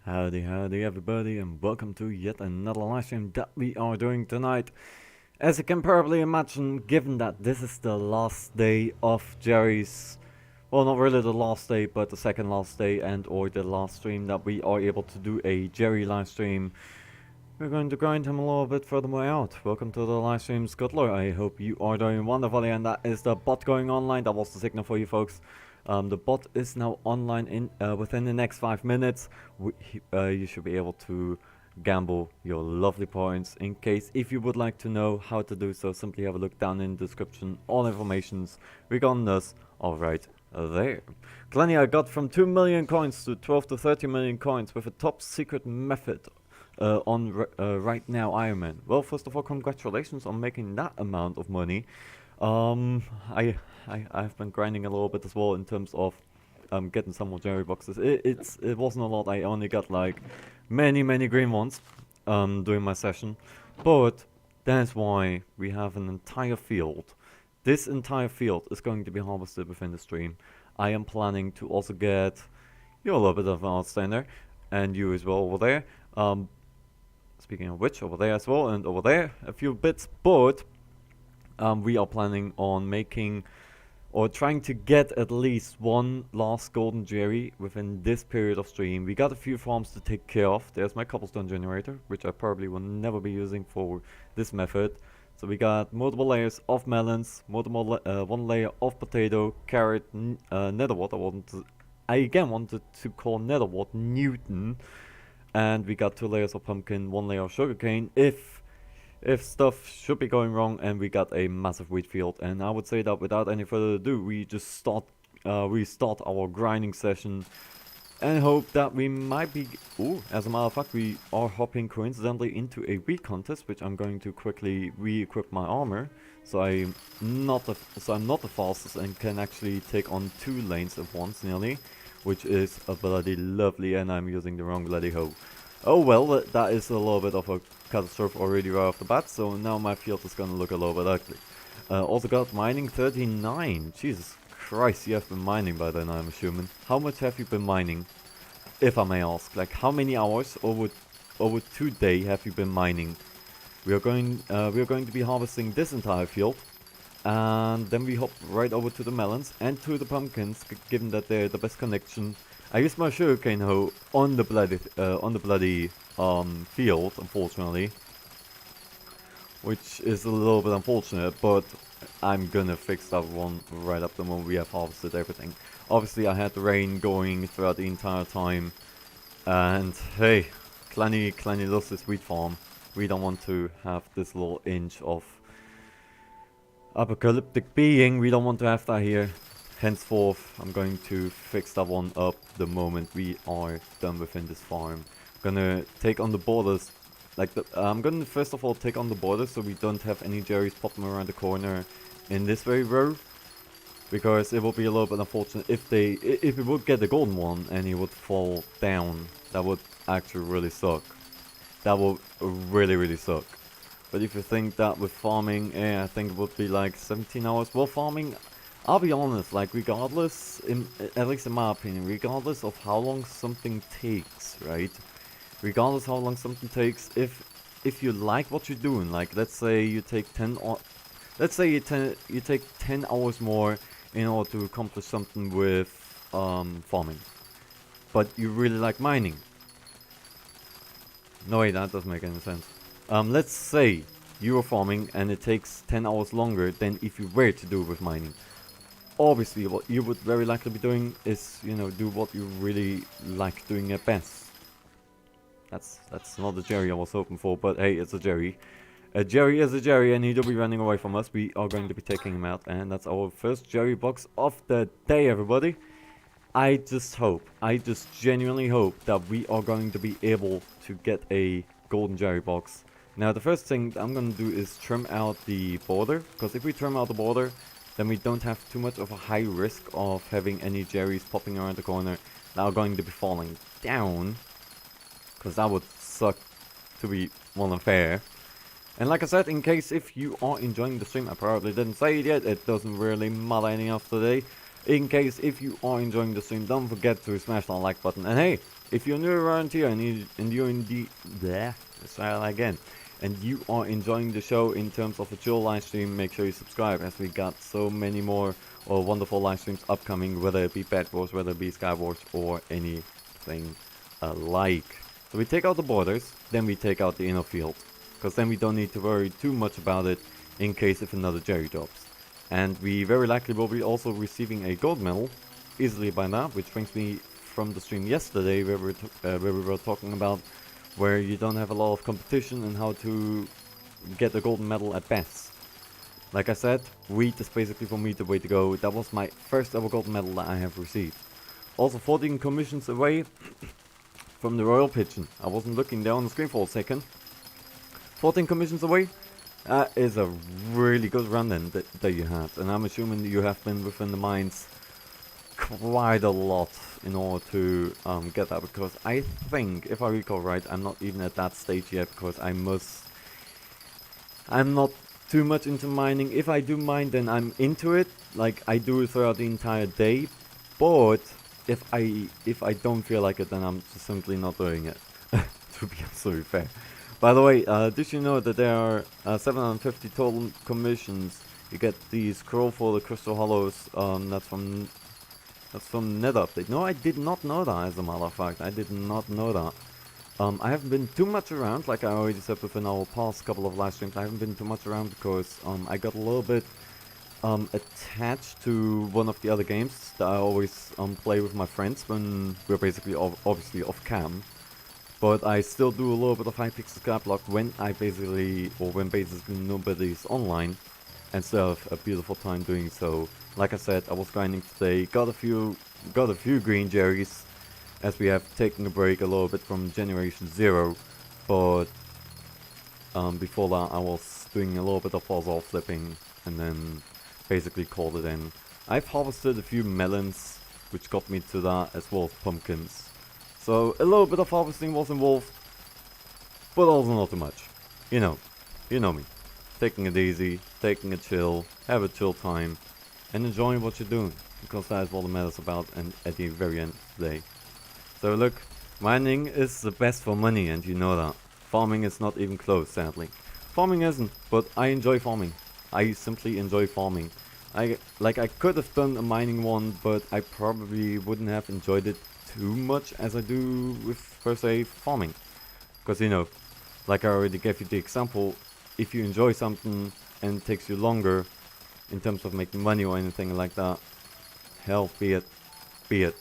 Howdy everybody, and welcome to yet another live stream that we are doing tonight. As you can probably imagine, given that this is the last day of Jerry's, well, not really the last day, but the second last day and or the last stream that we are able to do a Jerry live stream, we're going to grind him a little bit further out. Welcome to the live stream, Scuttler. I hope you are doing wonderfully, and that is the bot going online. That was the signal for you folks. The bot is now online within the next 5 minutes. You should be able to gamble your lovely points. In case if you would like to know how to do so, simply have a look down in the description. All informations regarding this are right there. Glenny, I got from 2 million coins to 12 to 30 million coins with a top secret method on right now Iron Man. Well, first of all, congratulations on making that amount of money. I've been grinding a little bit as well in terms of getting some more Jerry boxes. It wasn't a lot. I only got like many green ones during my session, but that's why we have an entire field. This entire field is going to be harvested within the stream. I am planning to also get you a little bit of an outstander, and you as well over there. Speaking of which, over there as well, and over there a few bits, but we are planning on making or trying to get at least one last golden Jerry within this period of stream. We got a few farms to take care of. There's my cobblestone generator, which I probably will never be using for this method. So we got multiple layers of melons, one layer of potato, carrot, netherwort. I again wanted to call netherwort Newton, and we got 2 layers of pumpkin, 1 layer of sugarcane. If stuff should be going wrong, and we got a massive wheat field. And I would say that without any further ado, we just start our grinding session and hope that we might be. Ooh, as a matter of fact, we are hopping coincidentally into a wheat contest, which I'm going to quickly re-equip my armor, so I'm not the fastest and can actually take on 2 lanes at once nearly, which is a bloody lovely. And I'm using the wrong bloody hoe. Oh well, that is a little bit of a catastrophe already right off the bat, so now my field is gonna look a little bit ugly. Also got mining 39. Jesus Christ, you have been mining by then, I'm assuming. How much have you been mining, if I may ask? Like, how many hours over 2 days have you been mining? We are going to be harvesting this entire field, and then we hop right over to the melons and to the pumpkins, given that they're the best connection. I used my sugarcane hoe on the bloody field, unfortunately, which is a little bit unfortunate, but I'm gonna fix that one right up the moment we have harvested everything. Obviously, I had the rain going throughout the entire time, and hey, Clanny loves this wheat farm. We don't want to have this little inch of apocalyptic being. We don't want to have that here. Henceforth, I'm going to fix that one up the moment we are done within this farm. I'm gonna take on the borders, I'm gonna first of all take on the borders so we don't have any Jerrys popping around the corner in this very row, because it will be a little bit unfortunate if we would get the golden one and he would fall down. That would actually really suck. That would really suck. But if you think that with farming, I think it would be like 17 hours. Well, farming, I'll be honest, like regardless, at least in my opinion, regardless of how long something takes, right? Regardless how long something takes, if you like what you're doing, like let's say you take 10 you take 10 hours more in order to accomplish something with farming, but you really like mining. No way, that doesn't make any sense. Let's say you are farming and it takes 10 hours longer than if you were to do it with mining. Obviously, what you would very likely be doing is, do what you really like doing at best. That's not the Jerry I was hoping for, but hey, it's a Jerry. A Jerry is a Jerry, and he'll be running away from us. We are going to be taking him out, and that's our first Jerry box of the day, everybody. I just genuinely hope that we are going to be able to get a golden Jerry box. Now, the first thing I'm going to do is trim out the border, because if we trim out the border, then we don't have too much of a high risk of having any Jerrys popping around the corner that are going to be falling down, because that would suck, to be well and fair. And like I said, in case if you are enjoying the stream, I probably didn't say it yet, it doesn't really matter any of today. In case if you are enjoying the stream, don't forget to smash that like button. And hey, if you're new around here and you're in the let's try that again, and you are enjoying the show in terms of a chill live stream, make sure you subscribe, as we got so many more wonderful live streams upcoming, whether it be Bad Wars, whether it be Sky Wars, or anything alike. So we take out the borders, then we take out the inner field, because then we don't need to worry too much about it in case if another Jerry drops. And we very likely will be also receiving a gold medal easily by now, which brings me from the stream yesterday where we were talking about where you don't have a lot of competition and how to get a golden medal at best. Like I said, wheat is basically for me the way to go. That was my first ever golden medal that I have received. Also 14 commissions away from the Royal Pigeon. I wasn't looking there on the screen for a second. 14 commissions away. That is a really good run then that you had. And I'm assuming you have been within the mines quite a lot in order to get that, because I think, if I recall right, I'm not even at that stage yet, because I'm not too much into mining. If I do mine, then I'm into it, like I do it throughout the entire day. But if I don't feel like it, then I'm just simply not doing it. To be absolutely fair. By the way, did you know that there are 750 total commissions? You get the scroll for the Crystal Hollows. That's from Nether update. No, I did not know that, as a matter of fact. I did not know that. I haven't been too much around, like I already said within our past couple of live streams. I haven't been too much around because I got a little bit attached to one of the other games that I always play with my friends when we're basically obviously off cam. But I still do a little bit of HyPixel Skyblock when when basically nobody's online, and still have a beautiful time doing so. Like I said, I was grinding today, got a few green Jerrys, as we have taken a break a little bit from Generation 0, but before that I was doing a little bit of puzzle flipping, and then basically called it in. I've harvested a few melons, which got me to that, as well as pumpkins. So a little bit of harvesting was involved, but also not too much. You know me. Taking it easy, taking a chill, have a chill time, and enjoying what you're doing, because that is what the matter's about, and at the very end of the day. So look, mining is the best for money, and you know that. Farming is not even close, sadly. Farming isn't, but I enjoy farming. I simply enjoy farming. I could have done a mining one, but I probably wouldn't have enjoyed it too much as I do with, per se, farming. Because, you know, like I already gave you the example, if you enjoy something and it takes you longer in terms of making money or anything like that, hell, be it.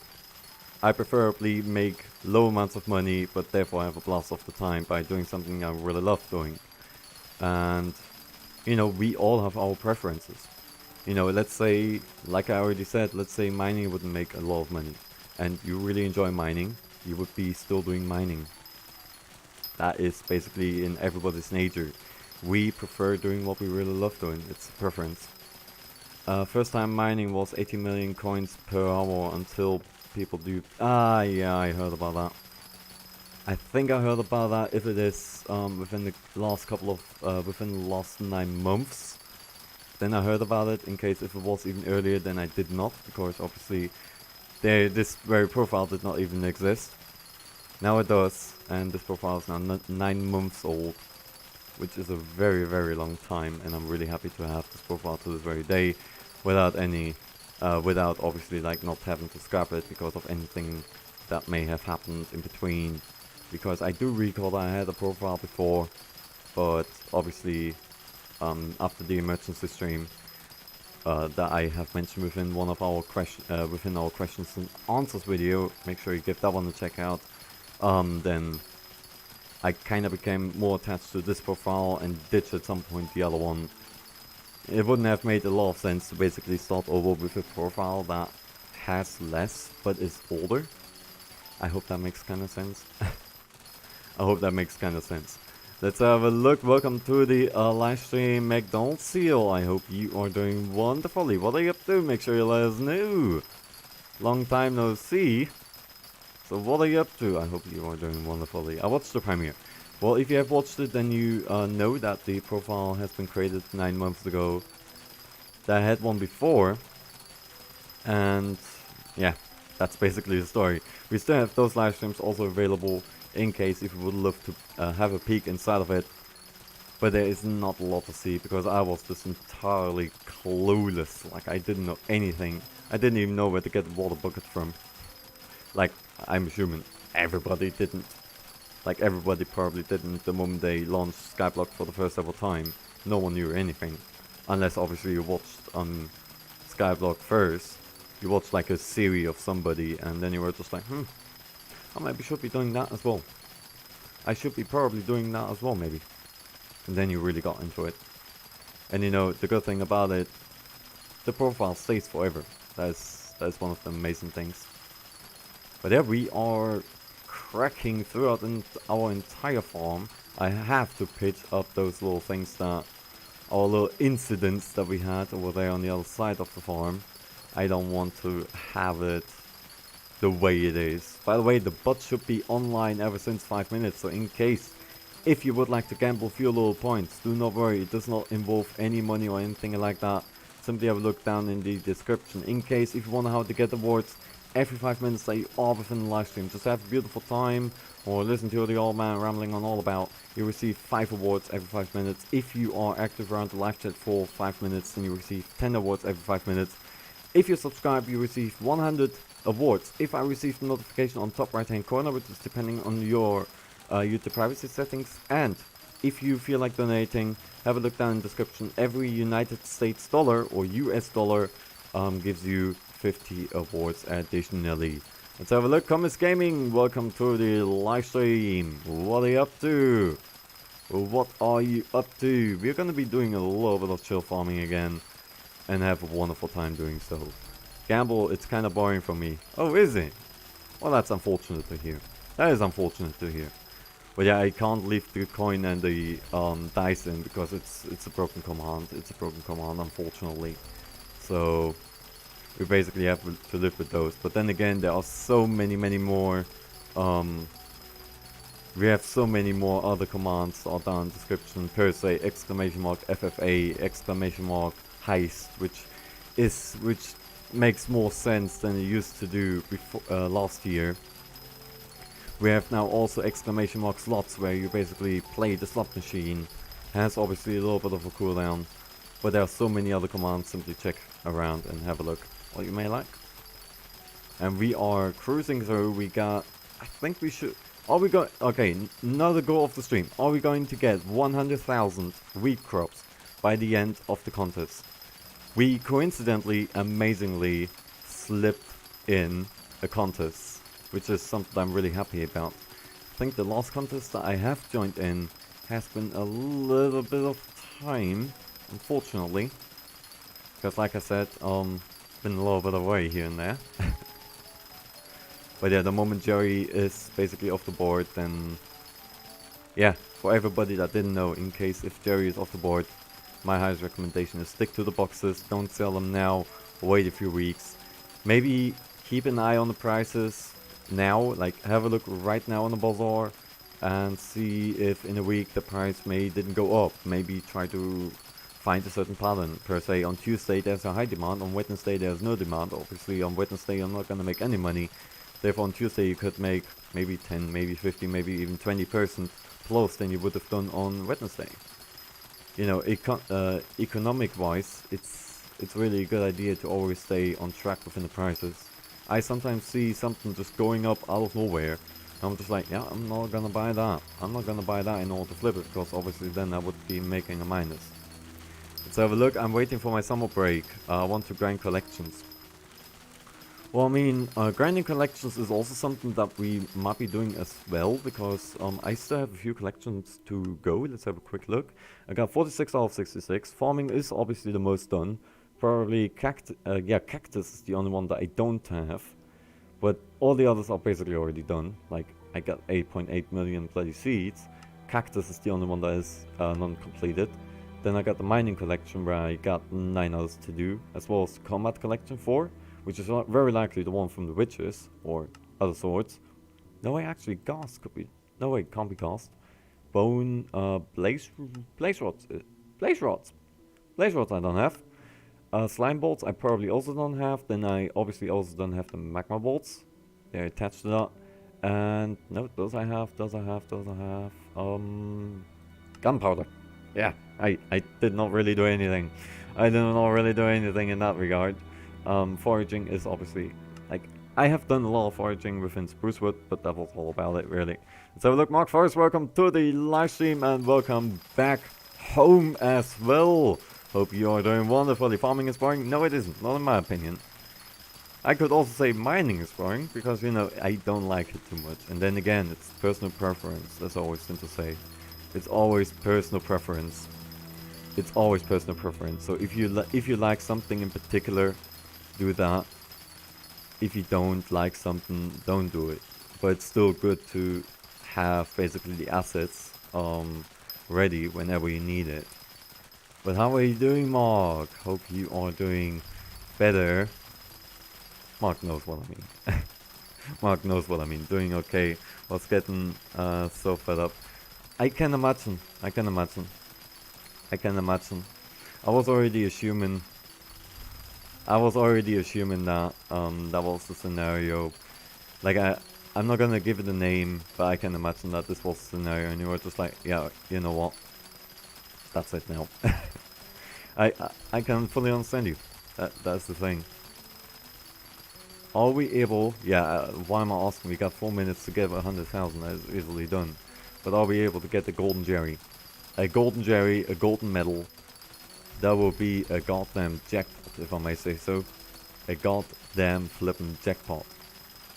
I preferably make low amounts of money, but therefore have a blast of the time by doing something I really love doing. And, you know, we all have our preferences. You know, let's say, like I already said, let's say mining wouldn't make a lot of money, and you really enjoy mining, you would be still doing mining. That is basically in everybody's nature. We prefer doing what we really love doing. It's a preference. First time mining was 80 million coins per hour until people do... yeah, I heard about that. I think I heard about that if it is within the last 9 months. Then I heard about it. In case if it was even earlier, then I did not, because obviously this very profile did not even exist. Now it does, and this profile is now 9 months old, which is a very, very long time, and I'm really happy to have this profile to this very day, without obviously like not having to scrap it because of anything that may have happened in between. Because I do recall that I had a profile before, but obviously after the emergency stream that I have mentioned within one of our questions and answers video, make sure you give that one a check out. Then I kind of became more attached to this profile and ditched at some point the other one. It wouldn't have made a lot of sense to basically start over with a profile that has less but is older. I hope that makes kind of sense. I hope that makes kind of sense. Let's have a look. Welcome to the live stream, McDonald's Seal. I hope you are doing wonderfully. What are you up to? Make sure you let us know. Long time no see. So what are you up to? I hope you are doing wonderfully. I watched the premiere. Well, if you have watched it, then you know that the profile has been created 9 months ago. I had one before, And yeah, that's basically the story. We still have those live streams also available in case if you would love to have a peek inside of it. But there is not a lot to see because I was just entirely clueless. Like, I didn't know anything. I didn't even know where to get the water bucket from. Like, I'm assuming everybody didn't. Like, everybody probably didn't the moment they launched Skyblock for the first ever time. No one knew anything. Unless obviously you watched Skyblock first. You watched like a series of somebody and then you were just like, I maybe should be doing that as well. I should be probably doing that as well, maybe. And then you really got into it. And you know, the good thing about it, the profile stays forever. That's one of the amazing things. But yeah, we are cracking throughout our entire farm. I have to pitch up those little things that, our little incidents that we had over there on the other side of the farm. I don't want to have it the way it is. By the way, the bot should be online ever since 5 minutes, so in case if you would like to gamble for your little points, do not worry, it does not involve any money or anything like that. Simply have a look down in the description. In case if you want to how to get awards every 5 minutes that you are within the live stream, just have a beautiful time or listen to the old man rambling on all about, you receive 5 awards every 5 minutes. If you are active around the live chat for 5 minutes, then you receive 10 awards every 5 minutes. If you subscribe, you receive 100 awards. If I receive the notification on top right hand corner, which is depending on your YouTube privacy settings, and if you feel like donating, have a look down in the description. Every United States dollar or US dollar gives you 50 awards additionally. Let's have a look. Comis Gaming, welcome to the live stream. What are you up to? What are you up to? We're going to be doing a little bit of chill farming again and have a wonderful time doing so. Gamble, it's kind of boring for me. Oh, is it? Well, that's unfortunate to hear. That is unfortunate to hear. But yeah, I can't leave the coin and the dice in because it's a broken command. It's a broken command, unfortunately. So we basically have to live with those. But then again, there are so many more. We have so many more other commands are down in the description. Per se, exclamation mark FFA, exclamation mark Heist, which makes more sense than it used to do before last year. We have now also exclamation mark slots, where you basically play the slot machine. Has obviously a little bit of a cooldown, but there are so many other commands. Simply check around and have a look what you may like. And we are cruising through. We got, I think we should, are we going, okay, another goal of the stream. Are we going to get 100,000 wheat crops by the end of the contest? We coincidentally, amazingly, slipped in a contest, which is something I'm really happy about. I think the last contest that I have joined in has been a little bit of time, unfortunately. Because like I said, been a little bit away here and there. But yeah, the moment Jerry is basically off the board, then yeah, for everybody that didn't know, in case if Jerry is off the board, my highest recommendation is stick to the boxes, don't sell them now, wait a few weeks. Maybe keep an eye on the prices now, like have a look right now on the bazaar and see if in a week the price didn't go up. Maybe try to find a certain pattern. Per se, on Tuesday there's a high demand, on Wednesday there's no demand. Obviously on Wednesday you're not gonna make any money. Therefore on Tuesday you could make maybe 10, maybe 50, maybe even 20% plus than you would have done on Wednesday. You know, economic wise, it's really a good idea to always stay on track within the prices. I sometimes see something just going up out of nowhere. I'm just like, yeah, I'm not gonna buy that. I'm not gonna buy that in order to flip it, because obviously then I would be making a minus. Let's have a look. I'm waiting for my summer break. I want to grind collections. Well, I mean, grinding collections is also something that we might be doing as well, because I still have a few collections to go. Let's have a quick look. I got 46 out of 66. Farming is obviously the most done. Probably cactus is the only one that I don't have. But all the others are basically already done. Like, I got 8.8 million bloody seeds. Cactus is the only one that is non-completed. Then I got the mining collection, where I got 9 others to do, as well as the combat collection 4. Which is very likely the one from the witches, or other swords. No way, actually, ghast could be. No way, can't be ghast. Bone, blaze rods. Blaze rods I don't have. Slime bolts I probably also don't have. Then I obviously also don't have the magma bolts. They're attached to that. And no, those I have, those I have, those I have. Gunpowder. Yeah, I did not really do anything. I did not really do anything in that regard. Foraging is obviously, like, I have done a lot of foraging within Sprucewood, but that was all about it, really. So look, Mark Forrest, welcome to the live stream and welcome back home as well. Hope you are doing wonderfully. Farming is boring? No, it isn't, not in my opinion. I could also say mining is boring, because, you know, I don't like it too much. And then again, it's personal preference, that's always thing to say. It's always personal preference. It's always personal preference. So if you like something in particular, do that. If you don't like something, don't do it. But it's still good to have basically the assets ready whenever you need it. But how are you doing, Mark? Hope you are doing better. Mark knows what I mean. Mark knows what I mean. Doing okay. Was getting so fed up. I can imagine. I can imagine. I can imagine. I was already assuming that that was the scenario. Like I'm not gonna give it a name, but I can imagine that this was the scenario, and you were just like, yeah, you know what? That's it now. I can fully understand you. That's the thing. Are we able? Yeah. Why am I asking? We got 4 minutes to get 100,000. That is easily done. But are we able to get the golden jerry? A golden jerry, a golden medal. That will be a goddamn jackpot, if I may say so. A goddamn flippin' jackpot.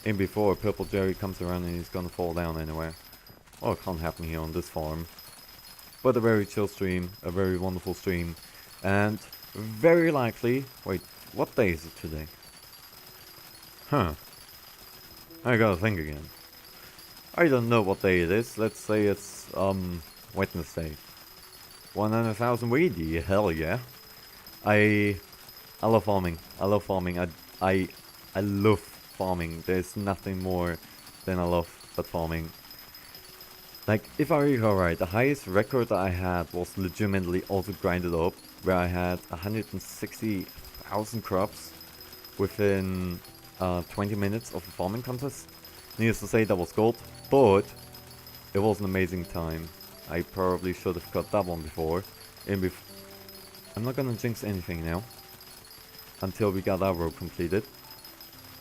In before a purple jerry comes around and he's gonna fall down anywhere. Oh, it can't happen here on this farm. But a very chill stream, a very wonderful stream. And very likely... Wait, what day is it today? Huh. I gotta think again. I don't know what day it is. Let's say it's, Wednesday. 100,000 weedy, hell yeah. I love farming. I love farming. I love farming. There's nothing more than I love but farming. Like, if I recall right, the highest record that I had was legitimately also grinded up, where I had 160,000 crops within 20 minutes of a farming contest. Needless to say, that was gold, but it was an amazing time. I probably should have got that one before. I'm not gonna jinx anything now. Until we got our road completed.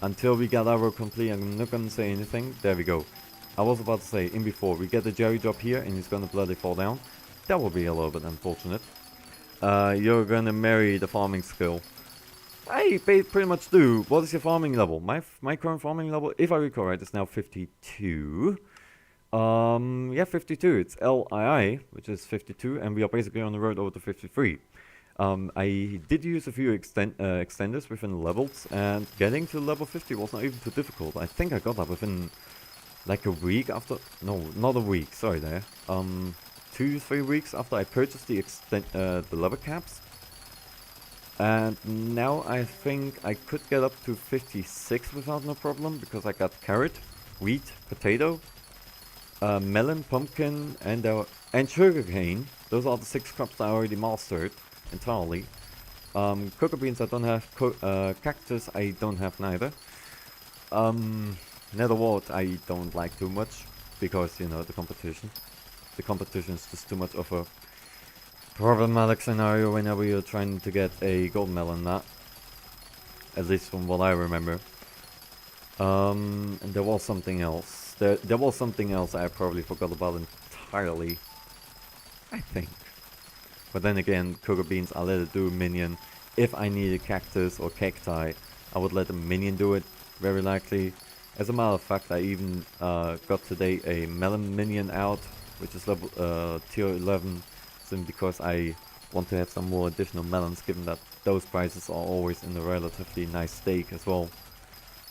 Until we get our road complete, I'm not gonna say anything. There we go. I was about to say, in before, we get the Jerry drop here and he's gonna bloody fall down. That will be a little bit unfortunate. You're gonna marry the farming skill. I pretty much do. What is your farming level? My current farming level, if I recall right, is now 52. Yeah, 52. It's LII, which is 52, and we are basically on the road over to 53. I did use a few extenders within the levels, and getting to level 50 was not even too difficult. I think I got that within like a week after. No, not a week. Sorry there. 2-3 weeks after I purchased the level caps. And now I think I could get up to 56 without no problem, because I got carrot, wheat, potato, melon, pumpkin, and sugarcane. Those are the 6 crops that I already mastered entirely. Cocoa beans I don't have, cactus I don't have neither. Netherwort I don't like too much, because, you know, the competition. The competition is just too much of a problematic scenario whenever you're trying to get a gold melon, that. At least from what I remember. And there was something else. There was something else I probably forgot about entirely. I think. But then again, cocoa beans, I let it do a minion. If I need a cactus or cacti, I would let the minion do it, very likely. As a matter of fact, I even got today a melon minion out, which is level tier 11, simply because I want to have some more additional melons, given that those prices are always in a relatively nice stake as well.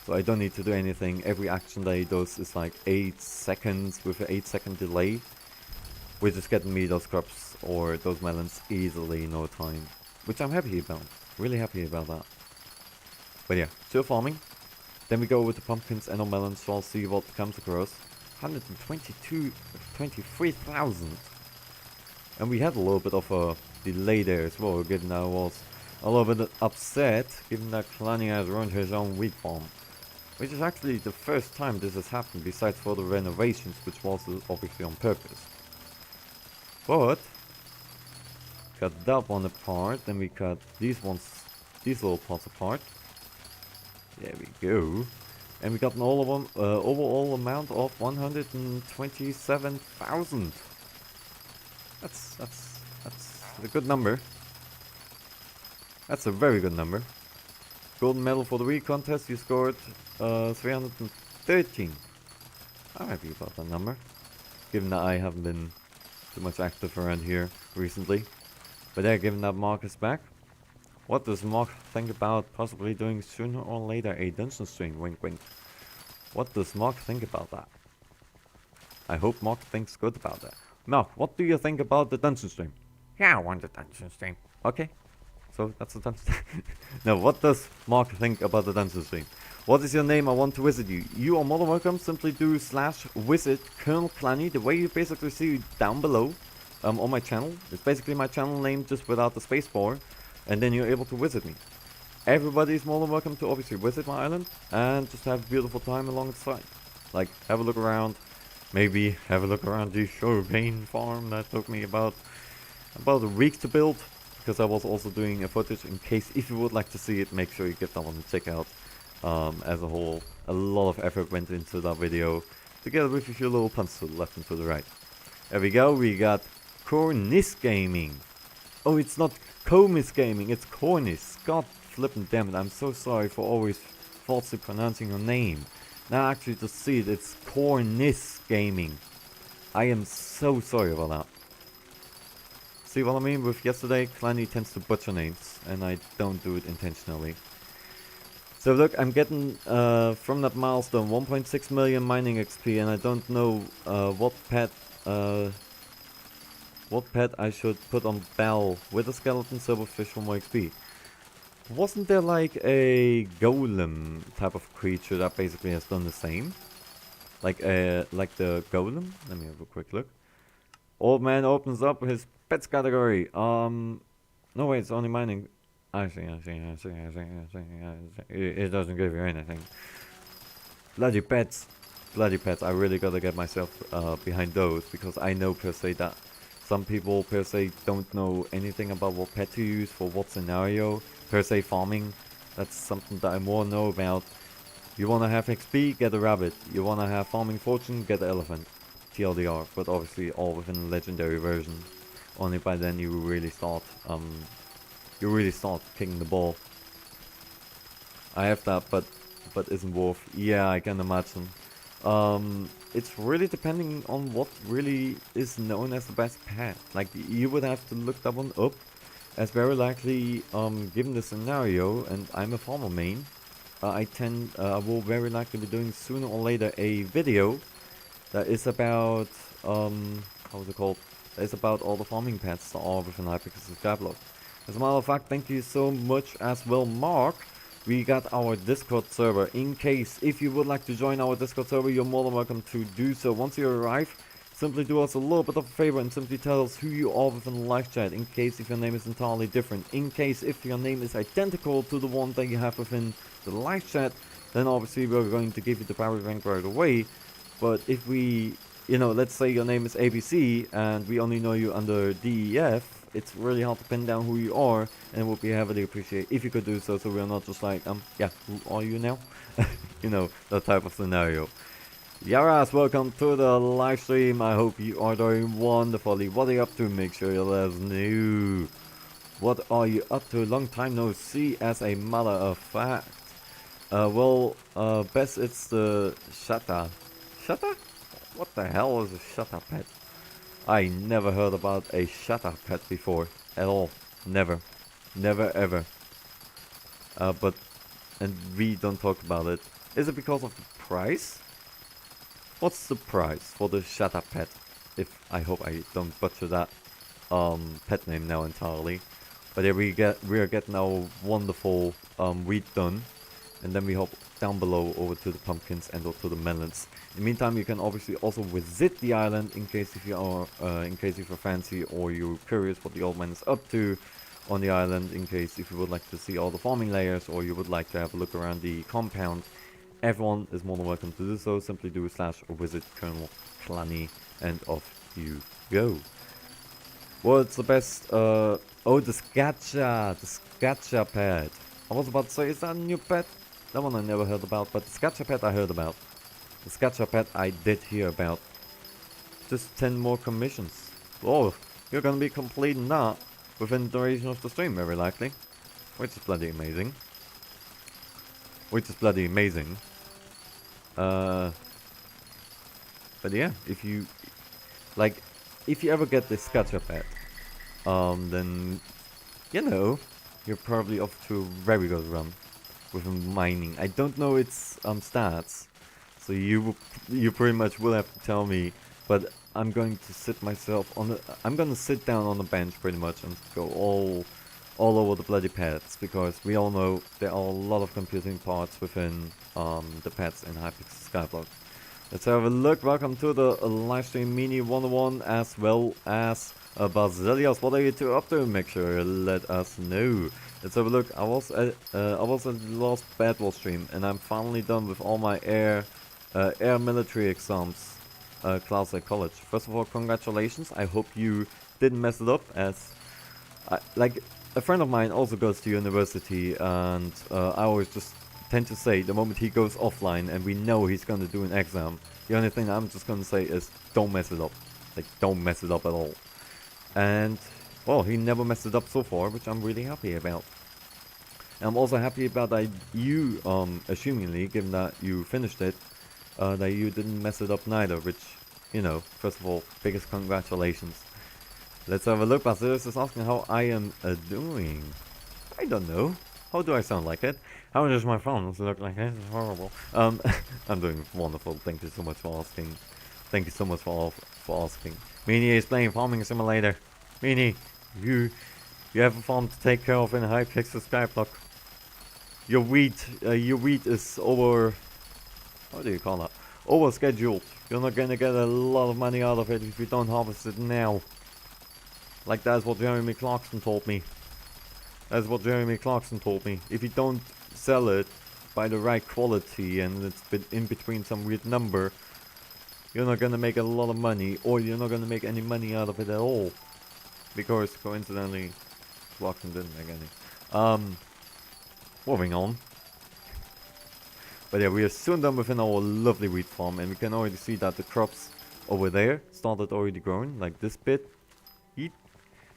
So I don't need to do anything. Every action that he does is like 8 seconds with an 8-second delay, which is getting me those crops or those melons easily in no time, which I'm happy about. Really happy about that. But yeah, still farming. Then we go with the pumpkins and our melons, so I'll see what comes across. 123,000. And we had a little bit of a delay there as well, given that I was a little bit upset, given that Kalani has ruined his own wheat farm. Which is actually the first time this has happened, besides for the renovations, which was obviously on purpose. But got that one apart, then we cut these little parts apart. There we go. And we got an overall amount of 127,000. That's a good number. That's a very good number. Golden medal for the week contest, you scored 313. I'm happy about that number, given that I haven't been too much active around here recently. But yeah, given that Mark is back, what does Mark think about possibly doing sooner or later a dungeon stream? Wink wink. What does Mark think about that? I hope Mark thinks good about that. Mark, what do you think about the dungeon stream? Yeah, I want the dungeon stream. Okay. So that's the dungeon stream. Now, what does Mark think about the dungeon stream? What is your name? I want to visit you. You are more than welcome. Simply do /visit Colonel Clanny, the way you basically see down below on my channel. It's basically my channel name just without the space bar, and then you're able to visit me. Everybody is more than welcome to obviously visit my island and just have a beautiful time alongside. Like, have a look around. Maybe have a look around the Sugarcane Farm that took me about a week to build. Because I was also doing a footage in case if you would like to see it, make sure you give that one a check out. As a whole, a lot of effort went into that video, together with a few little punts to the left and to the right. There we go, we got Cornice Gaming. Oh, it's not Comis Gaming, it's Cornice. God flippin' damn it, I'm so sorry for always falsely pronouncing your name. Now actually to see it, it's Cornice Gaming. I am so sorry about that. See what I mean with yesterday? Clanny tends to butcher names, and I don't do it intentionally. So look, I'm getting from that milestone 1.6 million mining XP, and I don't know what pet I should put on Bell with a skeleton silverfish for more XP. Wasn't there like a golem type of creature that basically has done the same? Like the golem? Let me have a quick look. Old man opens up his pets category. No wait, it's only mining. I see. It doesn't give you anything. Bloody pets. I really gotta get myself behind those, because I know per se that some people per se don't know anything about what pet to use for what scenario. Per se farming, that's something that I more know about. You wanna have XP, get a rabbit. You wanna have farming fortune, get an elephant. TLDR, but obviously all within the legendary version. Only by then you really start kicking the ball. I have that, but isn't worth. Yeah, I can imagine. It's really depending on what really is known as the best pet. Like, you would have to look that one up, as very likely, given the scenario, and I'm a farmer main, I will very likely be doing sooner or later a video that is about, how's it called? It's about all the farming pets that are within HyPixel Skyblock. As a matter of fact, thank you so much as well, Mark. We got our Discord server. In case, if you would like to join our Discord server, you're more than welcome to do so. Once you arrive, simply do us a little bit of a favor and simply tell us who you are within the live chat. In case if your name is entirely different. In case if your name is identical to the one that you have within the live chat, then obviously we're going to give you the power rank right away. But if we, let's say your name is ABC and we only know you under DEF, it's really hard to pin down who you are, and it would be heavily appreciated if you could do so, so we're not just like, yeah, who are you now? That type of scenario. Yaras, welcome to the live stream. I hope you are doing wonderfully. What are you up to? Make sure you let us know. What are you up to? Long time no see, as a matter of fact. Best it's the Shatta. Shatta? What the hell is a Shatta pet? I never heard about a Shatta pet before, at all. Never. Never ever. And we don't talk about it. Is it because of the price? What's the price for the Shatta pet? I hope I don't butcher that pet name now entirely. But yeah, we are getting our wonderful wheat done, and then we hop down below over to the pumpkins and or to the melons. In the meantime, you can obviously also visit the island in case if you are, in case if you're fancy or you're curious what the old man is up to. on the island in case if you would like to see all the farming layers or you would like to have a look around the compound. Everyone is more than welcome to do so. Simply do /visit Colonel Clanny and off you go. What's the best? Oh, the Scatcha pet. I was about to say, is that a new pet? That one I never heard about, but the Scatcha pet I heard about. The Scatcha pet I did hear about. Just 10 more commissions. Oh, you're gonna be completing that within the duration of the stream, very likely. Which is bloody amazing. But yeah, if you like, if you ever get this Scatcha pet, then you know you're probably off to a very good run with mining. I don't know its stats, so you pretty much will have to tell me. But I'm going to sit myself on the. I'm gonna sit down on the bench pretty much and go all over the bloody pets, because we all know there are a lot of computing parts within the pets in HyPixel Skyblock. Let's have a look. Welcome to the livestream Mini 101 as well as Basilios. What are you two up to? Make sure you let us know. Let's have a look. I was at the last Bad Wall stream and I'm finally done with all my air military exams class at college. First of all, congratulations. I hope you didn't mess it up, as like a friend of mine also goes to university, and I always just tend to say the moment he goes offline and we know he's going to do an exam, the only thing I'm just going to say is don't mess it up. Like, don't mess it up at all. And well, he never messed it up so far, which I'm really happy about. And I'm also happy about that you, assumingly, given that you finished it, that you didn't mess it up neither, which, you know, first of all, biggest congratulations. Let's have a look. Basilius is asking how I am doing. I don't know. How do I sound like it? How does my phone look like it? It's horrible. I'm doing wonderful. Thank you so much for asking. Thank you so much for asking. Meanie is playing Farming Simulator. Meanie, you have a farm to take care of in HyPixel Skyblock. Your wheat is over. What do you call that? Over scheduled. You're not gonna get a lot of money out of it if you don't harvest it now. Like, that's what Jeremy Clarkson told me. That's what Jeremy Clarkson told me. If you don't sell it by the right quality and it's in between some weird number, you're not gonna make a lot of money, or you're not gonna make any money out of it at all. Because coincidentally, Clarkson didn't make any. Moving on. But yeah, we are soon done within our lovely wheat farm, and we can already see that the crops over there started already growing, like this bit.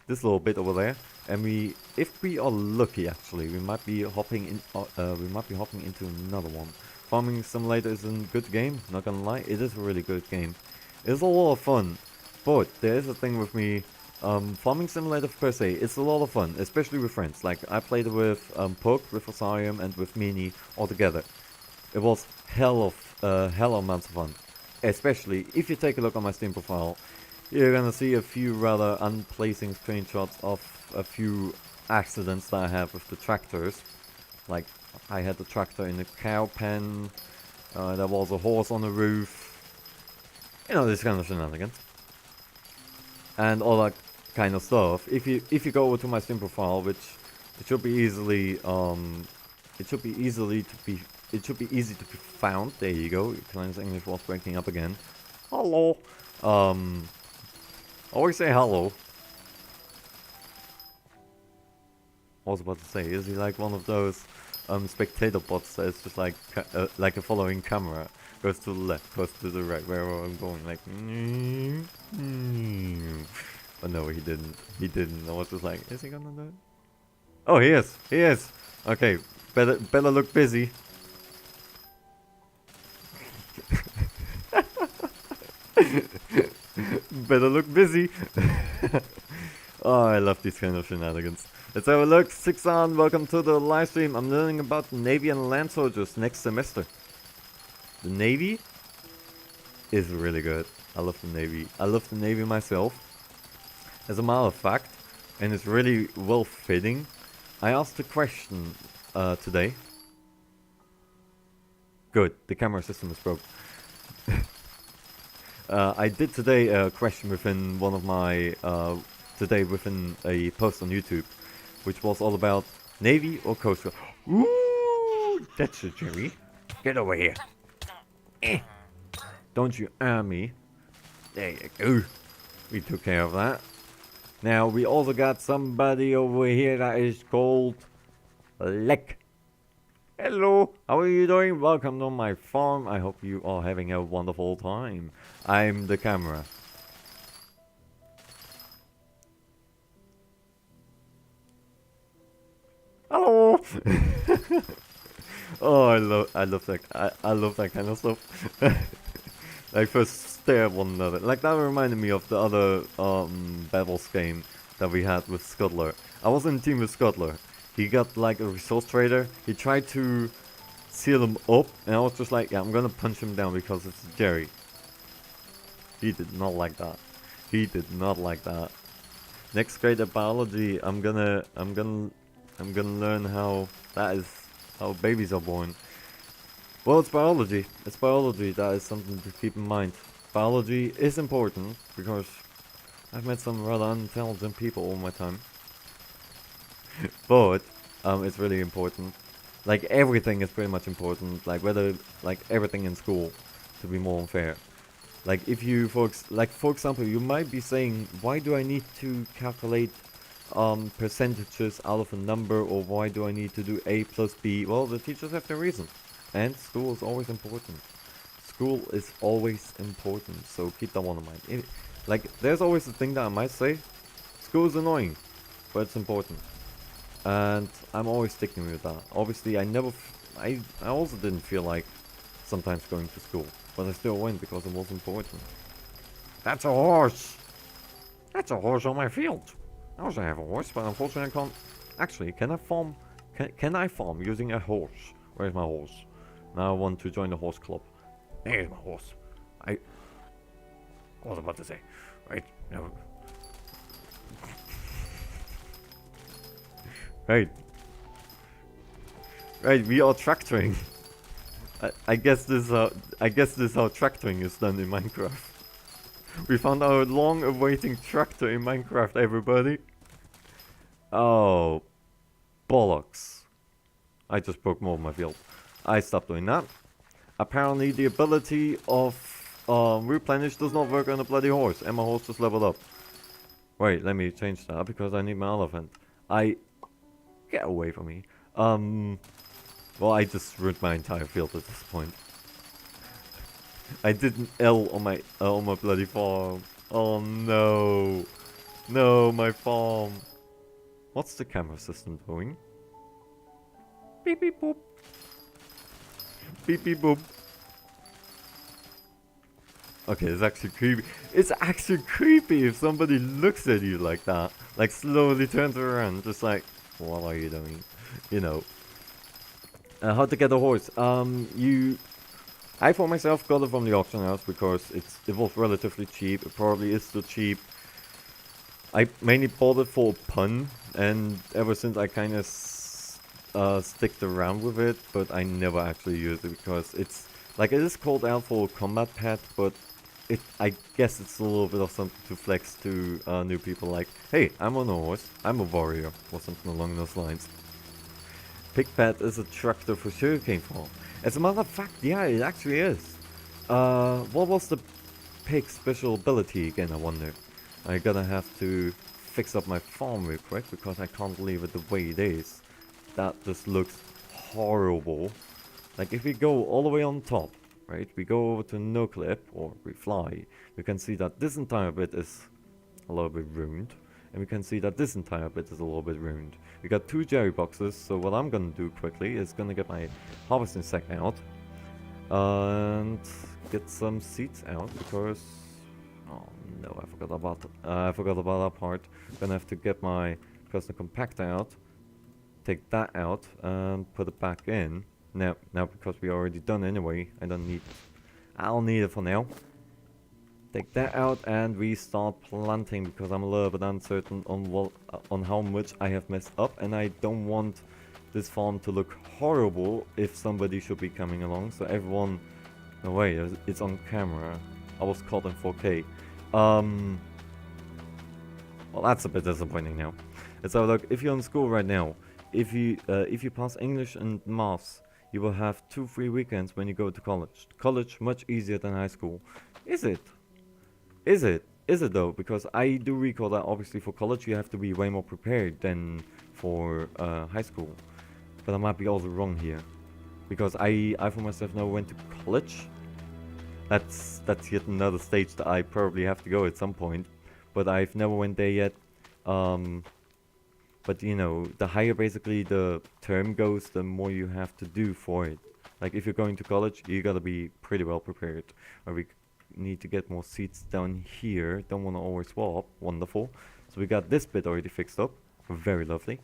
This little bit over there, and if we are lucky, actually, we might be hopping into another one. Farming Simulator is a good game, not gonna lie, it is a really good game. It's a lot of fun, but there is a thing with me. Farming Simulator per se, it's a lot of fun, especially with friends. Like, I played it with Poke, with Osarium, and with Meanie all together. It was hell amounts of fun, especially if you take a look on my Steam profile. You're gonna see a few rather unpleasing screenshots of a few accidents that I have with the tractors. Like, I had the tractor in the cow pen, there was a horse on the roof, you know, this kind of shenanigans. And all that kind of stuff. If you go over to my Steam profile, which it should be easy to be found. There you go. Client's English was breaking up again. Hello. Always say hello. I was about to say, is he like one of those spectator bots that is just like a following camera? Goes to the left, goes to the right, wherever I'm going, like. But no, he didn't. He didn't. I was just like, is he gonna do it? Oh, he is. He is. Okay, better look busy. Better look busy. Oh, I love these kind of shenanigans. Let's have a look. Sixan, welcome to the live stream. I'm learning about the Navy and land soldiers next semester. The Navy is really good. I love the Navy. I love the Navy myself. As a matter of fact, and it's really well fitting, I asked a question today. Good, the camera system is broke. I did today a question within one of my, today within a post on YouTube, which was all about Navy or Coast Guard. Ooh, that's a Jerry. Get over here. Eh, Don't you me. there you go. We took care of that. Now we also got somebody over here that is called Lek. Hello, how are you doing? Welcome to my farm. I hope you are having a wonderful time. I'm the camera. Hello. Oh, I love that. I love that kind of stuff. Like first stare at one another. Like that reminded me of the other battles game that we had with Scuttler. I was in a team with Scuttler. He got like a resource trader. He tried to seal him up, and I was just like, yeah, I'm gonna punch him down because it's Jerry. He did not like that. He did not like that. Next grade of biology, I'm gonna learn how that is how babies are born. Well, it's biology. It's biology. That is something to keep in mind. Biology is important because I've met some rather unintelligent people all my time. But it's really important. Like everything is pretty much important. Like whether like everything in school, to be more unfair. Like if you for example, you might be saying, why do I need to calculate percentages out of a number, or why do I need to do A plus B? Well, the teachers have their reason. And school is always important. School is always important, so keep that one in mind. Like, there's always a thing that I might say. School is annoying, but it's important. And I'm always sticking with that. Obviously, I also didn't feel like sometimes going to school. But I still went because it was important. That's a horse. That's a horse on my field. I also have a horse, but unfortunately I can't. Actually, can I farm? Can I farm using a horse? Where's my horse? Now I want to join the horse club. There's my horse. I was about to say. Right, no. Right. Right, we are tractoring. I guess this is how tractoring is done in Minecraft. We found our long-awaiting tractor in Minecraft, everybody. Oh, bollocks! I just broke more of my field. I stopped doing that. Apparently, the ability of replenish does not work on a bloody horse, and my horse just leveled up. Wait, let me change that because I need my elephant. Get away from me. Well, I just ruined my entire field at this point. I did an L on my bloody farm. Oh no. No, my farm. What's the camera system doing? Beep beep boop. Beep beep boop. Okay, it's actually creepy. It's actually creepy if somebody looks at you like that. Like slowly turns around, just like, what are you doing? You know. How to get a horse? I for myself got it from the auction house because it was relatively cheap. It probably is still cheap. I mainly bought it for a pun, and ever since I kind of sticked around with it, but I never actually used it because it's like it is called out for a combat pet, but I guess it's a little bit of something to flex to new people. Like, hey, I'm on a horse, I'm a warrior, or something along those lines. Pigpet is a tractor for Sugarcane Farm. As a matter of fact, yeah, it actually is. What was the pig's special ability again, I wonder? I'm gonna have to fix up my farm real quick because I can't leave it the way it is. That just looks horrible. Like if we go all the way on top, right? We go over to no clip, or we fly, we can see that this entire bit is a little bit ruined. And we can see that this entire bit is a little bit ruined. We got 2 jerry boxes, so what I'm gonna do quickly is gonna get my harvesting sack out and get some seeds out because oh no, I forgot about that part. Gonna have to get my personal compactor out, take that out, and put it back in. Now because we already done anyway, I'll need it for now. Take that out and we start planting because I'm a little bit uncertain on how much I have messed up, and I don't want this farm to look horrible if somebody should be coming along. So everyone, no way, it's on camera. I was caught in 4K. Well, that's a bit disappointing now. So look, if you're in school right now, if you pass English and maths, you will have 2 free weekends when you go to college. College much easier than high school. Is it? Is it? Is it though? Because I do recall that obviously for college you have to be way more prepared than for high school. But I might be also wrong here. Because I for myself never went to college. That's yet another stage that I probably have to go at some point. But I've never went there yet. But you know, the higher basically the term goes, the more you have to do for it. Like if you're going to college, you gotta be pretty well prepared. Or we need to get more seats down here. Don't wanna always swap. Wonderful. So we got this bit already fixed up. Very lovely.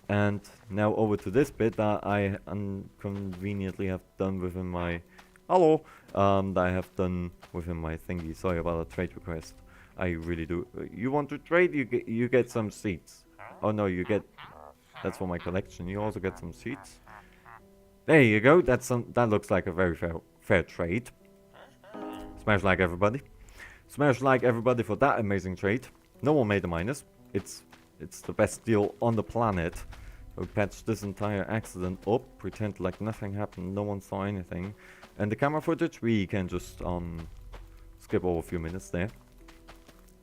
And now over to this bit that I inconveniently have done within my hello. That I have done within my thingy. Sorry about the trade request. I really do. You want to trade? You get some seats. Oh no, you get. That's for my collection. You also get some seats. There you go. That looks like a very fair trade. Smash like everybody. Smash like everybody for that amazing trade. No one made a minus. It's the best deal on the planet. We patched this entire accident up, pretend like nothing happened, no one saw anything. And the camera footage, we can just skip over a few minutes there.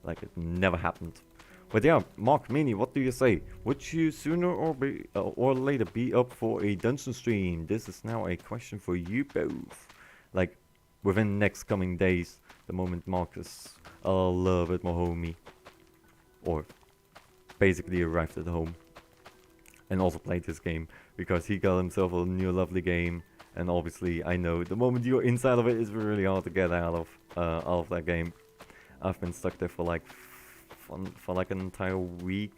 Like it never happened. But yeah, Mark, Mini, what do you say? Would you sooner or later be up for a dungeon stream? This is now a question for you both. Like, within the next coming days, the moment Mark is a little bit more homey. Or basically arrived at home. And also played this game. Because he got himself a new lovely game. And obviously, I know, the moment you're inside of it, it's really hard to get out of that game. I've been stuck there for like an entire week.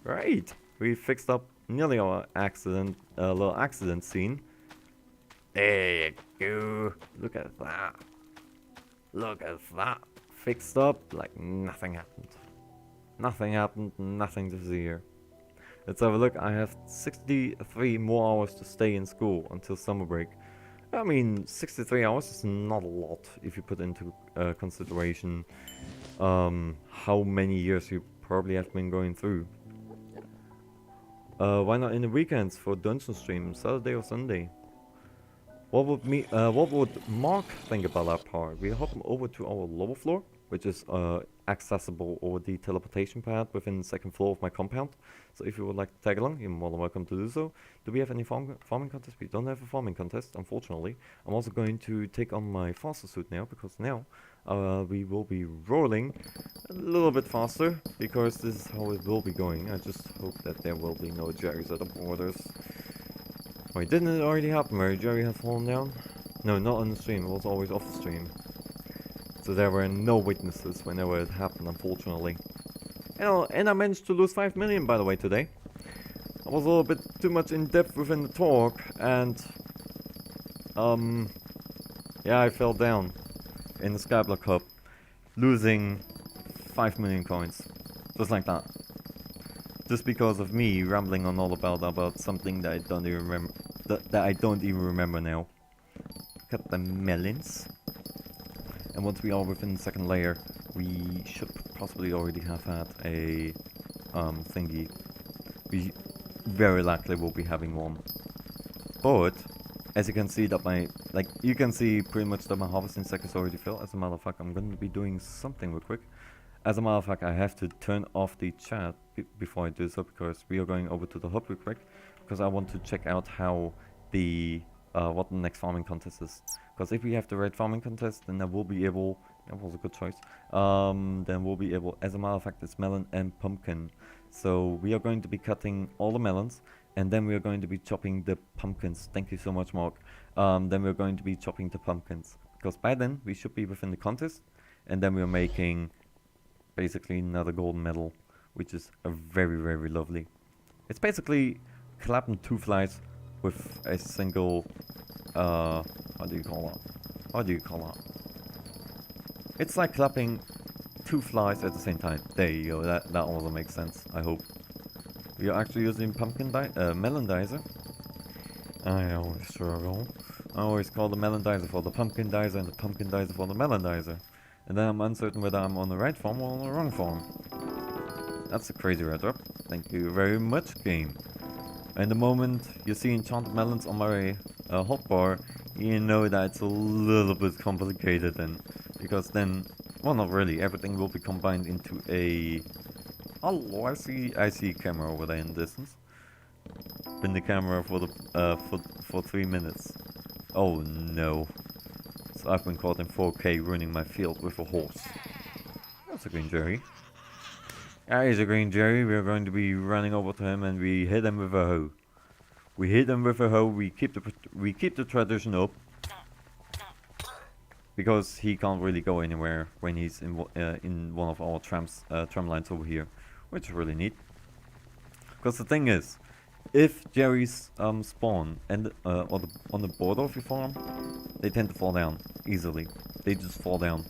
Right, we fixed up nearly our accident, little accident scene. There you go. Look at that. Look at that. Fixed up like nothing happened. Nothing happened. Nothing to see here. Let's have a look. I have 63 more hours to stay in school until summer break. I mean, 63 hours is not a lot if you put into consideration how many years you probably have been going through. Why not in the weekends for dungeon stream, Saturday or Sunday? What would Mark think about that part? We hop him over to our lower floor, which is accessible over the teleportation pad within the second floor of my compound. So if you would like to tag along, you're more than welcome to do so. Do we have any farming contest? We don't have a farming contest, unfortunately. I'm also going to take on my faster suit now, because now we will be rolling a little bit faster, because this is how it will be going. I just hope that there will be no Jerry's at the borders. Wait, didn't it already happen where Jerry has fallen down? No, not on the stream, it was always off the stream. So there were no witnesses whenever it happened, unfortunately. And I managed to lose 5 million, by the way, today. I was a little bit too much in depth within the talk, and yeah, I fell down in the Skyblock Hub, losing 5 million coins, just like that. Just because of me rambling on all about something that I don't even remember, that I don't even remember now. Cut the melons. And once we are within the second layer, we should possibly already have had a thingy. We very likely will be having one. But as you can see that you can see pretty much that my harvesting stack is already filled. As a matter of fact, I'm going to be doing something real quick. As a matter of fact, I have to turn off the chat before I do so, because we are going over to the hub real quick, because I want to check out how the what the next farming contest is. Because if we have the red farming contest, then I will be able. That was a good choice. Then we'll be able. As a matter of fact, it's melon and pumpkin. So we are going to be cutting all the melons, and then we are going to be chopping the pumpkins. Thank you so much, Mark. Then we're going to be chopping the pumpkins, because by then we should be within the contest, and then we are making basically another golden medal, which is a very lovely. It's basically clapping 2 flies with a single how do you call that? It's like clapping 2 flies at the same time. There you go. That also makes sense, I hope. We are actually using melon dicer. I always struggle. I always call the melon dicer for the pumpkin dicer and the pumpkin dicer for the melon dicer. And then I'm uncertain whether I'm on the right farm or on the wrong farm. That's a crazy red drop. Thank you very much, game. And the moment you see enchanted melons on my hotbar, you know that it's a little bit complicated then. Because then, well, not really, everything will be combined into a... Oh, I see camera over there in the distance. Been the camera for the for 3 minutes. Oh no. So I've been caught in 4K running my field with a horse. That's a green Jerry. That is a green Jerry. We're going to be running over to him and we hit him with a hoe. We hit him with a hoe. We keep the tradition up because he can't really go anywhere when he's in one of our tram lines over here, which is really neat. Because the thing is, if Jerry's spawn and on the border of your farm, they tend to fall down easily. They just fall down,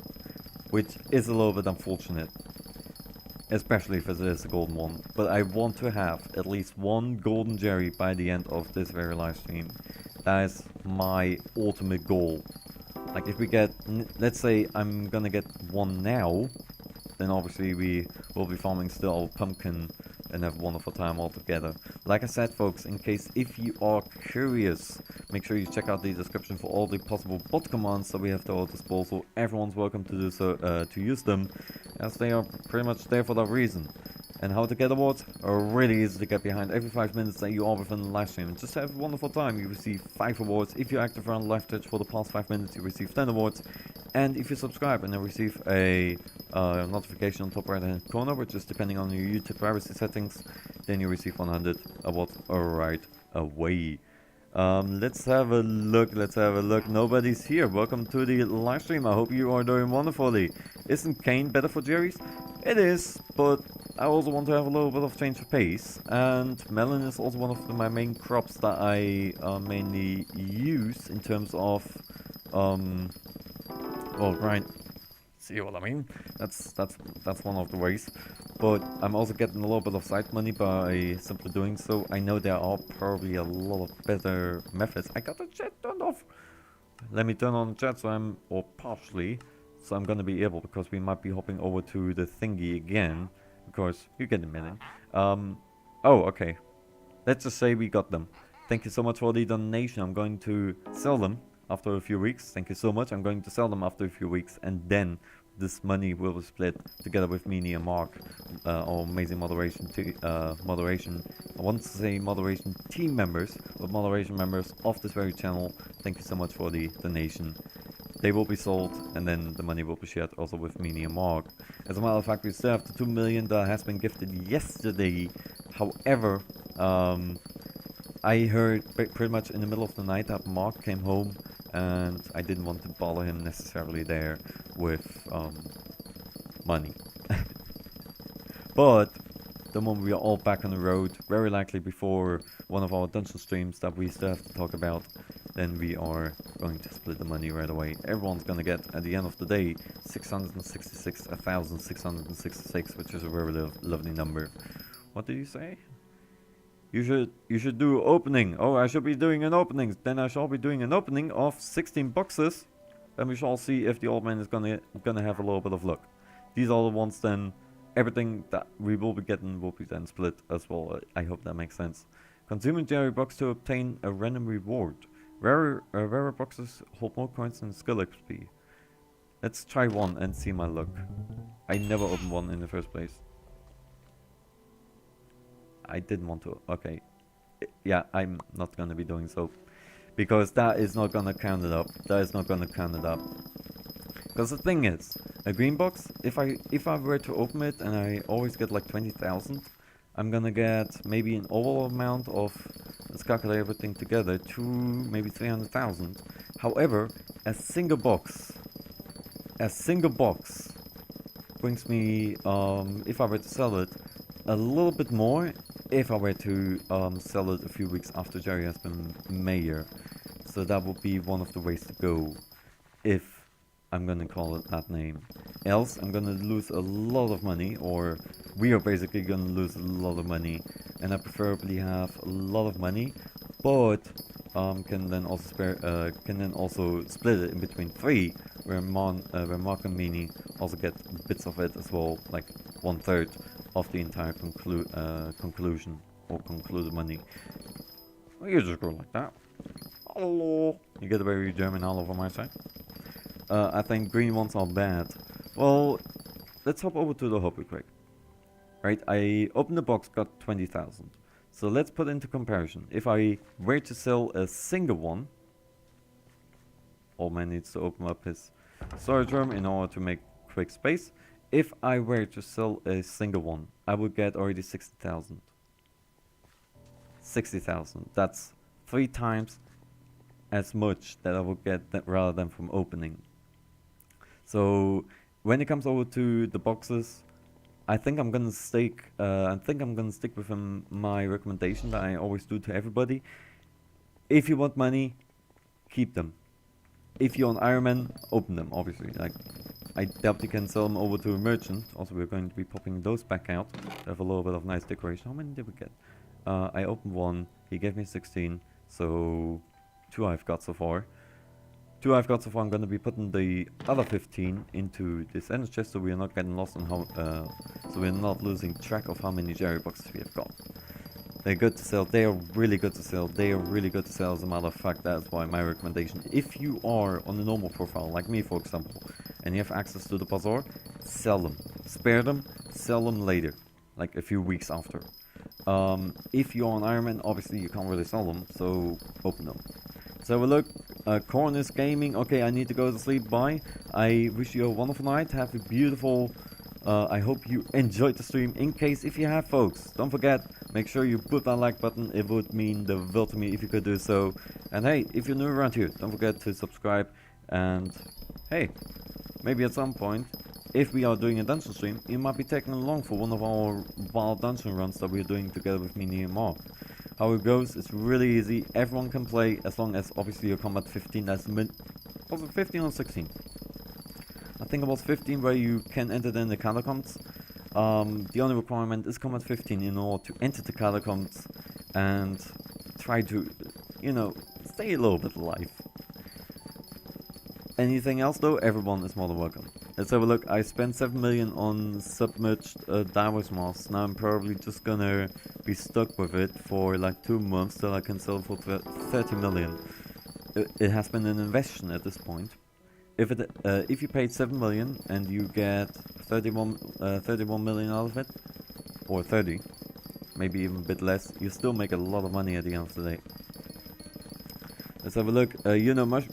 which is a little bit unfortunate, especially if it is a golden one. But I want to have at least one golden Jerry by the end of this very live stream. That is my ultimate goal. Like if we get, let's say I'm gonna get one now, then obviously we will be farming still our pumpkin and have a wonderful time all together. Like I said, folks, in case if you are curious, make sure you check out the description for all the possible bot commands that we have to our disposal. Everyone's welcome to do so, to use them, as they are pretty much there for that reason. And how to get awards are really easy to get behind. Every 5 minutes that you are within the live stream, just have a wonderful time. You receive 5 awards. If you're active around live touch for the past 5 minutes, you receive 10 awards. And if you subscribe and then receive a notification on top right hand corner, which is depending on your YouTube privacy settings, then you receive 100 awards right away. Let's have a look. Nobody's here. Welcome to the live stream. I hope you are doing wonderfully. Isn't cane better for Jerry's? It is, but I also want to have a little bit of change of pace, and melon is also one of my main crops that I mainly use in terms of well, right, see what I mean? That's one of the ways. But I'm also getting a little bit of side money by simply doing so. I know there are probably a lot of better methods. I got the chat turned off. Let me turn on the chat or partially, so I'm gonna be able, because we might be hopping over to the thingy again. Of course, you get a minute. Oh, okay. Let's just say we got them. Thank you so much for the donation. I'm going to sell them after a few weeks. Thank you so much. I'm going to sell them after a few weeks, and then this money will be split together with Meanie and Mark, our amazing moderation. I want to say moderation team members, but moderation members of this very channel. Thank you so much for the donation. They will be sold, and then the money will be shared also with Meanie and Mark. As a matter of fact, we still have the 2 million that has been gifted yesterday. However, I heard pretty much in the middle of the night that Mark came home, and I didn't want to bother him necessarily there with money. But the moment we are all back on the road, very likely before one of our dungeon streams that we still have to talk about, then we are going to split the money right away. Everyone's gonna get, at the end of the day, 1,666, which is a very lovely number. What did you say? You should do opening. Oh, I should be doing an opening. Then I shall be doing an opening of 16 boxes. Then we shall see if the old man is gonna have a little bit of luck. These are the ones then. Everything that we will be getting will be then split as well. I hope that makes sense. Consume a Jerry box to obtain a random reward. Rarer boxes hold more coins than skill XP. Let's try one and see my luck. I never opened one in the first place. I didn't want to. Okay. Yeah, I'm not gonna be doing so. Because that is not gonna count it up. Because the thing is, a green box, if I were to open it and I always get like 20,000, I'm gonna get maybe an overall amount of, let's calculate everything together, maybe 300,000. However, a single box brings me, if I were to sell it, a little bit more if I were to sell it a few weeks after Jerry has been mayor. So that would be one of the ways to go, if I'm gonna call it that name. Else I'm gonna lose a lot of money, or we are basically gonna lose a lot of money, and I preferably have a lot of money, but can then also split it in between 3, where Mark and Meanie also get bits of it as well, like 1/3. of the entire conclusion or concluded money. Well, you just go like that. Hello. You get a very German all over my side. I think green ones are bad. Well, let's hop over to the hobby quick. Right, I opened the box, got 20,000. So let's put into comparison. If I were to sell a single one, old man needs to open up his storage room in order to make quick space. If I were to sell a single one, I would get already 60,000. 60,000. That's 3 times as much that I would get rather than from opening. So when it comes over to the boxes, I think I'm gonna stick. With my recommendation that I always do to everybody. If you want money, keep them. If you're on Iron Man, open them. Obviously, like I doubt you can sell them over to a merchant. Also, we're going to be popping those back out. They have a little bit of nice decoration. How many did we get? I opened one. He gave me 16. So 2 I've got so far. I'm gonna be putting the other 15 into this end chest, so we are not getting lost on how, so we're not losing track of how many Jerry boxes we have got. They're good to sell. They are really good to sell. As a matter of fact, that's why my recommendation. If you are on a normal profile, like me for example, and you have access to the bazaar, sell them. Spare them, sell them later, like a few weeks after. If you're on Iron Man, obviously you can't really sell them, so open them. So have a look. Corners Gaming. Okay, I need to go to sleep. Bye. I wish you a wonderful night. Have a beautiful. I hope you enjoyed the stream. In case if you have, folks, don't forget. Make sure you put that like button. It would mean the world to me if you could do so. And hey, if you're new around here, don't forget to subscribe. And hey, maybe at some point, if we are doing a dungeon stream, you might be taken along for one of our wild dungeon runs that we're doing together with me and Mark. How it goes, it's really easy. Everyone can play as long as obviously your combat 15. That's was it 15 or 16? I think it was 15 where you can enter in the catacombs. The only requirement is combat 15 in order to enter the catacombs and try to, you know, stay a little bit alive. Anything else though, everyone is more than welcome. Let's have a look. I spent 7 million on submerged divers mask. Now I'm probably just gonna be stuck with it for like 2 months till I can sell it for 30 million. It has been an investment at this point. If you paid 7 million and you get 31 million out of it, or 30, maybe even a bit less, you still make a lot of money at the end of the day. Let's have a look.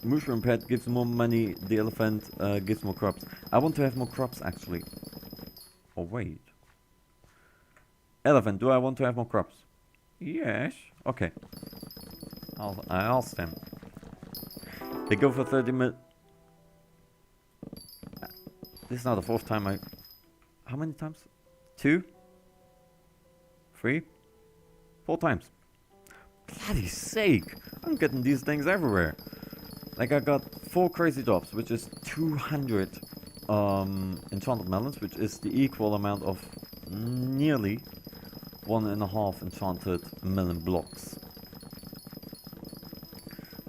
Mushroom pet gives more money. The elephant gives more crops. I want to have more crops actually. Oh wait. Elephant, do I want to have more crops? Yes. Okay. I asked them. They go for 30 mil. This is not the 4th time I. How many times? 2? 3? 4 times. Bloody sake! I'm getting these things everywhere. Like I got 4 crazy drops, which is 200 enchanted melons, which is the equal amount of nearly 1.5 enchanted melon blocks.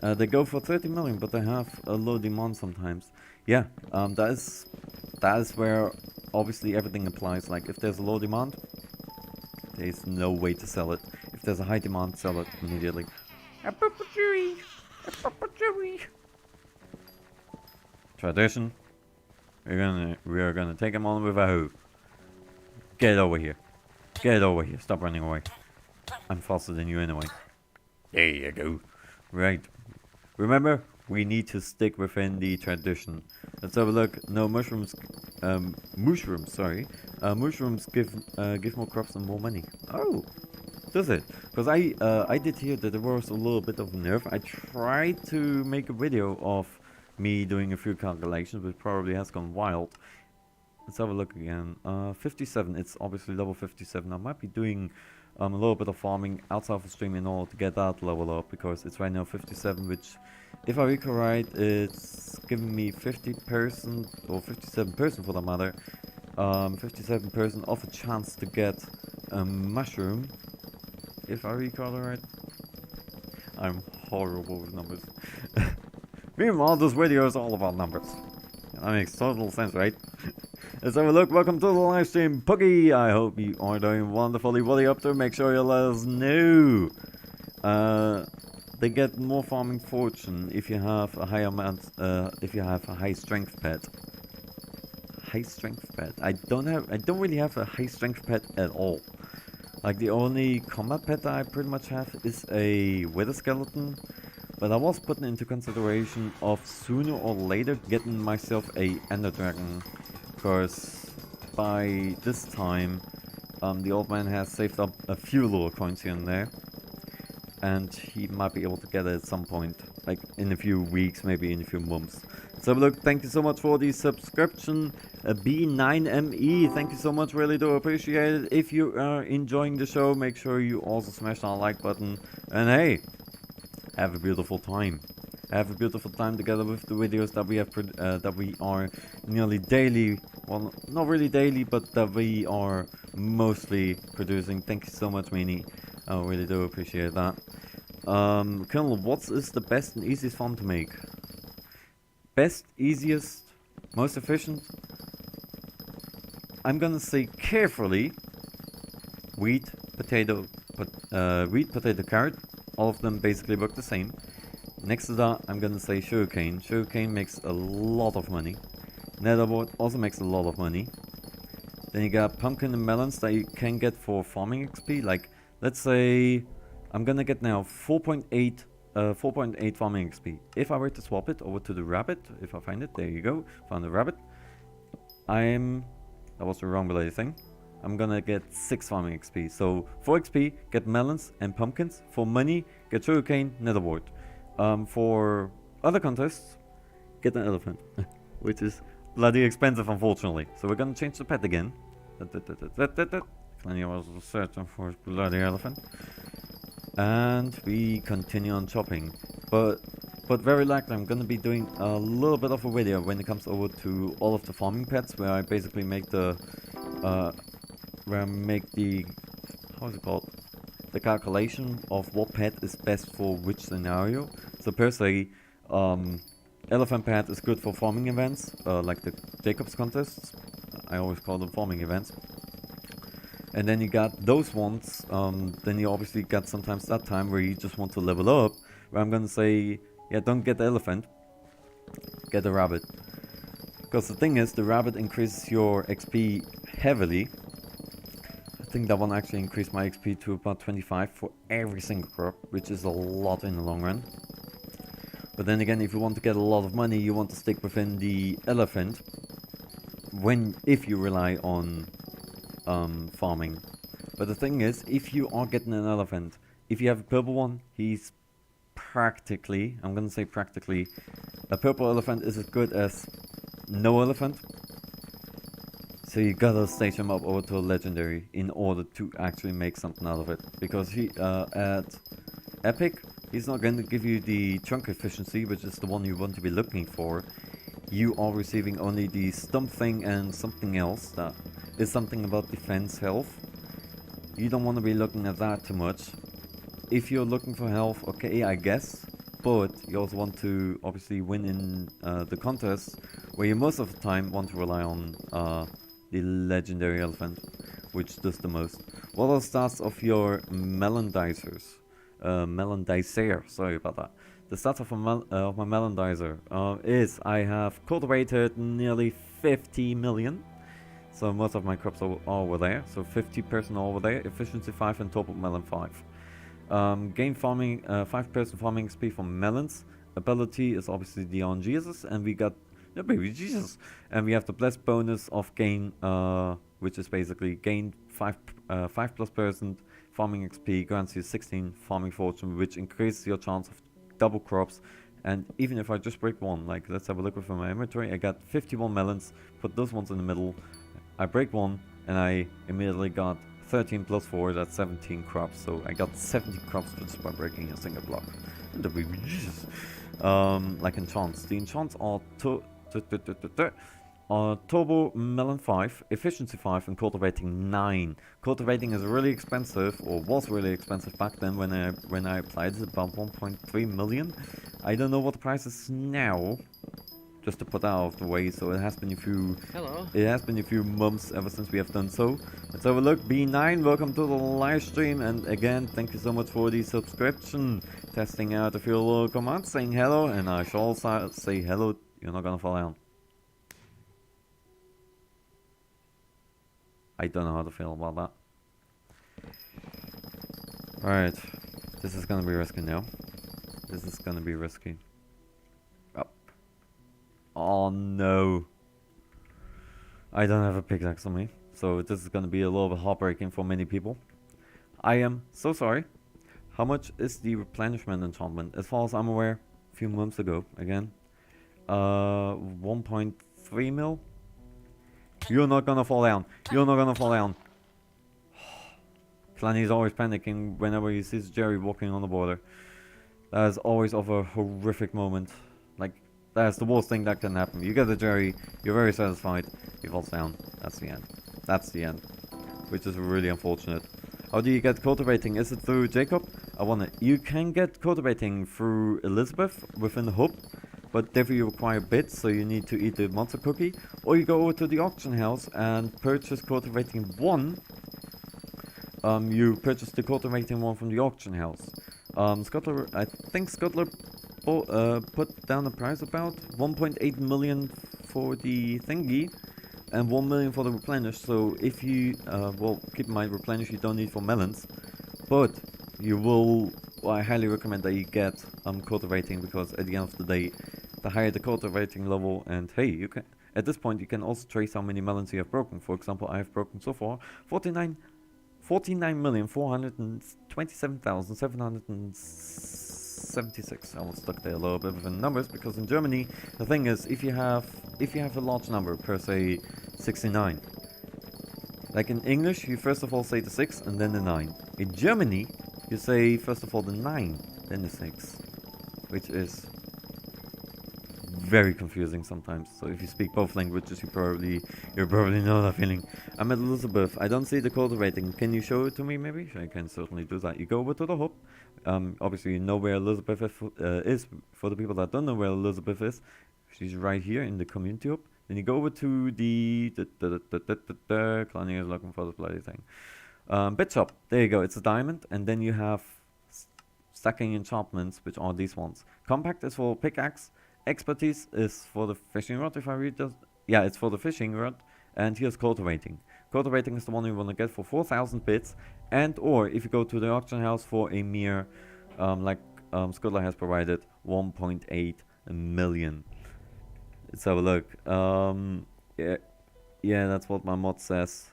They go for 30 million, but they have a low demand sometimes. Yeah, that is where obviously everything applies. Like if there's a low demand, there's no way to sell it. If there's a high demand, sell it immediately. Tradition. We are gonna take him on with a hoe. Get over here. Get over here. Stop running away. I'm faster than you anyway. There you go. Right. Remember, we need to stick within the tradition. Let's have a look. No, mushrooms. Mushrooms. Sorry. Mushrooms give more crops and more money. Oh, does it? Because I did hear that there was a little bit of a nerf. I tried to make a video of me doing a few calculations, which probably has gone wild. Let's have a look again. 57. It's obviously level 57. I might be doing a little bit of farming outside of the stream in order to get that level up, because it's right now 57, which, if I recall right, it's giving me 50% or 57% for that matter. 57% of a chance to get a mushroom, if I recall right. I'm horrible with numbers. Meanwhile, this video is all about numbers. That makes total sense, right? Let's have a look. Welcome to the live stream, Puggy. I hope you are doing wonderfully. What are you up to? Make sure you let us know. They get more farming fortune if you have a high amount. If you have a high strength pet. High strength pet. I don't really have a high strength pet at all. Like the only combat pet that I pretty much have is a wither skeleton. But I was putting into consideration of sooner or later getting myself a ender dragon, because by this time the old man has saved up a few little coins here and there, and he might be able to get it at some point, like in a few weeks, maybe in a few months. So look, thank you so much for the subscription, B9ME, thank you so much, really do appreciate it. If you are enjoying the show, make sure you also smash that like button, and hey, have a beautiful time. Have a beautiful time together with the videos that we have that we are nearly daily, well, not really daily, but that we are mostly producing. Thank you so much, Meanie. I really do appreciate that. Colonel, what is the best and easiest farm to make? Best, easiest, most efficient? I'm gonna say carefully wheat, potato, carrot. All of them basically work the same. Next to that, I'm gonna say sugarcane. Sugarcane makes a lot of money. Netherboard also makes a lot of money. Then you got pumpkin and melons that you can get for farming XP. Like, let's say I'm gonna get now 4.8 farming XP. If I were to swap it over to the rabbit, if I find it, there you go, found the rabbit. That was the wrong related thing. I'm gonna get 6 farming XP. So for XP, get melons and pumpkins. For money, get sugarcane, netherboard. For other contests, get an elephant, which is bloody expensive, unfortunately. So we're gonna change the pet again. Clanny was searching for bloody elephant, and we continue on chopping. But very likely I'm gonna be doing a little bit of a video when it comes over to all of the farming pets, where I basically make the how's it called? The calculation of what pet is best for which scenario. So per se, elephant pet is good for farming events, like the Jacobs contests. I always call them farming events. And then you got those ones, then you obviously got sometimes that time where you just want to level up, where I'm gonna say, yeah, don't get the elephant, get the rabbit. Because the thing is, the rabbit increases your XP heavily. I think that one actually increased my XP to about 25 for every single crop, which is a lot in the long run. But then again, if you want to get a lot of money, you want to stick within the elephant, if you rely on farming. But the thing is, if you are getting an elephant, if you have a purple one, he's practically, I'm gonna say practically, a purple elephant is as good as no elephant. So you gotta stage him up over to a legendary in order to actually make something out of it. Because he, at epic, he's not going to give you the trunk efficiency, which is the one you want to be looking for. You are receiving only the stump thing and something else that is something about defense health. You don't want to be looking at that too much. If you're looking for health, okay, I guess. But you also want to obviously win in the contest, where you most of the time want to rely on the legendary elephant, which does the most. What are the stats of your melondizers? Melandizer, sorry about that. The stats of my melandizer is I have cultivated nearly 50 million. So most of my crops are over there. So 50% over there, efficiency 5 and top of melon 5. Gain farming, 5% farming XP from melons. Ability is obviously the on Jesus, and we got the baby Jesus. And we have the blessed bonus of gain, which is basically gain 5+% farming XP, grants you 16 farming fortune, which increases your chance of double crops. And even if I just break one, like let's have a look within my inventory, I got 51 melons, put those ones in the middle, I break one, and I immediately got 13 plus 4, that's 17 crops. So I got 70 crops just by breaking a single block. And the baby Jesus. Like enchants. The enchants are Turbo Melon 5, Efficiency 5, and Cultivating 9. Cultivating is really expensive, or was really expensive back then when I applied it, about 1.3 million. I don't know what the price is now. just to put that out of the way. So it has been a few Hello. it has been a few months ever since we have done so. Let's have a look. B9, welcome to the live stream, and again, thank you so much for the subscription. Testing out a few little commands, saying hello, and I shall say hello. You're not gonna fall down. I don't know how to feel about that. Alright, this is gonna be risky now. This is gonna be risky. Up. Oh no. I don't have a pickaxe on me, so this is gonna be a little bit heartbreaking for many people. I am so sorry. How much is the replenishment enchantment? As far as I'm aware, a few months ago, again. 1.3 mil? You're not gonna fall down. You're not gonna fall down. Clanny's always panicking whenever he sees Jerry walking on the border. That is always of a horrific moment. Like, that's the worst thing that can happen. You get the Jerry, you're very satisfied, he falls down. That's the end. That's the end. Which is really unfortunate. How do you get cultivating? Is it through Jacob? I wonder. You can get cultivating through Elizabeth within the hub, but therefore you require bits, so you need to eat the monster cookie. Or you go over to the auction house and purchase cultivating 1. You purchase the cultivating 1 from the auction house. Scuttler, I think Scuttler put down the price about 1.8 million for the thingy and 1 million for the replenish. So if you, well, keep in mind replenish you don't need for melons, but you will, well, I highly recommend that you get cultivating, because at the end of the day, the higher the cultivating level, and hey, you can, at this point you can also trace how many melons you have broken. For example, I have broken so far 49,427,776. I was stuck there a little bit with the numbers, because in Germany the thing is, if you have a large number, per se 69, like in English you first of all say the 6 and then the 9. In Germany you say first of all the 9 then the 6, which is very confusing sometimes. So if you speak both languages, you probably know that feeling. I'm at Elizabeth. I don't see the cultivating. Can you show it to me maybe? I can certainly do that. You go over to the hub. Obviously you know where Elizabeth is. For the people that don't know where Elizabeth is, she's right here in the community hub. Then you go over to the Clanny is looking for the bloody thing. Bit shop. There you go. It's a diamond, and then you have stacking enchantments, which are these ones. Compact is for pickaxe. Expertise is for the fishing rod, if I read this. Yeah, it's for the fishing rod. And here's cultivating. Cultivating is the one you want to get for 4,000 bits. And or if you go to the auction house for a mere, like Scuttler has provided, 1.8 million. Let's have a look. Yeah, that's what my mod says.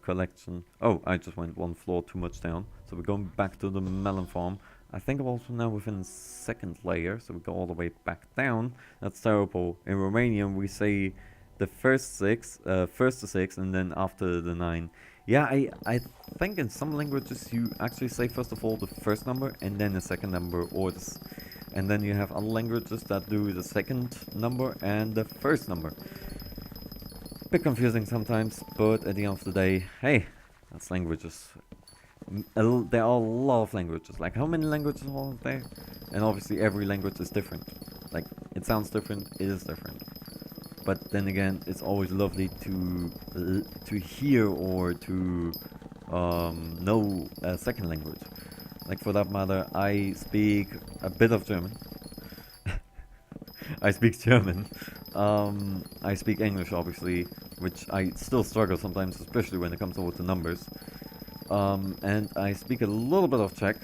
Collection. Oh, I just went one floor too much down. So we're going back to the melon farm. I think I'm also now within the 2nd layer, so we go all the way back down. That's terrible. In Romanian we say the first to 6, and then after the 9. Yeah, I think in some languages you actually say first of all the first number and then the second number, or this, and then you have other languages that do the second number and the first number. Bit confusing sometimes, but at the end of the day, hey, that's languages. There are a lot of languages. Like, how many languages are there? And obviously every language is different. Like, it sounds different, it is different. But then again, it's always lovely to hear or to know a second language. Like, for that matter, I speak a bit of German. I speak German. I speak English, obviously, which I still struggle sometimes, especially when it comes over to numbers. And I speak a little bit of Czech,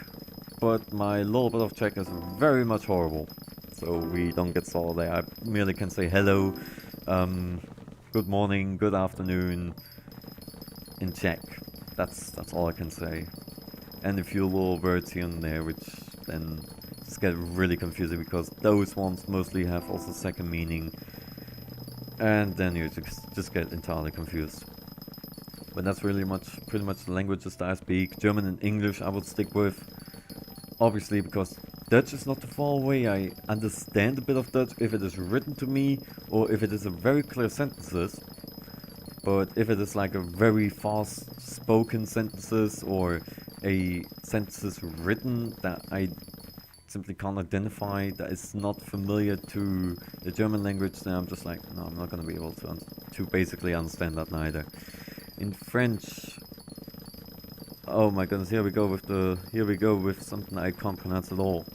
but my little bit of Czech is very much horrible. So we don't get started there. I merely can say hello, good morning, good afternoon in Czech. That's all I can say. And a few little words here and there, which then just get really confusing, because those ones mostly have also second meaning. And then you just get entirely confused. But that's really pretty much the languages that I speak. German and English I would stick with, obviously, because Dutch is not too far away. I understand a bit of Dutch if it is written to me, or if it is a very clear sentences. But if it is like a very fast spoken sentences, or a sentences written that I simply can't identify, that is not familiar to the German language, then I'm just like, no, I'm not gonna be able to basically understand that neither. In French, oh my goodness, here we go with something I can't pronounce at all.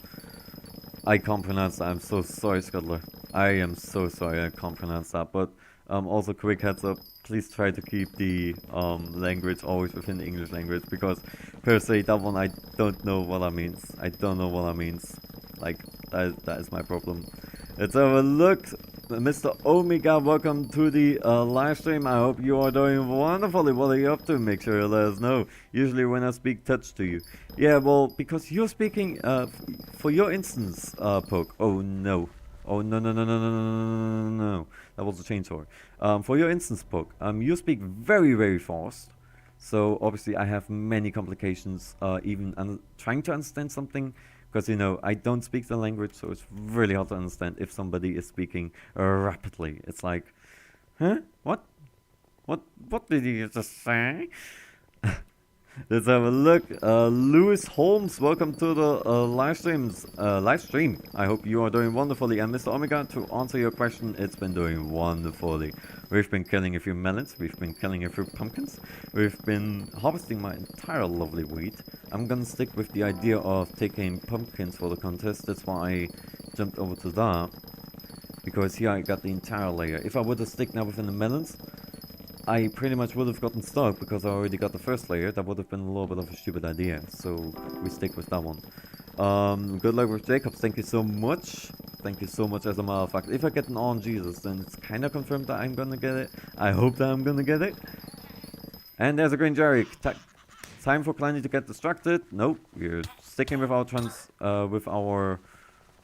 I can't pronounce that. I'm so sorry, Scuttler. I am so sorry. I can't pronounce that. But also, quick heads up. Please try to keep the language always within the English language, because per se that one I don't know what that means. I don't know what that means. Like that is my problem. Let's have a look. Mr. Omega, welcome to the live stream. I hope you are doing wonderfully. What are you up to? Make sure you let us know. Usually when I speak touch to you. Yeah, well, because you're speaking, for your instance, Poke. Oh no. Oh no no no no no no no no no. That was a chainsaw. For your instance, Poke, you speak very very fast. So obviously I have many complications even trying to understand something. Because, you know, I don't speak the language, so it's really hard to understand if somebody is speaking rapidly. It's like, huh? What? What did you just say? Let's have a look. Lewis Holmes, welcome to the live stream. I hope you are doing wonderfully. And Mr. Omega, to answer your question, it's been doing wonderfully. We've been killing a few melons, we've been killing a few pumpkins, we've been harvesting my entire lovely wheat. I'm gonna stick with the idea of taking pumpkins for the contest. That's why I jumped over to that, because here I got the entire layer. If I would have stick now within the melons, I pretty much would have gotten stuck because I already got the first layer. That would have been a little bit of a stupid idea, so we stick with that one. Good luck with Jacobs, thank you so much. Thank you so much. As a matter of fact, if I get an on Jesus, then it's kind of confirmed that I'm gonna get it. I hope that I'm gonna get it. And there's a green Jerry. Time for Kleiny to get distracted. Nope, we're sticking with our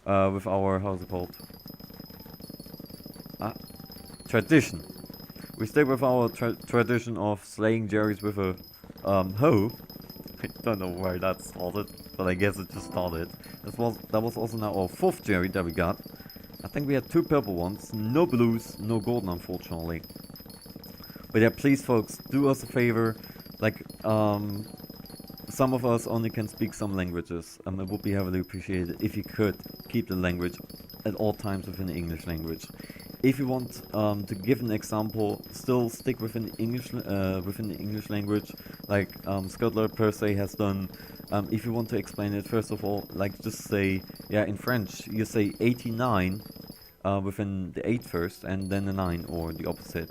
how's it called? Tradition. We stick with our tradition of slaying Jerrys with a hoe. I don't know where that started, but I guess it just started. That was also now our 4th Jerry that we got. I think we had 2 purple ones, no blues, no golden unfortunately. But yeah, please folks, do us a favor, like some of us only can speak some languages. It would be heavily appreciated if you could keep the language at all times within the English language. If you want to give an example, still stick within the English language, like Scuttler per se has done. If you want to explain it, first of all, like just say, yeah, in French you say 89 within the 8 first, and then the 9, or the opposite.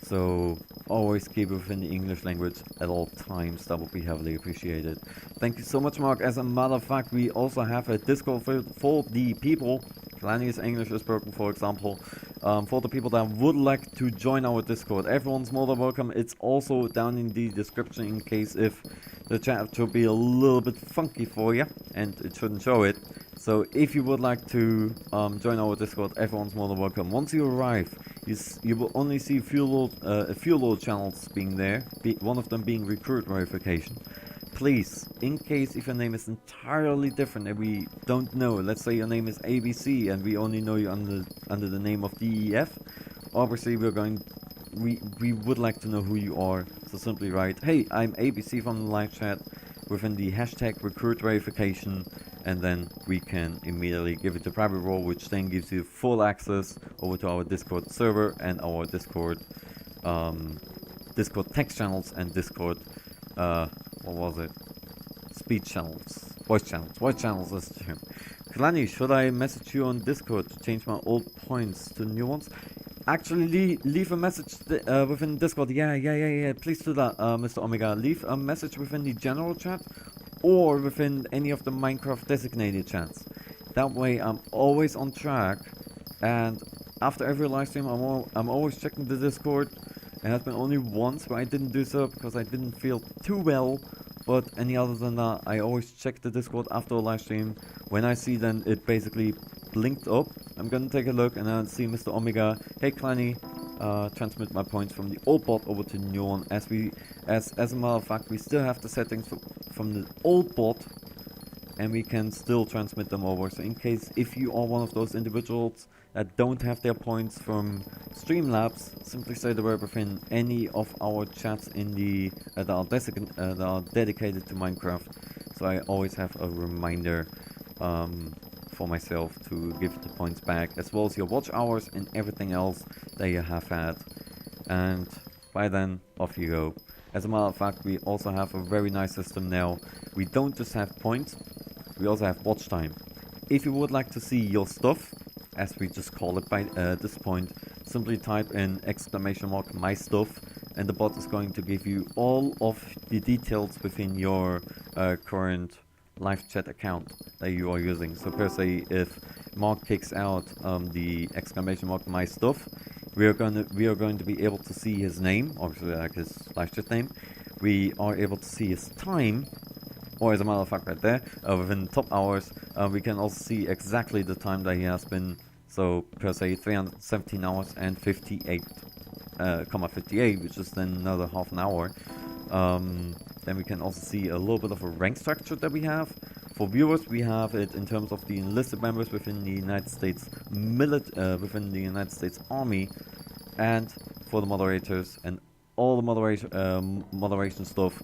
So always keep it within the English language at all times. That would be heavily appreciated. Thank you so much, Mark. As a matter of fact, we also have a Discord for the people. Kleini's English is broken, for example. For the people that would like to join our Discord, everyone's more than welcome. It's also down in the description in case if the chat should be a little bit funky for you, and it shouldn't show it. So if you would like to join our Discord, everyone's more than welcome. Once you arrive, you will only see a few little channels being there, one of them being recruit verification. Please, in case if your name is entirely different and we don't know, let's say your name is ABC and we only know you under the name of DEF, obviously we would like to know who you are. So simply write, hey, I'm ABC from the live chat within the hashtag recruit verification, and then we can immediately give it a private role, which then gives you full access over to our Discord server and our Discord text channels and Discord what was it? Speech channels. Voice channels is the term. Kalani, should I message you on Discord to change my old points to new ones? Actually, leave a message within Discord. Yeah. Please do that, Mr. Omega. Leave a message within the general chat or within any of the Minecraft designated chats. That way, I'm always on track. And after every live stream, I'm always checking the Discord. It has been only once where I didn't do so because I didn't feel too well, but any other than that, I always check the Discord after a live stream. When I see then it basically blinked up, I'm gonna take a look and then see Mr. Omega, hey Kleiny, transmit my points from the old bot over to the new one. As a matter of fact, we still have the settings from the old bot, and we can still transmit them over. So in case if you are one of those individuals that don't have their points from Streamlabs, simply say the word within any of our chats in the that are dedicated to Minecraft. So I always have a reminder for myself to give the points back, as well as your watch hours and everything else that you have had. And by then, off you go. As a matter of fact, we also have a very nice system now. We don't just have points, we also have watch time. If you would like to see your stuff, as we just call it by this point, simply type in ! my stuff, and the bot is going to give you all of the details within your current live chat account that you are using. So per se, if Mark kicks out the ! my stuff, we are going to be able to see his name, obviously like his live chat name. We are able to see his time, or as a matter of fact right there, within the top hours, we can also see exactly the time that he has been, so per se 317 hours and 58, 58, which is then another half an hour. Then we can also see a little bit of a rank structure that we have. For viewers, we have it in terms of the enlisted members within the United States within the United States Army, and for the moderators and all the moderation stuff,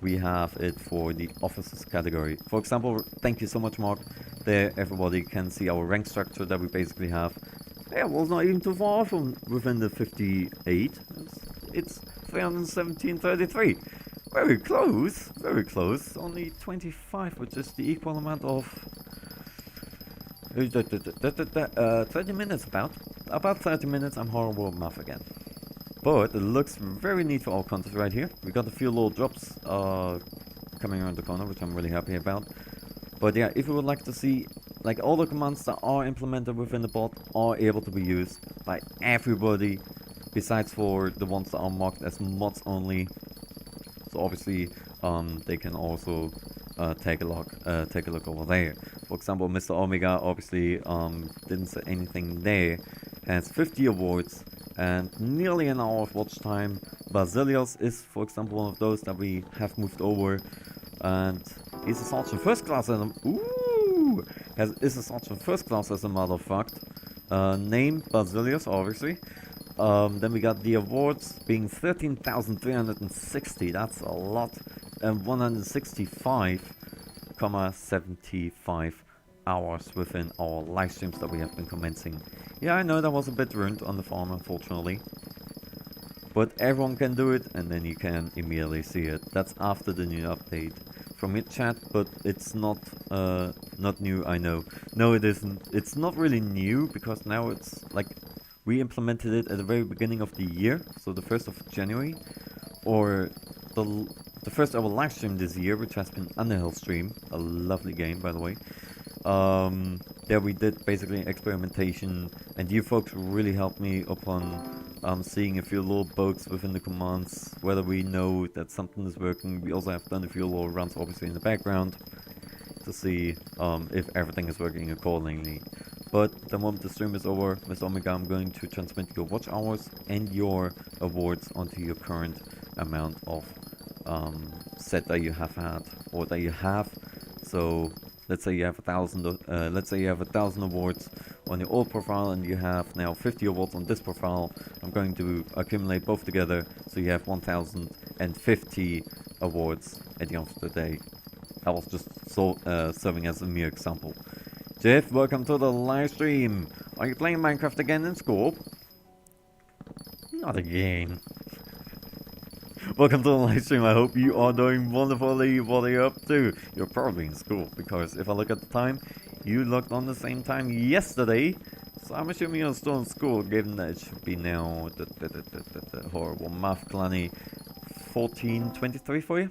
we have it for the officers category. For example, thank you so much, Mark. There, everybody can see our rank structure that we basically have. Yeah, well, it's not even too far from within the 58. It's 317.33. Very close, very close. Only 25, which is the equal amount of 30 minutes about 30 minutes. I'm horrible at math again. But it looks very neat for our contest right here. We got a few little drops coming around the corner, which I'm really happy about. But yeah, if you would like to see, like, all the commands that are implemented within the bot are able to be used by everybody, besides for the ones that are marked as mods only. So obviously, they can also take a look over there. For example, Mr. Omega obviously didn't say anything there. Has 50 awards and nearly an hour of watch time. Basilios is, for example, one of those that we have moved over, and he's a sergeant first class. Is a sergeant first class, as a matter of fact. Name Basilios, obviously. Then we got the awards being 13,360. That's a lot, and 165,75 hours within our live streams that we have been commencing. Yeah, I know that was a bit ruined on the farm, unfortunately. But everyone can do it, and then you can immediately see it. That's after the new update from HyPixel, but it's not new, I know. No, it isn't. It's not really new, because now it's like we implemented it at the very beginning of the year, so the 1st of January, or the first ever live stream this year, which has been Underhill stream, a lovely game, by the way. There we did basically experimentation, and you folks really helped me upon seeing a few little bugs within the commands, whether we know that something is working. We also have done a few little runs, obviously, in the background to see if everything is working accordingly. But the moment the stream is over, Ms. Omega, I'm going to transmit your watch hours and your awards onto your current amount of set that you have had, or that you have. So let's say you have 1,000 awards on your old profile, and you have now 50 awards on this profile. I'm going to accumulate both together, so you have 1,050 awards at the end of the day. I was just serving as a mere example. Jeff, welcome to the live stream. Are you playing Minecraft again in school? Not again. Welcome to the live stream. I hope you are doing wonderfully. What are you up to? You're probably in school, because if I look at the time, you logged on the same time yesterday. So I'm assuming you're still in school, given that it should be now the horrible math clanny 14:23 for you,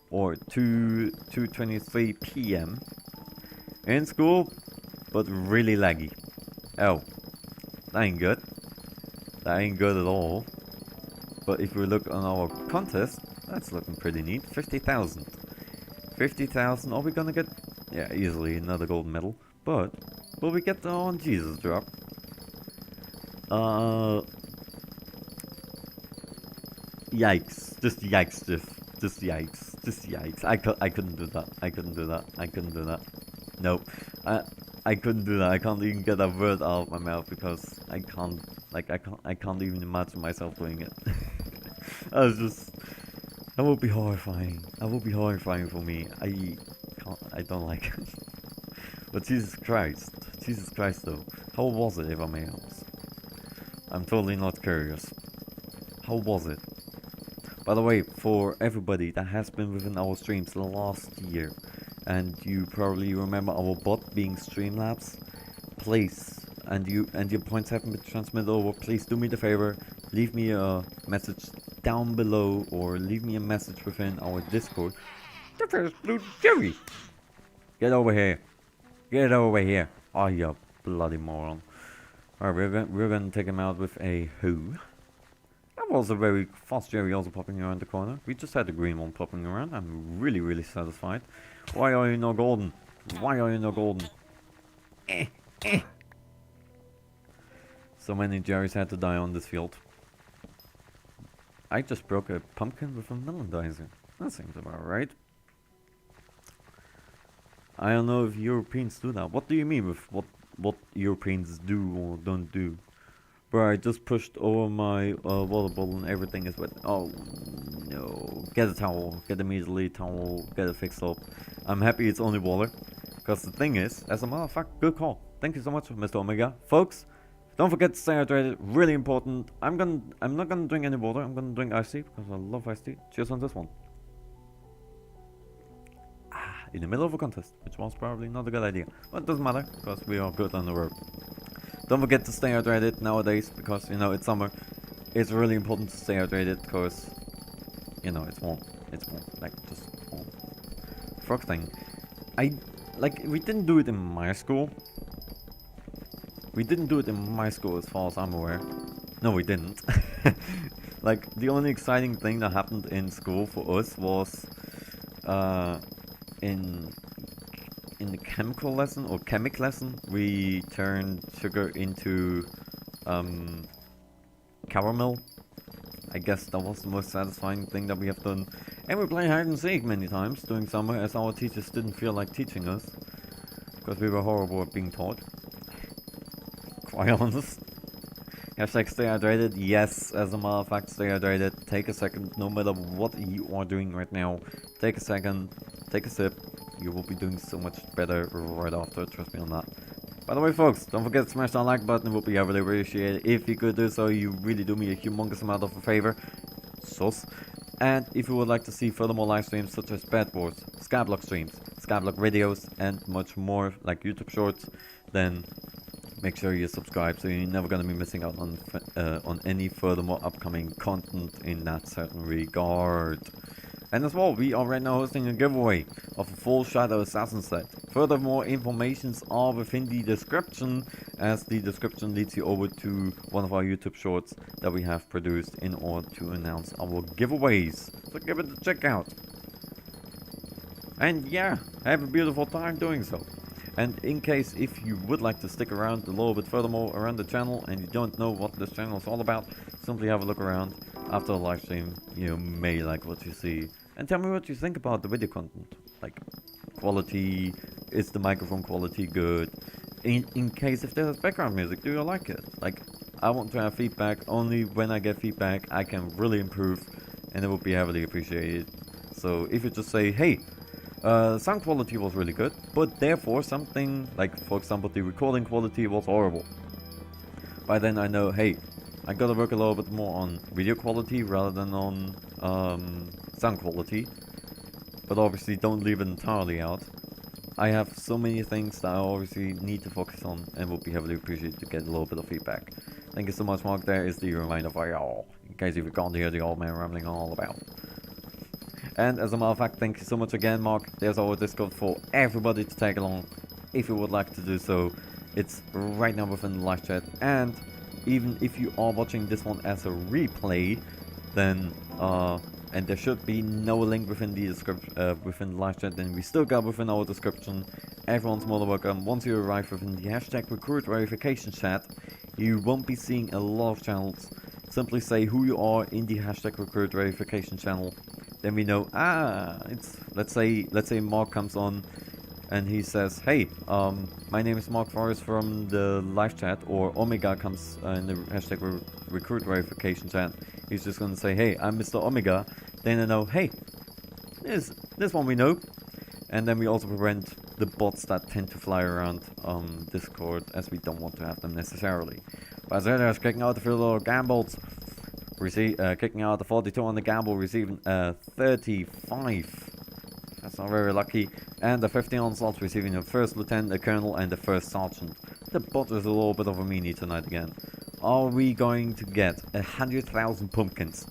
or 2:23 p.m. in school, but really laggy. Oh, that ain't good. That ain't good at all. But if we look on our contest, that's looking pretty neat. 50,000. 50,000. Are we gonna get? Yeah, easily another gold medal. But will we get the on Jesus drop? Yikes! Just yikes! Just yikes! Just yikes! I couldn't do that. I couldn't do that. I couldn't do that. Nope. I couldn't do that. I can't even get that word out of my mouth, because I can't even imagine myself doing it. That would be horrifying. That would be horrifying for me. I don't like it. But Jesus Christ though, how was it, if I may ask? I'm totally not curious. How was it? By the way, for everybody that has been within our streams the last year, and you probably remember our bot being Streamlabs, please, and your points haven't been transmitted over, please do me the favor, leave me a message down below, or leave me a message within our Discord. The first blue cherry! Get over here. Get over here. Oh, you bloody moron. Alright, we're gonna take him out with a who. That was a very fast Jerry also popping around the corner. We just had the green one popping around. I'm really satisfied. Why are you not golden? Why are you not golden? So many Jerrys had to die on this field. I just broke a pumpkin with a melon dicer. That seems about right. I don't know if Europeans do that. What do you mean with what Europeans do or don't do? Bro, I just pushed over my water bottle and everything is wet. Oh no. Get a towel. Get immediately a towel. Get it fixed up. I'm happy it's only water. Because the thing is, as a matter of fact, good call. Thank you so much, Mr. Omega. Folks, don't forget to stay hydrated. Really important. I'm not gonna drink any water. I'm gonna drink iced tea because I love iced tea. Cheers on this one. In the middle of a contest, which was probably not a good idea. But it doesn't matter, because we are good on the road. Don't forget to stay hydrated nowadays, because, you know, it's summer. It's really important to stay hydrated, because, you know, it's warm. It's warm. Like, just warm. Frog thing. We didn't do it in my school. We didn't do it in my school, as far as I'm aware. No, we didn't. Like, the only exciting thing that happened in school for us was, in the chemical lesson or chemic lesson, we turned sugar into caramel. I guess that was the most satisfying thing that we have done. And we played hide and seek many times during summer, as our teachers didn't feel like teaching us because we were horrible at being taught. Quite honest. Hashtag stay hydrated. Yes, as a matter of fact, stay hydrated. Take a second, no matter what you are doing right now. Take a second, take a sip. You will be doing so much better right after, trust me on that. By the way, folks, don't forget to smash that like button. It would be heavily appreciated. If you could do so, you really do me a humongous amount of a favor. Sus. And if you would like to see furthermore live streams such as Bad Wars, Skyblock streams, Skyblock videos, and much more like YouTube shorts, then make sure you subscribe so you're never gonna be missing out on any furthermore upcoming content in that certain regard. And as well, we are right now hosting a giveaway of a full Shadow Assassin set. Furthermore, informations are within the description, as the description leads you over to one of our YouTube shorts that we have produced in order to announce our giveaways. So give it a check out. And yeah, have a beautiful time doing so. And in case if you would like to stick around a little bit furthermore around the channel and you don't know what this channel is all about, simply have a look around. After the live stream, you may like what you see. And tell me what you think about the video content. Like, quality, is the microphone quality good? In case if there's background music, do you like it? Like, I want to have feedback. Only when I get feedback, I can really improve. And it would be heavily appreciated. So if you just say, hey, sound quality was really good, but therefore something, like for example the recording quality was horrible. By then I know, hey, I gotta work a little bit more on video quality rather than on sound quality. But obviously don't leave it entirely out. I have so many things that I obviously need to focus on and would be heavily appreciated to get a little bit of feedback. Thank you so much, Mark. There is the reminder for y'all, in case if you can't hear the old man rambling on all about. And as a matter of fact, thank you so much again, Mark. There's our Discord for everybody to tag along if you would like to do so. It's right now within the live chat. And even if you are watching this one as a replay, then and there should be no link within the description, within the live chat, then we still got within our description. Everyone's more than welcome. Once you arrive within the hashtag recruit verification chat, you won't be seeing a lot of channels. Simply say who you are in the hashtag recruit verification channel. Then we know, it's, let's say Mark comes on and he says, hey, my name is Mark Forrest from the live chat, or Omega comes in the hashtag recruit verification chat. He's just gonna say, hey, I'm Mr. Omega. Then I know, hey, this one we know. And then we also prevent the bots that tend to fly around Discord, as we don't want to have them necessarily. Bazilius kicking out the few little gambles, kicking out the 42 on the gamble, receiving 35. That's not very lucky. And the 15 on slots, receiving the first lieutenant, the colonel, and the first sergeant. The bot is a little bit of a meanie tonight again. Are we going to get 100,000 pumpkins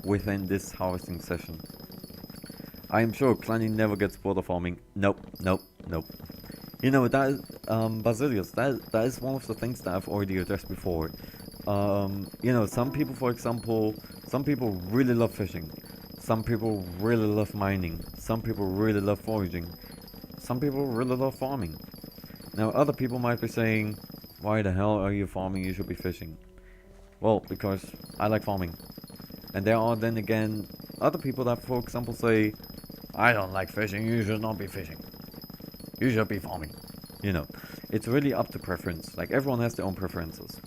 within this harvesting session? I am sure Clanny never gets bored of farming. Nope, nope, nope. You know, that is, Basilius, that is one of the things that I've already addressed before. You know, some people, for example, some people really love fishing. Some people really love mining. Some people really love foraging. Some people really love farming. Now, other people might be saying, why the hell are you farming? You should be fishing. Well, because I like farming. And there are then again other people that, for example, say, I don't like fishing, you should not be fishing. You should be farming. You know, it's really up to preference. Like, everyone has their own preferences.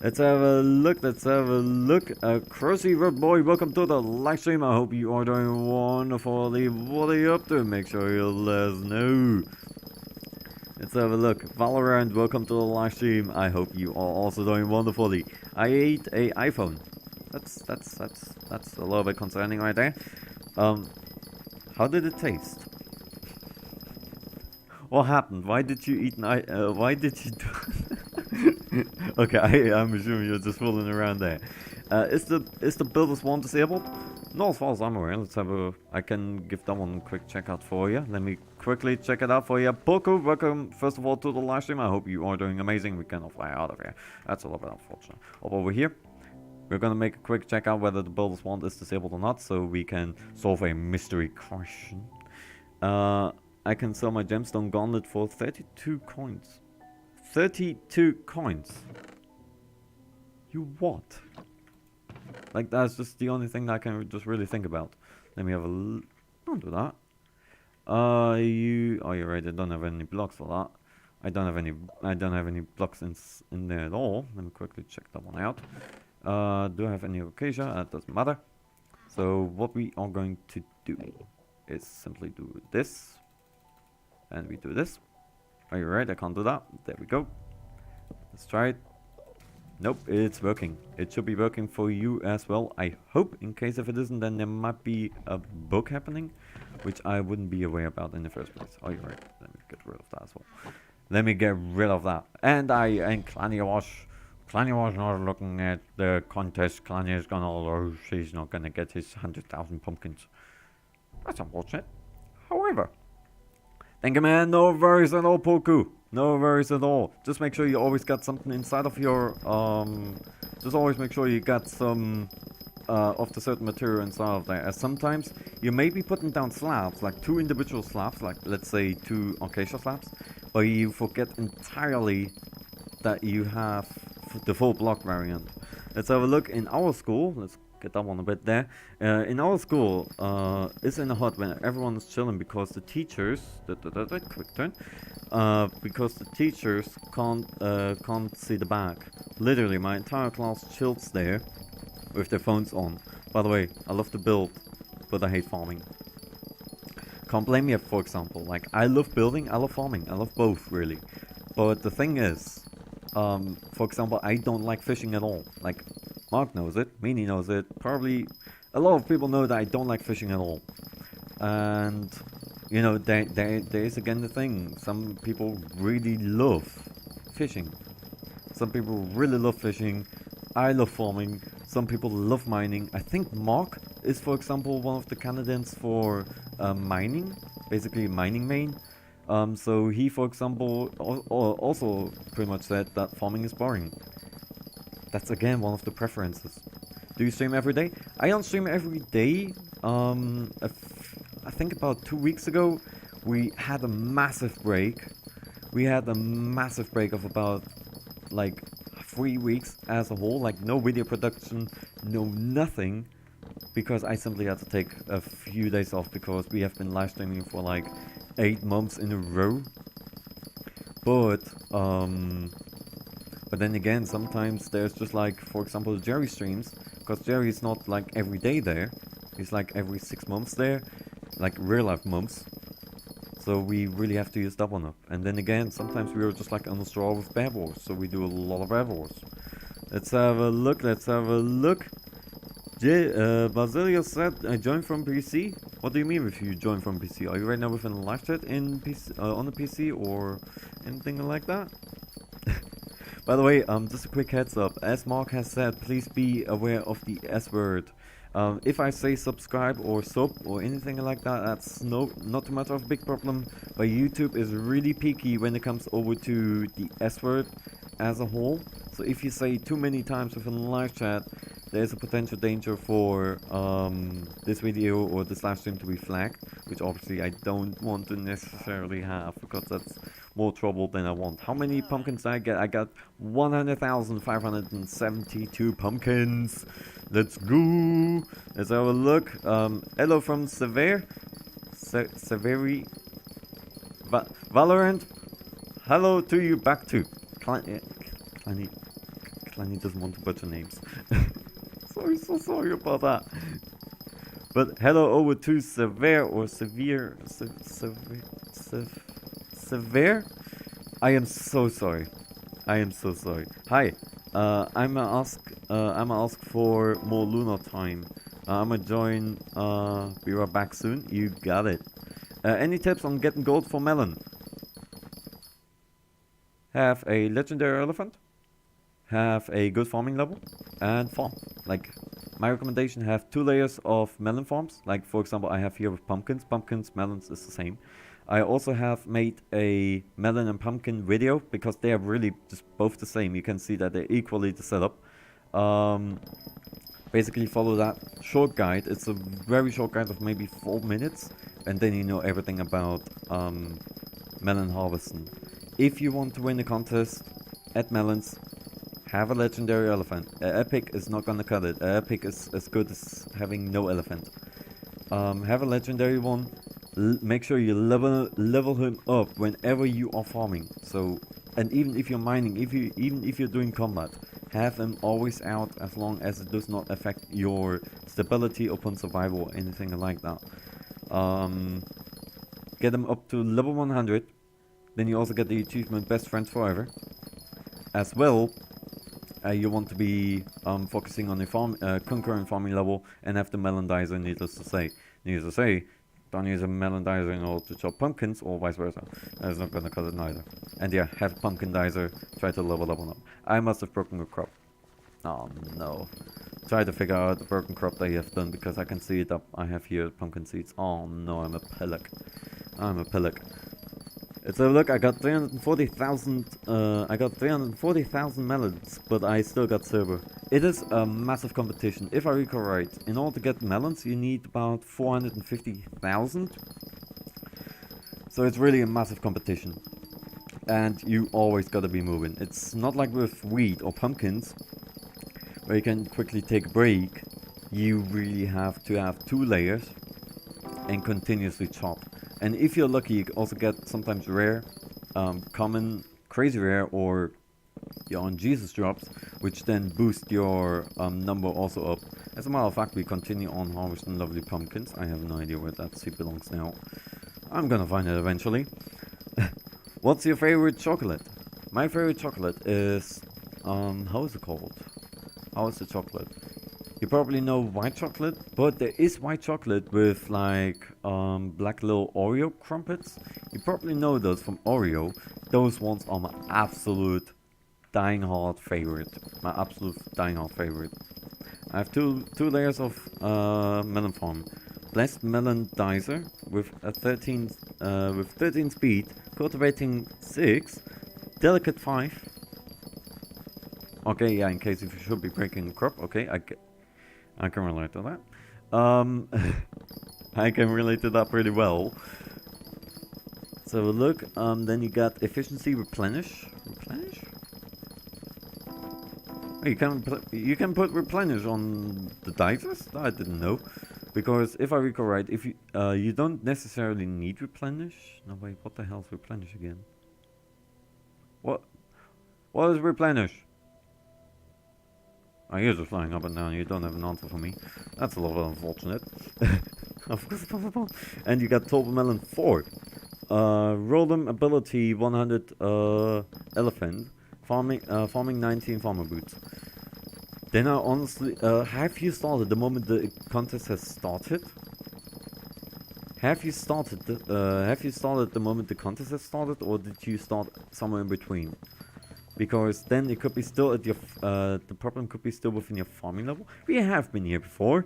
Let's have a look, Crossy Road Boy, welcome to the live stream. I hope you are doing wonderfully. What are you up to? Make sure you let us know. Let's have a look. Valorant, welcome to the live stream. I hope you are also doing wonderfully. I ate a iPhone. That's a little bit concerning right there. How did it taste? What happened? Why did you eat an why did you do Okay, I'm assuming you're just fooling around there. Is the builder's one disabled? Not as far as I'm aware. Let's have a... I can give that one a quick checkout for you. Let me quickly check it out for you. Poku, welcome first of all to the live stream. I hope you are doing amazing. We cannot fly out of here. That's a little bit unfortunate. Over here, we're gonna make a quick check out whether the builder's wand is disabled or not, so we can solve a mystery question. I can sell my gemstone gauntlet for 32 coins. 32 coins. You what? Like, that's just the only thing that I can just really think about. Let me have a look. Don't do that. Oh, you're right, I don't have any blocks for that. I don't have any blocks in there at all. Let me quickly check that one out. Do I have any acacia? That doesn't matter. So what we are going to do is simply do this. And we do this. Are you right? I can't do that. There we go. Let's try it. Nope, it's working. It should be working for you as well. I hope. In case if it isn't, then there might be a bug happening, which I wouldn't be aware about in the first place. Oh, you're right. Let me get rid of that as well. Let me get rid of that. And Clanny was not looking at the contest. Clanny is gonna, oh, she's not gonna get his 100,000 pumpkins. That's unfortunate. However, thank you, man. No worries at all, Poku. No worries at all. Just make sure you always got something inside of your, just always make sure you got some, of the certain material inside of there. As sometimes you may be putting down slabs, like 2 individual slabs, like let's say 2 acacia slabs, but you forget entirely that you have the full block variant. Let's have a look in our school. Let's get that one a bit there. In our school, it's in a hut when everyone is chilling because the teachers, quick turn, because the teachers can't see the back. Literally, my entire class chills there with their phones on. By the way, I love to build, but I hate farming. Can't blame me, for example. Like, I love building, I love farming, I love both, really. But the thing is, for example, I don't like fishing at all. Like, Mark knows it, Meanie knows it, probably a lot of people know that I don't like fishing at all. And, you know, there is again the thing, some people really love fishing. Some people really love fishing, I love farming, some people love mining. I think Mark is, for example, one of the candidates for mining, basically mining main. So he, for example, also pretty much said that farming is boring. That's again one of the preferences. Do you stream every day? I don't stream every day. I think about 2 weeks ago, we had a massive break. We had a massive break of about like 3 weeks as a whole, like no video production, no nothing, because I simply had to take a few days off because we have been live streaming for like 8 months in a row. But then again, sometimes there's just like, for example, Jerry streams, because Jerry's not like every day there, he's like every 6 months there, like real life months. So we really have to use that one up. And then again, sometimes we are just like on the straw with bear wars, so we do a lot of bear wars. Let's have a look, let's have a look. Basilio said, I joined from PC. What do you mean if you join from PC? Are you right now within the live chat in PC, on the PC or anything like that? By the way, just a quick heads up. As Mark has said, please be aware of the S word. If I say subscribe or sub or anything like that, that's not too much of a big problem. But YouTube is really picky when it comes over to the S word as a whole. So if you say too many times within the live chat, there's a potential danger for this video or this live stream to be flagged, which obviously I don't want to necessarily have, because that's more trouble than I want. How many pumpkins did I get? I got 100,572 pumpkins. Let's go. Let's have a look. Hello from Severe. Severi. Valorant. Hello to you back too. Kleiny doesn't want to butcher names. So sorry about that. But hello over to Severe or Severe. Severe? I am so sorry. I am so sorry. Hi. I'ma ask for more lunar time. I'ma join. Be right back soon. You got it. Any tips on getting gold for melon? Have a legendary elephant. Have a good farming level and farm. Like, my recommendation, have 2 layers of melon farms. Like, for example, I have here with pumpkins. Melons is the same. I also have made a melon and pumpkin video because they are really just both the same. You can see that they're equally the setup. Basically follow that short guide. It's a very short guide of maybe 4 minutes, and then you know everything about melon harvesting. If you want to win a contest at melons, have a legendary elephant. Epic is not gonna cut it. Epic is as good as having no elephant. Have a legendary one. Make sure you level him up whenever you are farming. So, and even if you're mining, even if you're doing combat, have him always out as long as it does not affect your stability upon survival or anything like that. Get him up to level 100. Then you also get the achievement Best Friends Forever. As well, you want to be focusing on the concurrent farming level and have the melon dicer, needless to say. Don't use a melon dicer in order to chop pumpkins, or vice versa. That's not gonna cut it neither. And yeah, have pumpkin dicer, try to level up. I must have broken a crop. Oh no. Try to figure out the broken crop that you have done, because I can see it up. I have here pumpkin seeds. Oh no, I'm a pillock. Let's have a look. I got 340,000. I got 340,000 melons, but I still got silver. It is a massive competition. If I recall right, in order to get melons, you need about 450,000. So it's really a massive competition, and you always gotta be moving. It's not like with wheat or pumpkins, where you can quickly take a break. You really have to have 2 layers and continuously chop. And if you're lucky, you also get sometimes rare, common, crazy rare, or your own Jesus drops, which then boost your number also up. As a matter of fact, we continue on harvesting lovely pumpkins. I have no idea where that seed belongs now. I'm gonna find it eventually. What's your favorite chocolate? My favorite chocolate is, how is it called? How is the chocolate? You probably know white chocolate, but there is white chocolate with like black little Oreo crumpets. You probably know those from Oreo. Those ones are my absolute dying hard favorite. I have two layers of melon farm. Blessed melon dicer with a 13 speed, cultivating 6, delicate 5. Okay, yeah, in case if you should be breaking a crop. Okay, I can relate to that. I can relate to that pretty well. So look, then you got efficiency replenish. Oh, you can put replenish on the dices? I didn't know, because if I recall right, if you don't necessarily need replenish. No wait, what the hell is replenish again? What is replenish? My ears are flying up and down. You don't have an answer for me. That's a little bit unfortunate. Of course, possible. And you got Turbo Melon 4. Roll'em ability 100 elephant. Farming 19 farmer boots. Then I honestly, have you started the moment the contest has started? Have you started the moment the contest has started, or did you start somewhere in between? Because then it could be still at your, the problem could be still within your farming level. We have been here before.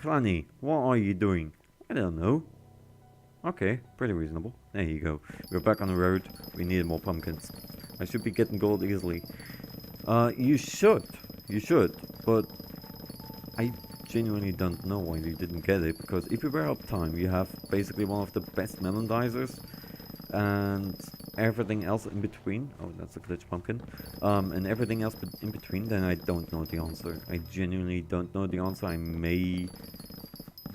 Clanny, what are you doing? I don't know. Okay, pretty reasonable. There you go. We're back on the road. We need more pumpkins. I should be getting gold easily. You should, but I genuinely don't know why you didn't get it, because if you were uptime, you have basically one of the best melondizers, and everything else in between. Oh, that's a glitch pumpkin. And everything else in between, then I don't know the answer. I genuinely don't know the answer.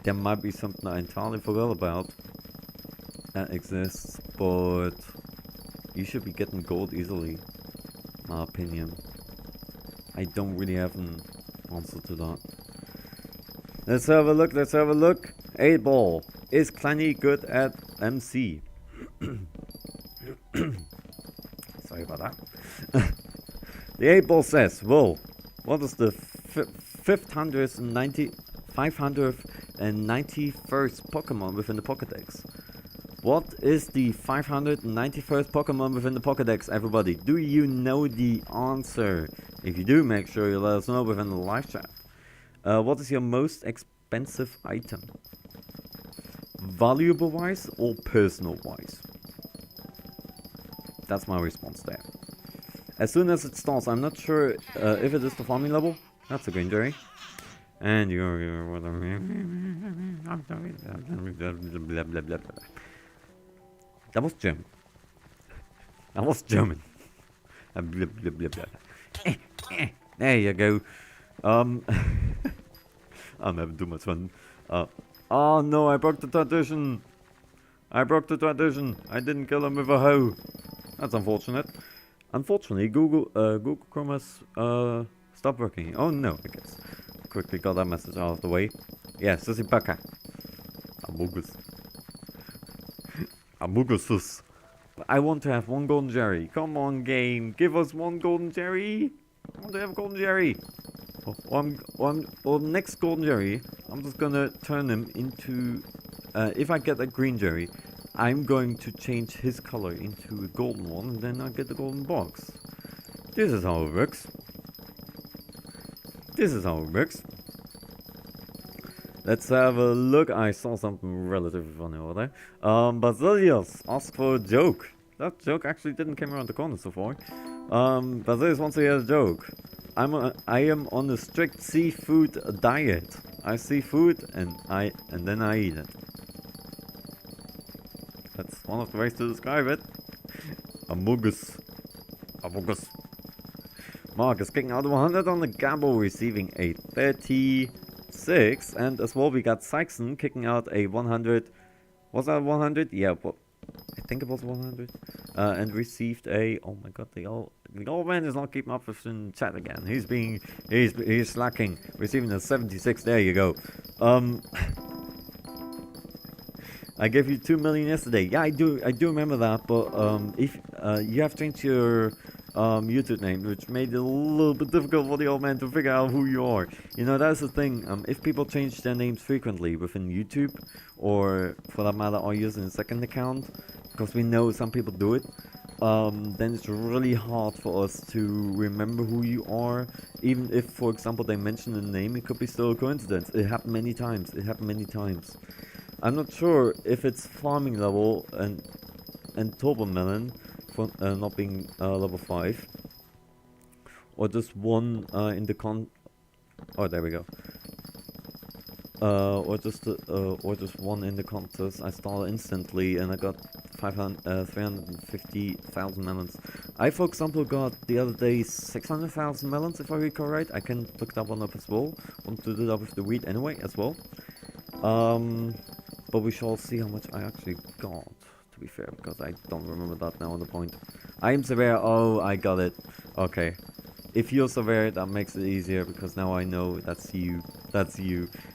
There might be something I entirely forgot about that exists, but you should be getting gold easily, my opinion. I don't really have an answer to that. Let's have a look. 8-ball. Is Clanny good at MC? Sorry about that. The 8-ball says, whoa, what is the 591st Pokemon within the Pokédex? What is the 591st Pokemon within the Pokédex, everybody? Do you know the answer? If you do, make sure you let us know within the live chat. What is your most expensive item? Valuable wise or personal wise? That's my response there. As soon as it starts, I'm not sure if it is the farming level. That's a green berry. And you're that was German. There you go. I'm having too much fun. Oh no, I broke the tradition. I didn't kill him with a hoe. That's unfortunate. Unfortunately, Google Chrome has stopped working. Oh no, I guess. Quickly got that message out of the way. Yeah, Sissy Baka. Amugusus. I want to have one golden Jerry. Come on, game. Give us one golden Jerry. I want to have a golden Jerry. Or next golden Jerry, I'm just gonna turn him into... if I get a green Jerry, I'm going to change his color into a golden one, and then I get the golden box. This is how it works. Let's have a look. I saw something relatively funny over there. Basilius asked for a joke. That joke actually didn't come around the corner so far. Basilius wants to hear a joke. I am on a strict seafood diet. I see food and then I eat it. That's one of the ways to describe it. Amogus. Mark is kicking out 100 on the gamble, receiving a 36, and as well we got Saxon kicking out a 100. Was that 100? Yeah, but I think it was 100. And received a, oh my god, the old man is not keeping up with the chat again. He's slacking, receiving a 76. There you go. I gave you 2 million yesterday. Yeah, I do remember that. But if you have changed your YouTube name, which made it a little bit difficult for the old man to figure out who you are. You know, that's the thing. If people change their names frequently within YouTube, or for that matter, are using a second account, because we know some people do it, then it's really hard for us to remember who you are. Even if, for example, they mention a name, it could be still a coincidence. It happened many times. I'm not sure if it's farming level and Turbo Melon for not being level 5, or just one in the oh, there we go. Or just one in the contest. I started instantly and I got 350,000 melons. I, for example, got the other day 600,000 melons, if I recall right. I can look that one up as well. Want to do that with the wheat anyway as well. But we shall see how much I actually got, to be fair, because I don't remember that now on the point. I am severe. Oh, I got it. Okay. If you're severe, that makes it easier, because now I know that's you.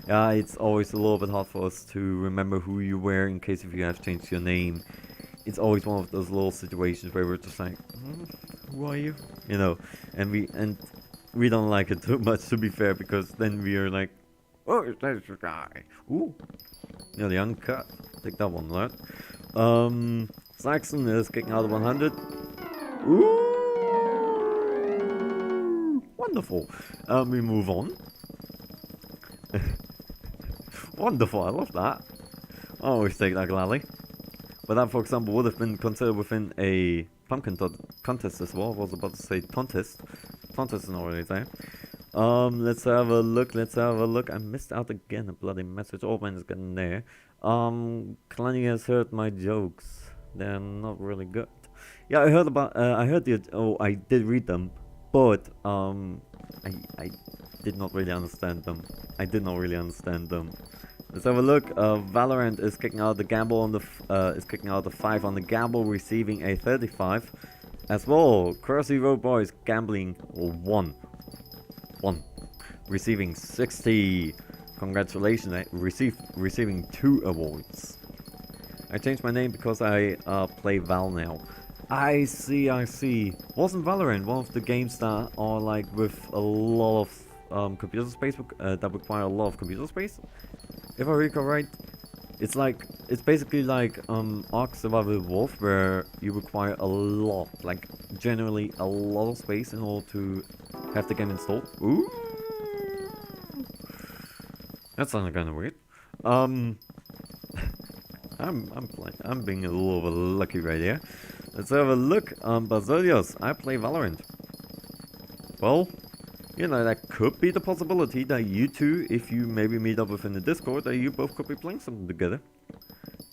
Yeah, it's always a little bit hard for us to remember who you were in case if you have changed your name. it's always one of those little situations where we're just like, who are you? You know, and we don't like it too much, to be fair, because then we are like, oh, there's a guy. Ooh, nearly uncut. Take that one, right? Saxon is kicking out of 100. Ooh, wonderful. We move on. Wonderful, I love that. I always take that gladly. But that, for example, would have been considered within a pumpkin contest as well. I was about to say contest. Contest is not really there. Let's have a look, I missed out again a bloody message. Oh man, it's getting there. Kalani has heard my jokes. They're not really good. Yeah, I did read them, but, I did not really understand them. Let's have a look. Valorant is kicking out the gamble on the is kicking out the 5 on the gamble, receiving a 35. As well, Crossy Road Boys gambling 1, receiving 60. Congratulations, receiving 2 awards. I changed my name because I play Val now. I see. Wasn't Valorant one of the games that are like with a lot of computer space that require a lot of computer space? If I recall right, it's basically like Ark Survival Evolved, where you require a lot, like generally a lot of space in order to have the game installed. Ooh, that sounded kind of weird. I'm being a little bit lucky right here. Let's have a look. Basilios, I play Valorant. Well, you know, that could be the possibility that you two, if you maybe meet up within the Discord, that you both could be playing something together.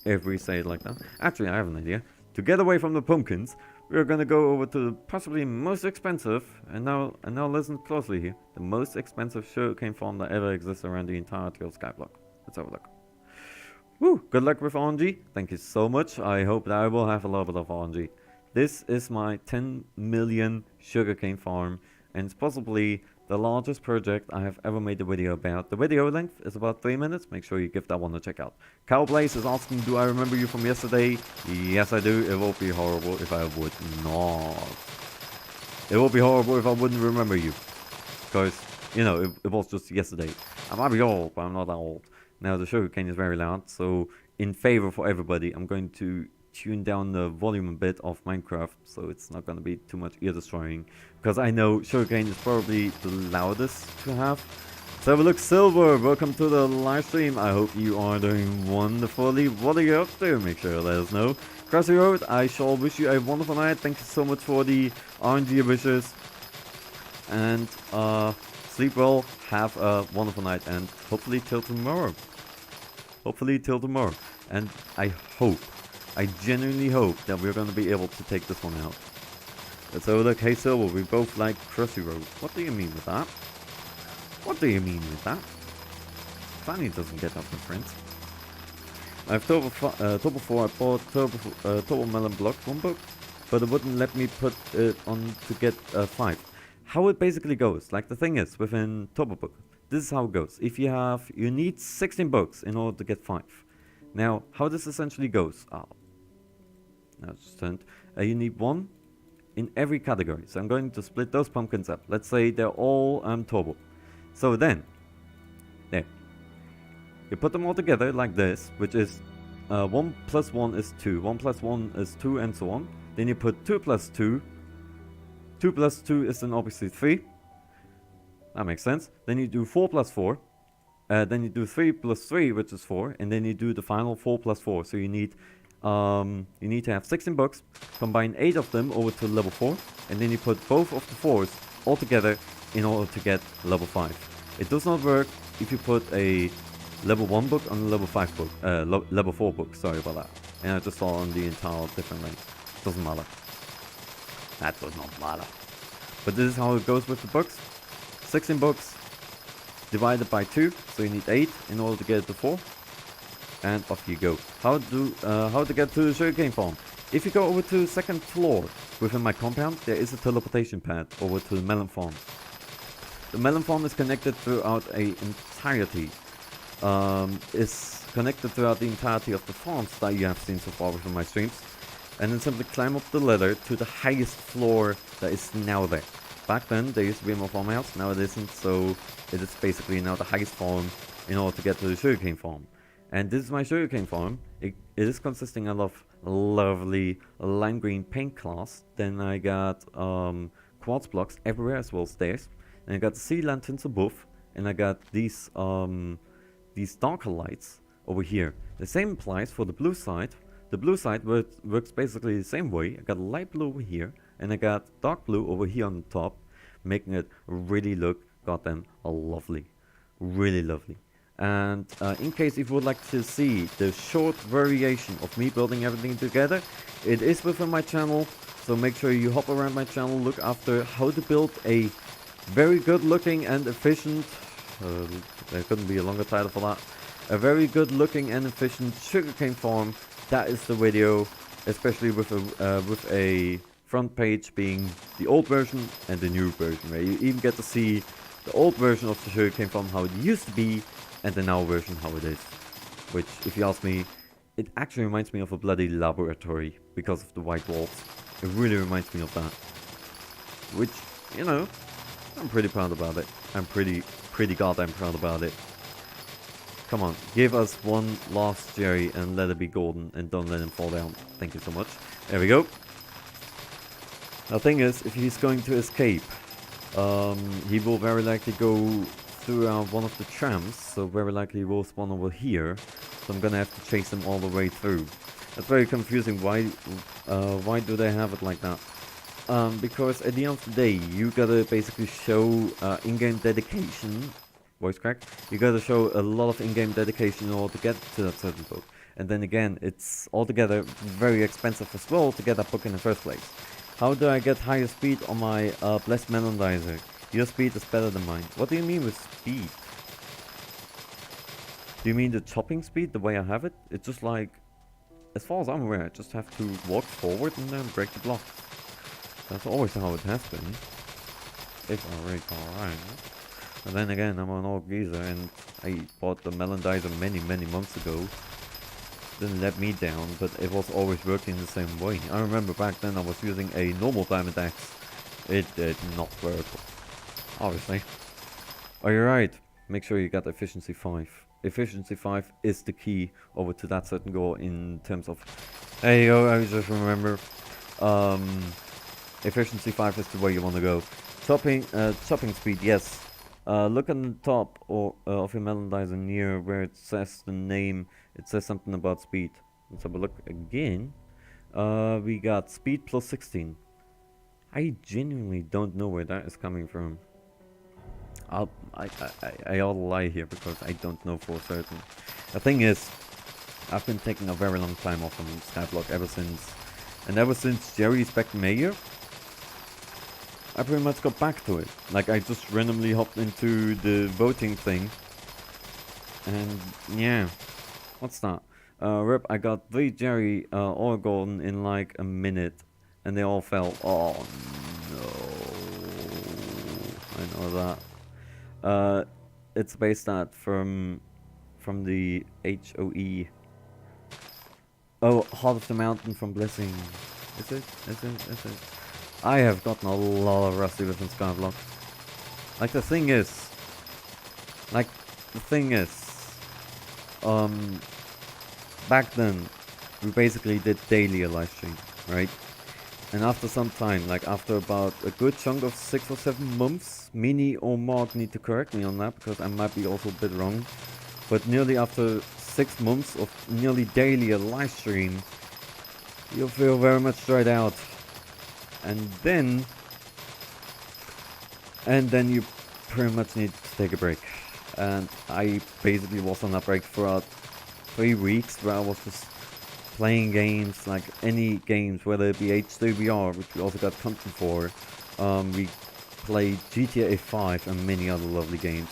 If we say it like that. Actually, I have an idea. To get away from the pumpkins, we're gonna go over to the possibly most expensive, and now listen closely here, the most expensive sugarcane farm that ever exists around the entirety of Skyblock. Let's have a look. Woo! Good luck with RNG. Thank you so much. I hope that I will have a lot of RNG. This is my 10 million sugarcane farm, and it's possibly the largest project I have ever made a video about. The video length is about 3 minutes. Make sure you give that one a check out. Cowblaze is asking, do I remember you from yesterday? Yes, I do. It would be horrible if I would not. It would be horrible if I wouldn't remember you. Because, you know, it was just yesterday. I might be old, but I'm not that old. Now, the sugarcane is very loud, so in favor for everybody, I'm going to tune down the volume a bit of Minecraft, so it's not going to be too much ear destroying, because I know sugarcane is probably the loudest to have. So have a look, Silver, welcome to the live stream. I hope you are doing wonderfully. What are you up to? Make sure to let us know. Crossy Road, I shall wish you a wonderful night. Thank you so much for the RNG wishes, and sleep well, have a wonderful night, and hopefully till tomorrow. And I genuinely hope that we're going to be able to take this one out. Let's have a look. Hey Silver, we both like Crossy Road. What do you mean with that? Fanny doesn't get up with friends. I have Turbo 4, I bought Turbo Melon Block 1 book, but it wouldn't let me put it on to get 5. How it basically goes, like the thing is, within Turbo Book, this is how it goes. If you need 16 books in order to get 5. Now, how this essentially goes, now it's just turned, you need 1 in every category. So I'm going to split those pumpkins up. Let's say they're all Turbo. So then, there. You put them all together like this, which is 1 plus 1 is 2, 1 plus 1 is 2, and so on. Then you put 2 plus 2. 2 plus 2 is then obviously 3. That makes sense. Then you do 4 plus 4. Then you do 3 plus 3, which is 4. And then you do the final 4 plus 4. So you need to have 16 books, combine 8 of them over to level 4. And then you put both of the 4s all together in order to get level 5. It does not work if you put a level 1 book on a level 5 book. Level 4 book, sorry about that. And I just saw on the entire different length. Doesn't matter. That does not matter. But this is how it goes with the books. 16 books divided by 2, so you need 8 in order to get to 4. And off you go. How to get to the sugarcane farm? If you go over to the 2nd floor within my compound, there is a teleportation pad over to the melon farm. The melon farm is connected throughout the entirety of the farms that you have seen so far within my streams. and then simply climb up the ladder to the highest floor that is now there. Back then, there used to be more farmhouse, now it isn't, so it is basically now the highest farm in order to get to the sugarcane farm. And this is my sugarcane farm. It is consisting of lovely lime green paint class. Then I got quartz blocks everywhere as well as stairs. And I got the sea lanterns above, and I got these darker lights over here. The same applies for the blue side. The blue side works basically the same way. I got light blue over here, and I got dark blue over here on the top, making it really look goddamn lovely. Really lovely. And in case if you would like to see the short variation of me building everything together, it is within my channel. So make sure you hop around my channel, look after how to build a very good looking and efficient, there couldn't be a longer title for that, a very good looking and efficient sugarcane farm. That is the video, especially with a front page being the old version and the new version, where you even get to see the old version of the sugarcane farm, how it used to be, and the now version how it is. Which, if you ask me, it actually reminds me of a bloody laboratory because of the white walls. It really reminds me of that. Which, you know, I'm pretty proud about it. I'm pretty goddamn proud about it. Come on, give us one last Jerry and let it be golden and don't let him fall down. Thank you so much. There we go. The thing is, if he's going to escape, he will very likely go throughout one of the trams, so very likely he will spawn over here. So I'm gonna have to chase him all the way through. That's very confusing. Why do they have it like that? Because at the end of the day, you gotta basically show in-game dedication. Voice crack. You gotta show a lot of in-game dedication in order to get to that certain book. And then again, it's altogether very expensive as well to get that book in the first place. How do I get higher speed on my Blessed Melodizer? Your speed is better than mine. What do you mean with speed? Do you mean the chopping speed, the way I have it? It's just like, as far as I'm aware, I just have to walk forward and then break the block. That's always how it has been. If I recall right. But then again, I'm an old geezer and I bought the Melodizer many months ago. Didn't let me down, but it was always working the same way. I remember back then I was using a normal diamond axe. It did not work. Obviously. Oh, you're right. Make sure you got efficiency 5. Efficiency 5 is the key over to that certain goal in terms of... Hey, yo, I just remember. Efficiency 5 is the way you want to go. Chopping speed, yes. Look on the top of your Melodizer near where it says the name. It says something about speed. Let's have a look again. We got speed plus 16. I genuinely don't know where that is coming from. I ought to lie here because I don't know for certain. The thing is, I've been taking a very long time off from Skyblock ever since Jerry's back mayor. I pretty much got back to it. Like, I just randomly hopped into the voting thing. And yeah, what's that? Rip, I got 3 Jerry or golden in like a minute. And they all fell. Oh no. I know that. It's based that from the HOE. Oh, Heart of the Mountain from Blessing. Is it? I have gotten a lot of rusty within Skyblock. Like the thing is, back then we basically did daily a live stream, right? And after some time, like after about a good chunk of 6 or 7 months, Mini or Mark need to correct me on that because I might be also a bit wrong. But nearly after 6 months of nearly daily a live stream, you'll feel very much dried out. And then you pretty much need to take a break. And I basically was on that break for about 3 weeks where I was just playing games, like any games, whether it be H3VR, which we also got content for. We played GTA 5 and many other lovely games.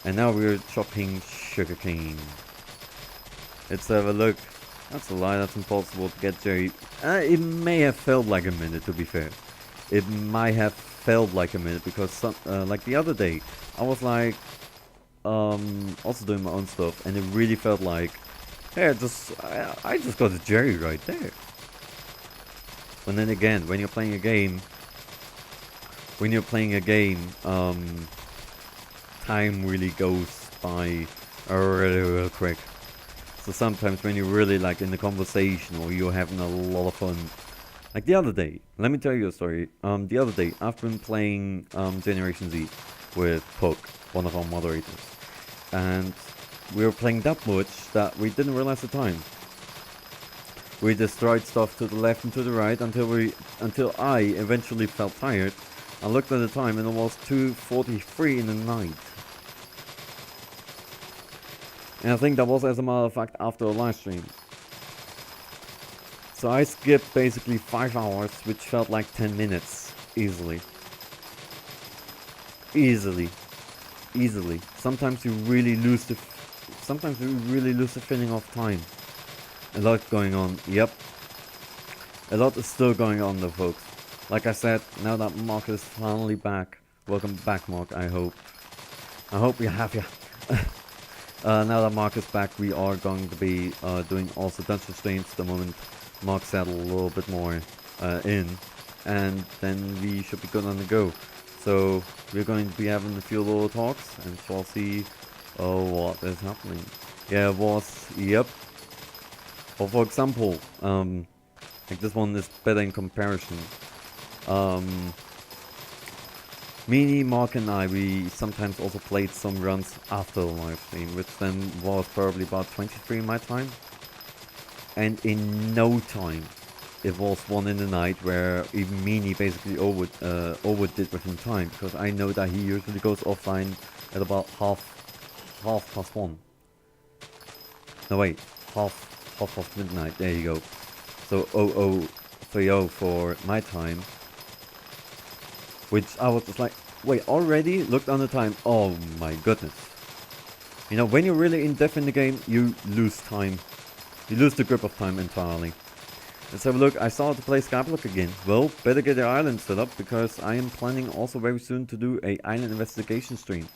And now we're chopping sugarcane. Let's have a look. That's a lie, that's impossible to get Jerry. It may have felt like a minute, to be fair. It might have felt like a minute because like the other day, I was like also doing my own stuff and it really felt like, hey, I just got a Jerry right there. But then again, when you're playing a game, time really goes by really real quick. So sometimes when you're really like in the conversation or you're having a lot of fun, like the other day, let me tell you a story. The other day I've been playing Generation Z with Poke, one of our moderators, and we were playing that much that we didn't realize the time. We destroyed stuff to the left and to the right until I eventually felt tired. I looked at the time and it was 2:43 in the night. And I think that was, as a matter of fact, after a live stream. So I skipped basically 5 hours, which felt like 10 minutes. Easily. Sometimes you really lose the feeling of time. A lot going on. Yep. A lot is still going on though, folks. Like I said, now that Mark is finally back. Welcome back, Mark, I hope. I hope we're happy. Now that Mark is back, we are going to be doing also dungeon streams the moment Mark settled a little bit more in. And then we should be good on the go. So we're going to be having a few little talks and shall see what is happening. Yeah, it was, yep. Or for example, like this one is better in comparison. Meanie, Mark and I, we sometimes also played some runs after the live stream, which then was probably about 23 my time. And in no time, it was 1 in the night where even Meanie basically overdid within time, because I know that he usually goes offline at about half past 1. No wait, half past midnight, there you go. So 0030 for my time. Which I was just like, wait, already? Looked on the time, oh my goodness. You know, when you're really in depth in the game, you lose time. You lose the grip of time entirely. Let's have a look. I started to play Skyblock again. Well, better get the island set up, because I am planning also very soon to do a island investigation stream.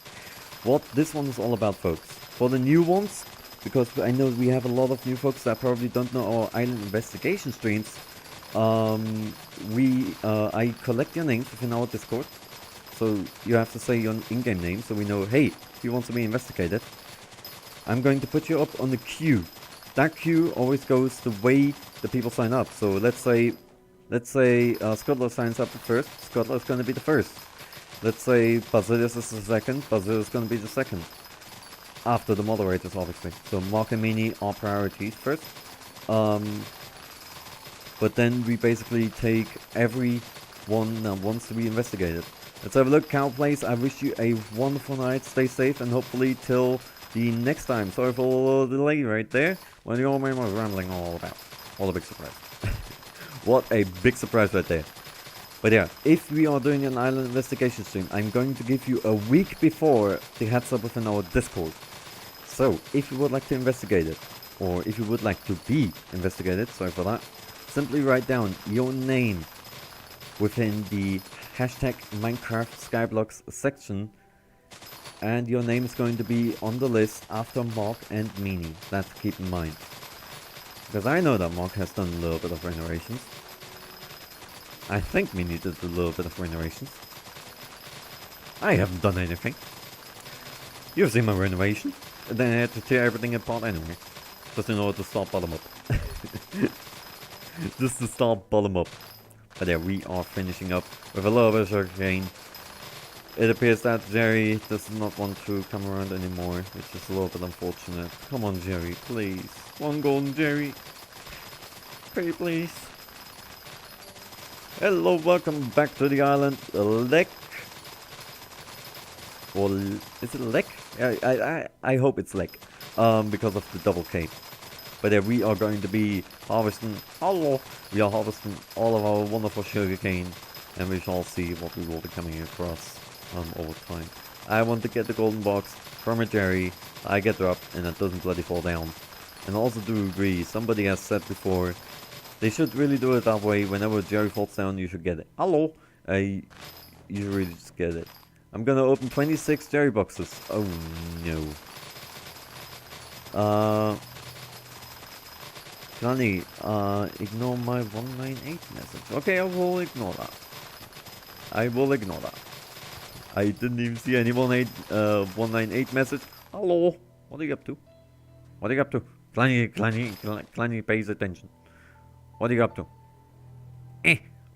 What this one is all about, folks. For the new ones, because I know we have a lot of new folks that probably don't know our island investigation streams. I collect your names within our Discord. So you have to say your in-game name so we know, hey, he wants to be investigated. I'm going to put you up on the queue. That queue always goes the way the people sign up. So let's say Scuttler signs up first. Scuttler is going to be the first. Let's say Basilius is the second. Basilius is going to be the second. After the moderators, obviously. So Mark and Mini are priorities first. But then we basically take every one that wants to be investigated. Let's have a look. Cow Place, I wish you a wonderful night. Stay safe and hopefully till the next time. Sorry for a little delay right there. When the old man was rambling all about. What a big surprise. What a big surprise right there. But yeah, if we are doing an island investigation stream, I'm going to give you a week before the heads up within our Discord. So, if you would like to investigate it, or if you would like to be investigated, sorry for that, simply write down your name within the hashtag Minecraft Skyblocks section, and your name is going to be on the list after Mark and Meanie. That to keep in mind. Because I know that Mark has done a little bit of renovations. I think Meanie did a little bit of renovations. I haven't done anything. You've seen my renovation. And then I had to tear everything apart anyway. Just in order to start bottom up. Just to start bottom up. But yeah, we are finishing up with a little bit of sugarcane. It appears that Jerry does not want to come around anymore, which is a little bit unfortunate. Come on, Jerry, please. One golden Jerry. Pretty please. Hello, welcome back to the island. Lek. Or is it Lek? I hope it's Lek. Because of the double K. But yeah, we are going to be harvesting. Hello. We are harvesting all of our wonderful sugarcane, and we shall see what we will be coming across over time. I want to get the golden box from a Jerry. I get dropped, and it doesn't bloody fall down. And I also do agree. Somebody has said before, they should really do it that way. Whenever Jerry falls down, you should get it. Hello. You should really just get it. I'm gonna open 26 Jerry boxes. Oh no. Johnny, ignore my 198 message. Okay, I will ignore that. I will ignore that. I didn't even see any 198 message. Hello, what are you up to? What are you up to? Clanny pays attention. What are you up to?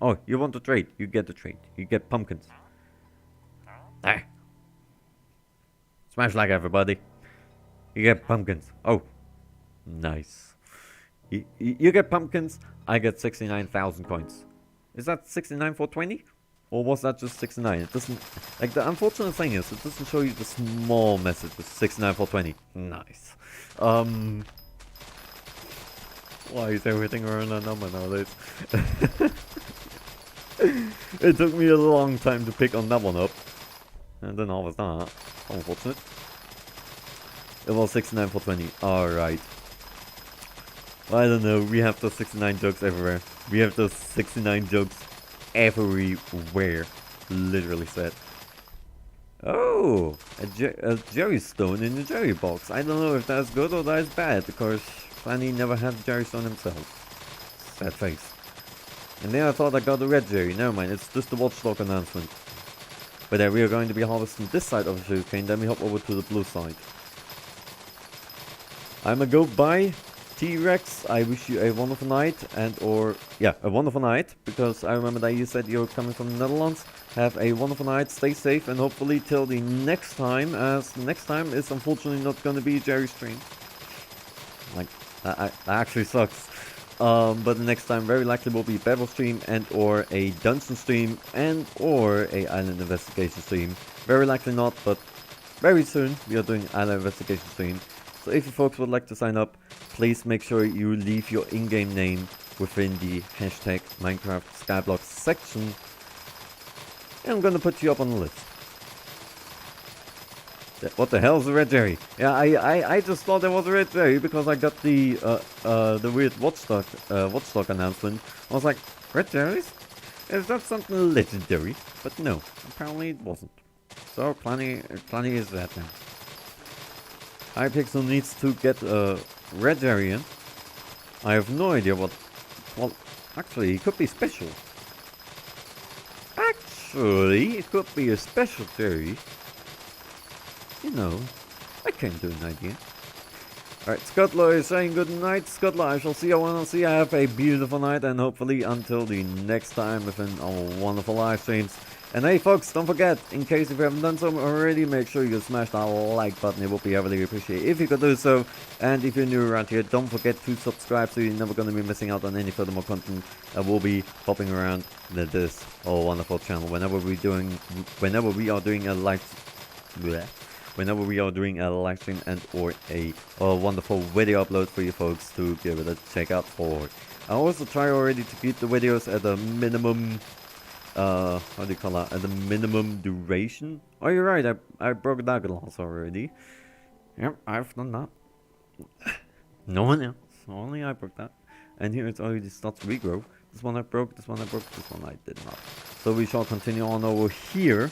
Oh, you want to trade? You get the trade. You get pumpkins. Ah. Smash like everybody. You get pumpkins. Oh, nice. You get pumpkins. I get 69,000 coins. Is that 69 for 20? Or was that just 69? It doesn't... Like, the unfortunate thing is, it doesn't show you the small message with 69 for 20. Nice. Why is everything around a number nowadays? It took me a long time to pick on that one up. And then all was that. Unfortunate. It was 69 for 20. Alright. I don't know. We have those 69 jokes everywhere. We have those 69 jokes everywhere. Literally said. Oh! A Jerry Stone in the Jerry box. I don't know if that's good or that's bad. Because Fanny never had Jerry Stone himself. Sad face. And then I thought I got a red Jerry. Never mind. It's just the Watchdog announcement. But we are going to be harvesting this side of the sugarcane. Then we hop over to the blue side. I'ma go bye, T-Rex. I wish you a wonderful night a wonderful night, because I remember that you said you're coming from the Netherlands. Have a wonderful night, stay safe, and hopefully till the next time, as next time is unfortunately not gonna be Jerry stream. Like, that actually sucks. But the next time very likely will be battle stream and or a dungeon stream and or a island investigation stream. Very likely not, but very soon we are doing island investigation stream. So if you folks would like to sign up, please make sure you leave your in-game name within the hashtag Minecraft Skyblock section. And I'm gonna put you up on the list. What the hell is a red Jerry? Yeah, I just thought there was a red Jerry because I got the weird Watchdog announcement. I was like, red Jerrys? Is that something legendary? But no, apparently it wasn't. So Clanny is that now. HyPixel needs to get a red Jerry in. I have no idea what... Well, actually, it could be special. Actually, it could be a special Jerry. You know, I came to an idea. Alright, Scuttler is saying good night. Scuttler, I shall see you when I see you. Have a beautiful night, and hopefully until the next time within our wonderful live streams. And hey folks, don't forget, in case if you haven't done so already, make sure you smash that like button. It would be heavily appreciated if you could do so. And if you're new around here, don't forget to subscribe so you're never going to be missing out on any further content that will be popping around this wonderful channel whenever we are doing a live stream and or a wonderful video upload for you folks to give it a check out for. I also try already to keep the videos at a minimum how do you call that? At the minimum duration? Oh, you're right, I broke that glass already. Yep, I've done that. No one else. Only I broke that. And here it already starts to regrow. This one I broke, this one I broke, this one I did not. So we shall continue on over here.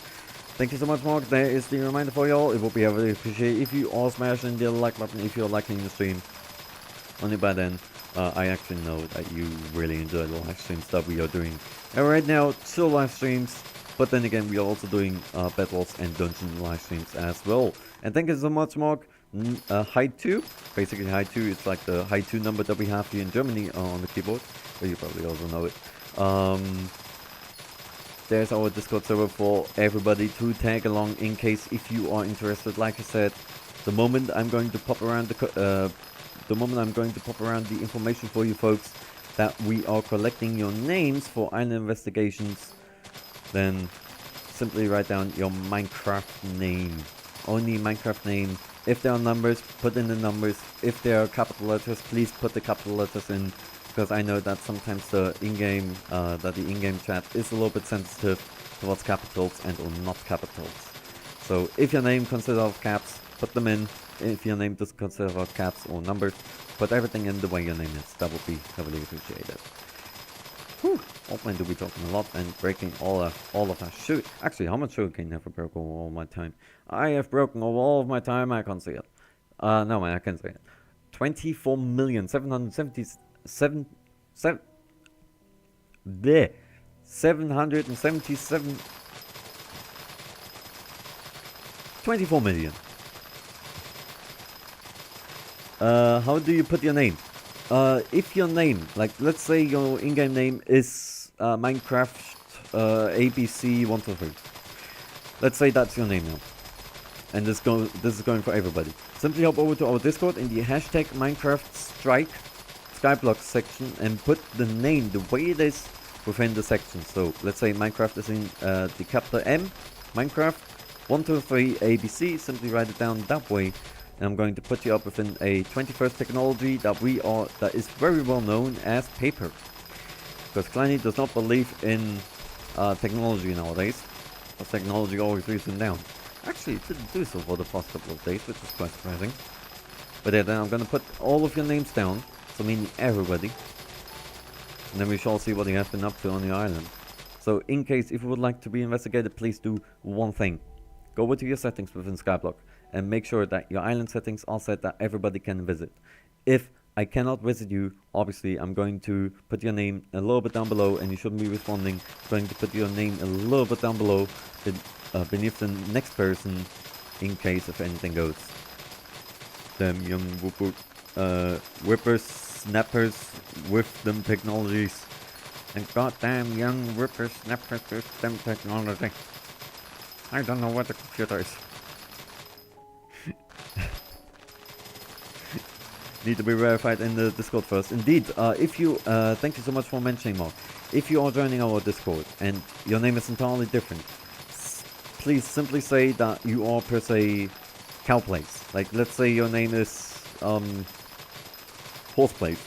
Thank you so much, Mark. There is the reminder for y'all. It would be heavily appreciated if you all smash in the like button if you're liking the stream. Only by then, I actually know that you really enjoy the live streams that we are doing. And right now, chill live streams, but then again, we are also doing battles and dungeon live streams as well. And thank you so much, Mark. Height 2, basically Height 2 is like the Height 2 number that we have here in Germany on the keyboard. But you probably also know it. There's our Discord server for everybody to tag along in case if you are interested. Like I said, the moment I'm going to pop around the information for you folks that we are collecting your names for island investigations, then simply write down your Minecraft name. Only Minecraft name. If there are numbers, put in the numbers. If there are capital letters, please put the capital letters in, because I know that sometimes the in-game chat is a little bit sensitive towards capitals and or not capitals. So if your name consists of caps, put them in. If your name doesn't consist of caps or numbers, put everything in the way your name is. That would be heavily appreciated. Whew, offline do be talking a lot and breaking all of that shoot. Actually, how much sugarcane have I broken over all my time? I have broken over all of my time. I can't see it. No, man, I can see it. 24,770. 777 24 million. How do you put your name? If your name, like let's say your in-game name is Minecraft ABC123. Let's say that's your name now. And this is going for everybody. Simply hop over to our Discord in the hashtag Minecraft Skyblock section and put the name the way it is within the section. So let's say Minecraft is in the capital M, Minecraft 123 ABC. Simply write it down that way. And I'm going to put you up within a 21st technology that is very well known as paper. Because Kleiny does not believe in technology nowadays. Because technology always leaves him down. Actually, it didn't do so for the past couple of days, which is quite surprising. But yeah, then I'm gonna put all of your names down, so meaning everybody. And then we shall see what you have been up to on your island. So in case if you would like to be investigated, please do one thing. Go over to your settings within Skyblock and make sure that your island settings are set that everybody can visit. If I cannot visit you, obviously I'm going to put your name a little bit down below and you shouldn't be responding. I'm going to put your name a little bit down below beneath the next person in case if anything goes. Them young whippersnappers with them technologies. And goddamn young whippersnappers with them technology. I don't know what the computer is. Need to be verified in the Discord first. Indeed, if you, thank you so much for mentioning, Mark. If you are joining our Discord and your name is entirely different, please simply say that you are per se Cowplace. Like, let's say your name is Horseplace.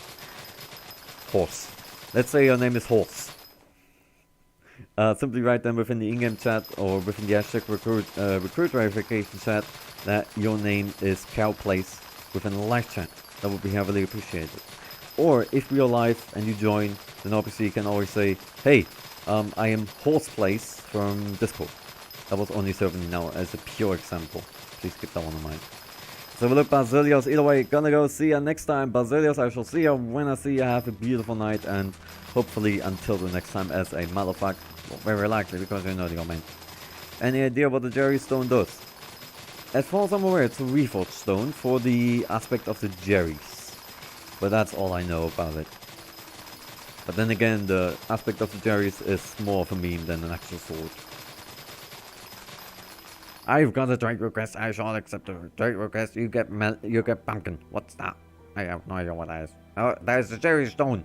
Horse. Let's say your name is Horse. Simply write them within the in-game chat or within the hashtag recruit verification chat that your name is Cowplace within the live chat. That would be heavily appreciated. Or if we are live and you join, then obviously you can always say, hey, I am Horseplace from Discord. That was only serving me now as a pure example. Please keep that one in mind. So look, Basilios, either way, gonna go see you next time. Basilios, I shall see you when I see you. Have a beautiful night and hopefully until the next time as a matter of fact, well, very likely because you know the old man. Any idea what the Jerry Stone does? As far as I'm aware, it's a reforged stone for the aspect of the Jerrys. But that's all I know about it. But then again, the aspect of the Jerrys is more of a meme than an actual sword. I've got a trade request. I shall accept the trade request. You get pumpkin. What's that? I have no idea what that is. Oh, that is the Jerry Stone.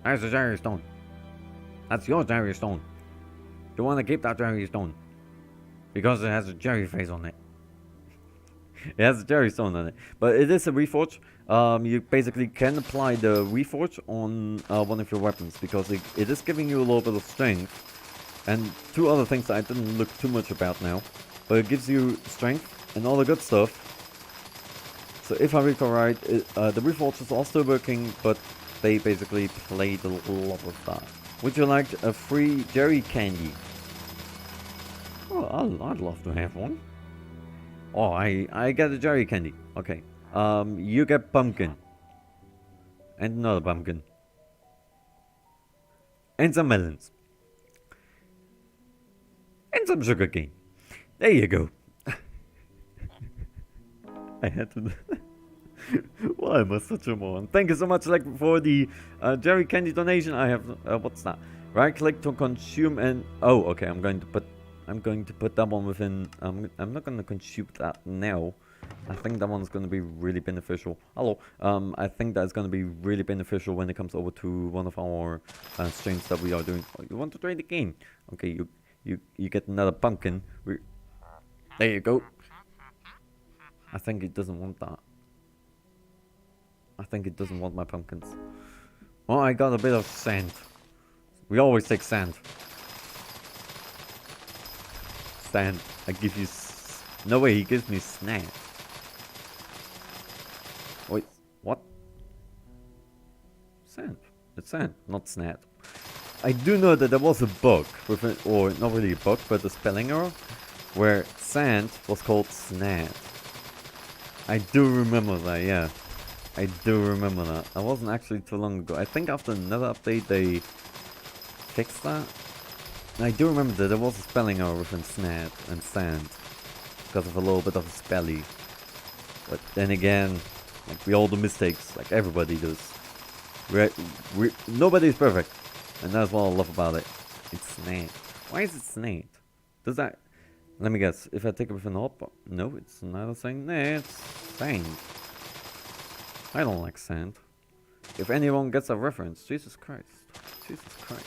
That is the Jerry Stone. That's your Jerry Stone. You want to keep that Jerry Stone because it has a Jerry face on it. It has a Jerry Stone on it, but it is a reforge. You basically can apply the reforge on one of your weapons because it is giving you a little bit of strength. And two other things that I didn't look too much about now. But it gives you strength and all the good stuff. So if I recall right, the reforges are still working, but they basically played a lot of that. Would you like a free Jerry candy? Oh, I'd love to have one. Oh, I get a Jerry candy. Okay. You get pumpkin. And another pumpkin. And some melons. And some sugarcane. There you go. I had to. Why am I such a moron? Thank you so much, like, for the Jerry candy donation. I have what's that? Right click to consume and oh, okay. I'm going to put that one within. I'm not going to consume that now. I think that one's going to be really beneficial. Hello. I think that's going to be really beneficial when it comes over to one of our streams that we are doing. Oh, you want to trade the game? Okay, you get another pumpkin. There you go. I think it doesn't want that. I think it doesn't want my pumpkins. Oh, I got a bit of sand. We always take sand. Sand. I give you... No way, he gives me snap. Wait, what? Sand. It's sand, not snap. I do know that there was a bug with it, or not really a bug, but a spelling error, where sand was called snap. I do remember that, yeah. I do remember that. That wasn't actually too long ago. I think after another update they fixed that. And I do remember that there was a spelling error within snad and sand because of a little bit of a spelly. But then again, like we all do mistakes, like everybody does. Nobody's perfect, and that's what I love about it. It's snade. Why is it snade? Does that? Let me guess. If I take it with an hop, no, it's neither saying. Nah, it's sand. I don't like sand. If anyone gets a reference, Jesus Christ, Jesus Christ.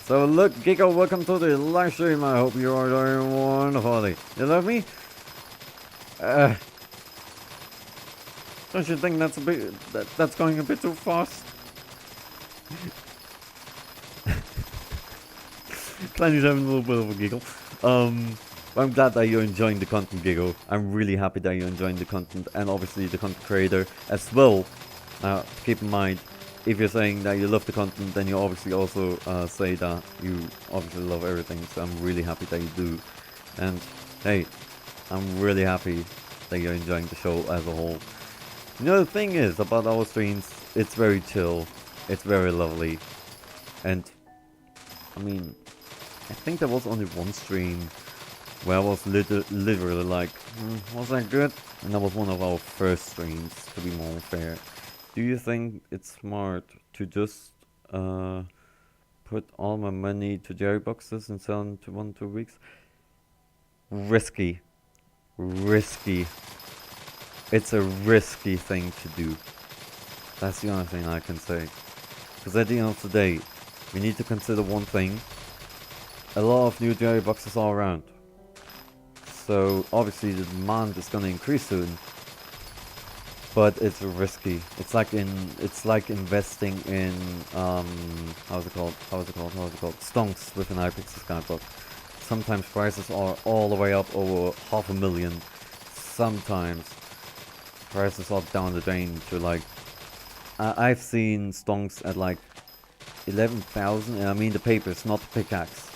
So look, Gigo, welcome to the live stream. I hope you are doing wonderfully. You love me? Don't you think that's a bit that's going a bit too fast? Clanny's having a little bit of a giggle. I'm glad that you're enjoying the content, Giggle. I'm really happy that you're enjoying the content, and obviously the content creator as well. Keep in mind, if you're saying that you love the content, then you obviously also say that you obviously love everything. So I'm really happy that you do. And hey, I'm really happy that you're enjoying the show as a whole. You know, the thing is about our streams, it's very chill, it's very lovely, and I mean, I think there was only one stream where I was literally like, was that good? And that was one of our first streams, to be more fair. Do you think it's smart to just put all my money to Jerry boxes and sell them to 1-2 weeks? Risky. Risky. It's a risky thing to do. That's the only thing I can say. Because at the end of the day, we need to consider one thing. A lot of new Jerry boxes are around. So obviously the demand is gonna increase soon. But it's risky. It's like investing in how's it called? Stonks with an HyPixel Skyblock. Sometimes prices are all the way up over 500,000. Sometimes prices are down the drain to like I've seen stonks at like 11,000, and I mean the papers, not the pickaxe.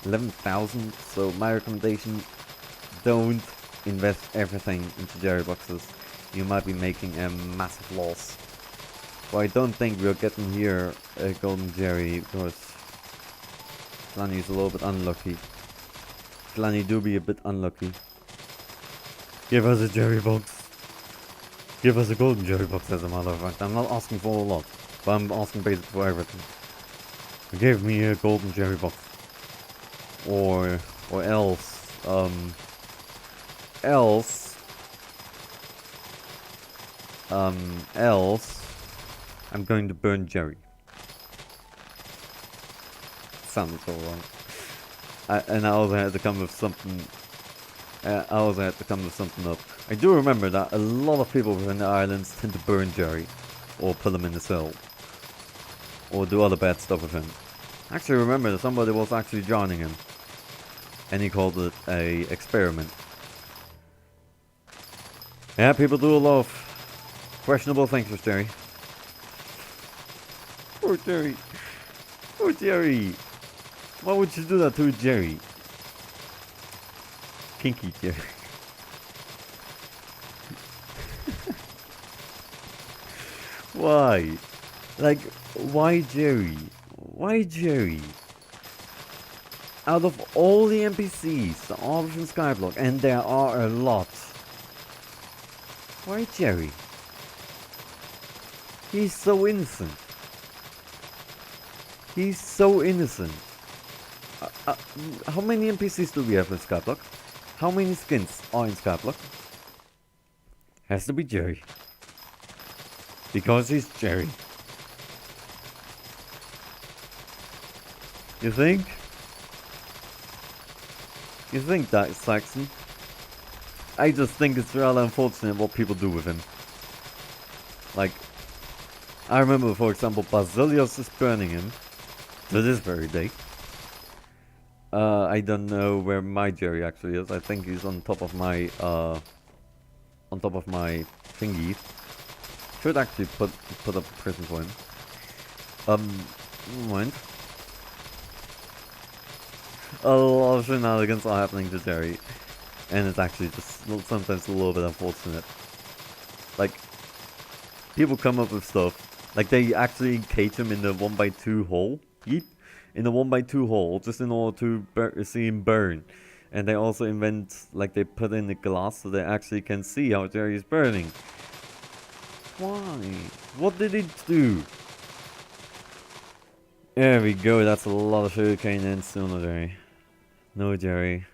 11,000. So my recommendation: don't invest everything into Jerry boxes. You might be making a massive loss. But I don't think we're getting here a golden Jerry because Flanny is a little bit unlucky. Flanny do be a bit unlucky. Give us a Jerry box. Give us a golden Jerry box, as a matter of fact. I'm not asking for a lot, but I'm asking basically for everything. Give me a golden Jerry box. Or else, else, I'm going to burn Jerry. Sounds so wrong. And I also had to come with something. Up. I do remember that a lot of people within the islands tend to burn Jerry, or put him in the cell, or do other bad stuff with him. Actually, remember that somebody was actually joining him, and he called it a experiment. Yeah, people do a lot of questionable things with Jerry. Poor Jerry. Poor Jerry. Why would you do that to Jerry? Kinky Jerry. Why? Like, why Jerry? Why Jerry? Out of all the NPCs that are within Skyblock, and there are a lot, why Jerry? He's so innocent. He's so innocent. How many NPCs do we have in Skyblock? How many skins are in Skyblock? Has to be Jerry. Because he's Jerry. You think? You think that, Saxon? I just think it's rather unfortunate what people do with him. Like, I remember, for example, Basilios is burning him to this very day. I don't know where my Jerry actually is. I think he's on top of my thingy. Should actually put up a prison for him. Never mind. A lot of shenanigans are happening to Jerry, and it's actually just sometimes a little bit unfortunate. like, people come up with stuff. Like, they actually cage him in the 1x2 hole. Yeet. In the 1x2 hole, just in order to see him burn. And they also invent, like, they put in the glass so they actually can see how Jerry is burning. Why? What did it do? There we go, that's a lot of sugarcane and sooner, Jerry. No, Jerry.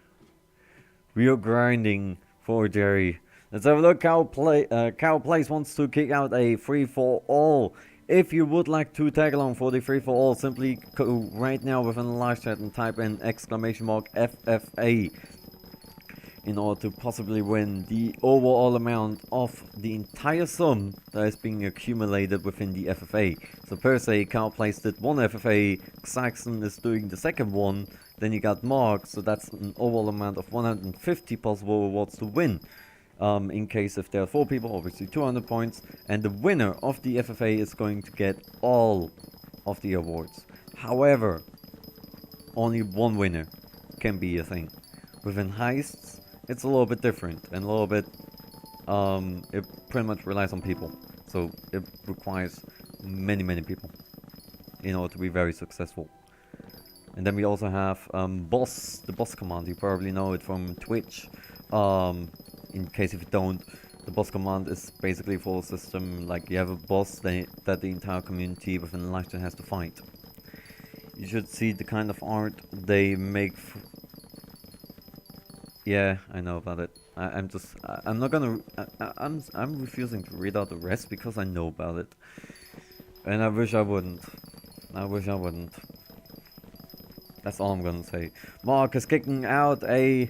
We are grinding for Jerry. Let's have a look. Cow Place wants to kick out a free-for-all. If you would like to tag along for the free-for-all, simply go right now within the live chat and type in !FFA in order to possibly win the overall amount of the entire sum that is being accumulated within the FFA. So per se, Cow Place did one FFA, Saxon is doing the second one, then you got Mark, so that's an overall amount of 150 possible rewards to win. In case if there are 4 people, obviously 200 points, and the winner of the FFA is going to get all of the awards. However, only one winner can be a thing. Within Heists, it's a little bit different, and a little bit, it pretty much relies on people. So it requires many people in order to be very successful. And then we also have the boss command. You probably know it from Twitch. In case if you don't, the boss command is basically for a system like you have a boss that the entire community within the live chat has to fight. You should see the kind of art they make. Yeah, I know about it. I'm refusing to read out the rest because I know about it. And I wish I wouldn't. That's all I'm gonna say. Mark is kicking out a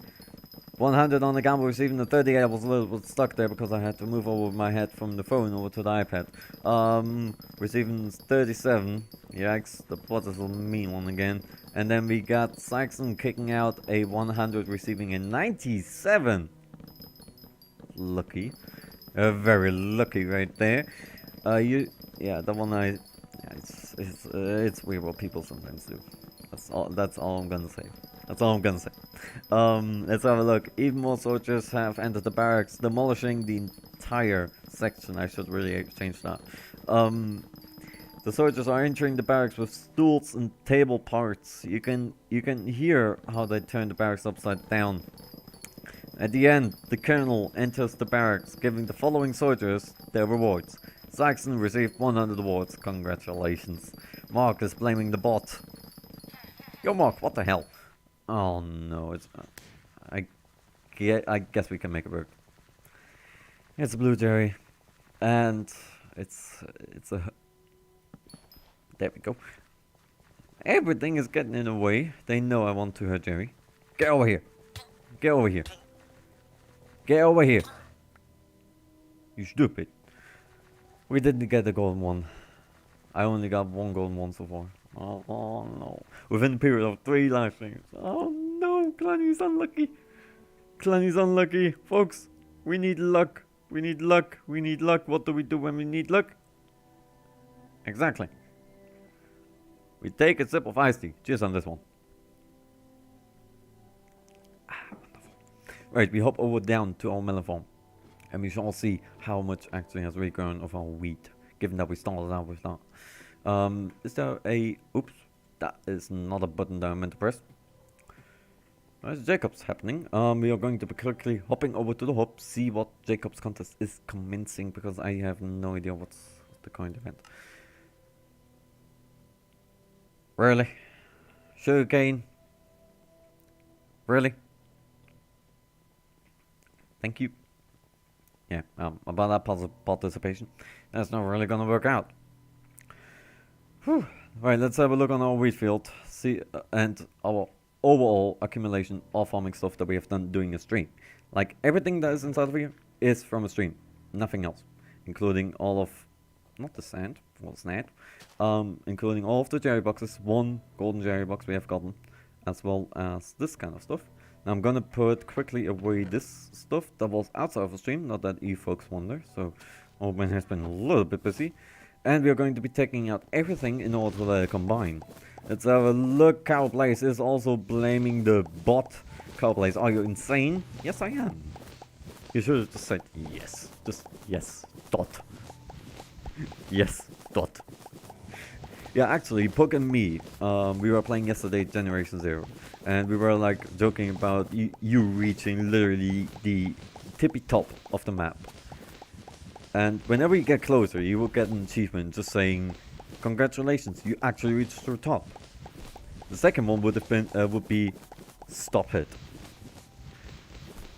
100 on the gamble, receiving the 30. I was a little bit stuck there because I had to move over my head from the phone over to the iPad. Receiving 37. Yikes, what does it mean one again? And then we got Saxon kicking out a 100, receiving a 97. Lucky. Very lucky right there. Yeah, the one it's weird what people sometimes do. That's all I'm gonna say. Let's have a look. Even more soldiers have entered the barracks, demolishing the entire section. I should really change that. The soldiers are entering the barracks with stools and table parts. You can hear how they turn the barracks upside down. At the end, the colonel enters the barracks, giving the following soldiers their rewards. Saxon received 100 awards. Congratulations. Mark is blaming the bot. Yo, Mark, what the hell? Oh no, it's. I guess we can make it work. It's a blue Jerry, and it's a. There we go. Everything is getting in the way. They know I want to hurt Jerry. Get over here. Get over here. Get over here. You stupid. We didn't get the golden one. I only got 1 golden one so far. Oh no. Within a period of 3 live streams. Oh no, Clanny's unlucky. Clanny's unlucky. Folks, we need luck. We need luck. We need luck. What do we do when we need luck? Exactly. We take a sip of iced tea. Cheers on this one. Wonderful. Right, we hop over down to our melon farm. And we shall see how much actually has regrown of our wheat. Given that we started out with that. Is there a... Oops. That is not a button that I meant to press. There's Jacob's happening. We are going to be quickly hopping over to the hub. See what Jacob's contest is commencing. Because I have no idea what's the current event. Really? Sugarcane? Really? Thank you. Yeah, about that participation. That's not really gonna work out. Whew. Right, let's have a look on our wheat field. See, and our overall accumulation of farming stuff that we have done doing a stream. Like, everything that is inside of here is from a stream. Nothing else. Including all of... Not the sand. What's that? Including all of the jerry boxes. 1 golden jerry box we have gotten. As well as this kind of stuff. Now I'm gonna put quickly away this stuff that was outside of the stream. Not that you folks wonder. So, old man has been a little bit busy. And we are going to be taking out everything in order to let it combine. Let's have a look. Cowblaze is also blaming the bot. Cowblaze, are you insane? Yes, I am. You should have just said yes. Just yes. Dot. Yes, dot. Yeah, actually, Puck and me, we were playing yesterday Generation Zero, and we were like joking about you reaching literally the tippy top of the map. And whenever you get closer, you will get an achievement just saying, "Congratulations, you actually reached the top." The second one would have been would be, "Stop it."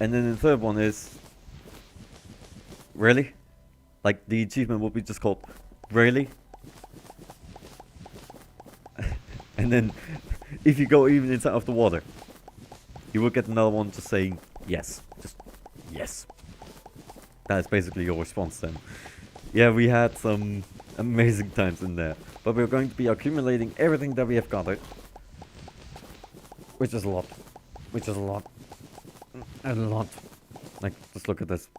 And then the third one is, "Really?" Like the achievement would be just called, "Really?" And then, if you go even inside of the water, you will get another one just saying, "Yes." Just, yes. That is basically your response then. Yeah, we had some amazing times in there. But we're going to be accumulating everything that we have gathered. Which is a lot. Which is a lot. A lot. Like, just look at this.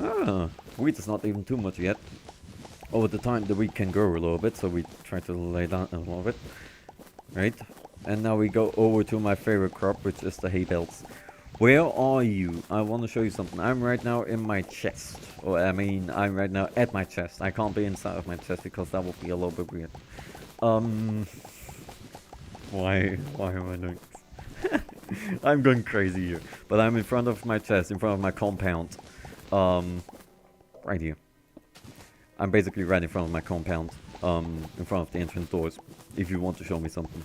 Ah, wheat is not even too much yet. Over the time, the wheat can grow a little bit, so we try to lay down a little bit. Right? And now we go over to my favorite crop, which is the hay bales. Where are you? I want to show you something. I'm right now in my chest. Or, I mean, I'm right now at my chest. I can't be inside of my chest because that would be a little bit weird. Why am I doing this? I'm going crazy here. But I'm in front of my chest, in front of my compound. Right here. I'm basically right in front of my compound. In front of the entrance doors. If you want to show me something.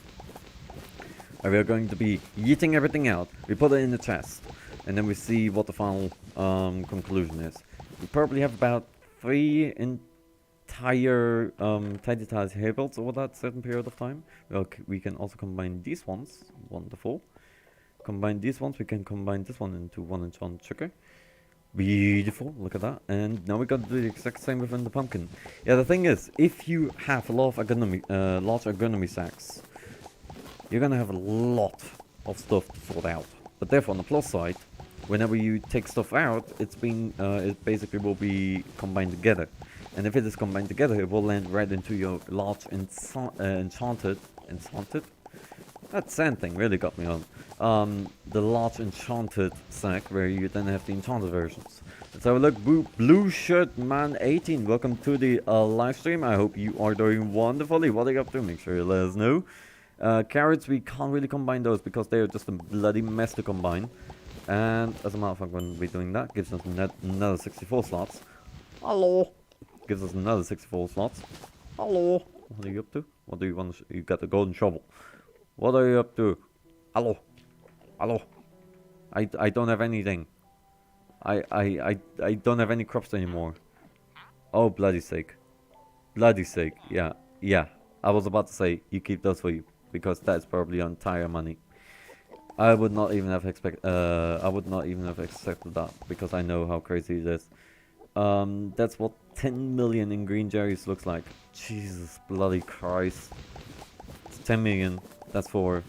And we are going to be yeeting everything out. We put it in the chest. And then we see what the final conclusion is. We probably have about 3 entire tidy tiles hay builds over that certain period of time. We can also combine these ones. Wonderful. Combine these ones. We can combine this one into 1 enchanted sugar. Beautiful. Look at that. And now we got to do the exact same within the pumpkin. Yeah, the thing is, if you have a lot of large agronomy sacks, you're gonna have a lot of stuff to sort out. But therefore, on the plus side, whenever you take stuff out, it basically will be combined together. And if it is combined together, it will land right into your large enchanted. That sand thing really got me on. The large enchanted sack where you then have the enchanted versions. Let's have a look. Blue Shirt Man 18, welcome to the live stream. I hope you are doing wonderfully. What are you up to? Make sure you let us know. Carrots, we can't really combine those because they are just a bloody mess to combine. And as a matter of fact, when we're doing that, gives us another 64 slots. Hello. Gives us another 64 slots. Hello. What are you up to? What do you want? You got the golden shovel. What are you up to? Hello. Hello. I don't have anything. I don't have any crops anymore. Oh, bloody sake. Bloody sake. Yeah. Yeah. I was about to say, you keep those for you. Because that's probably your entire money. I would not even have accepted that. Because I know how crazy it is. That's what 10 million in green cherries looks like. Jesus bloody Christ. It's 10 million. That's for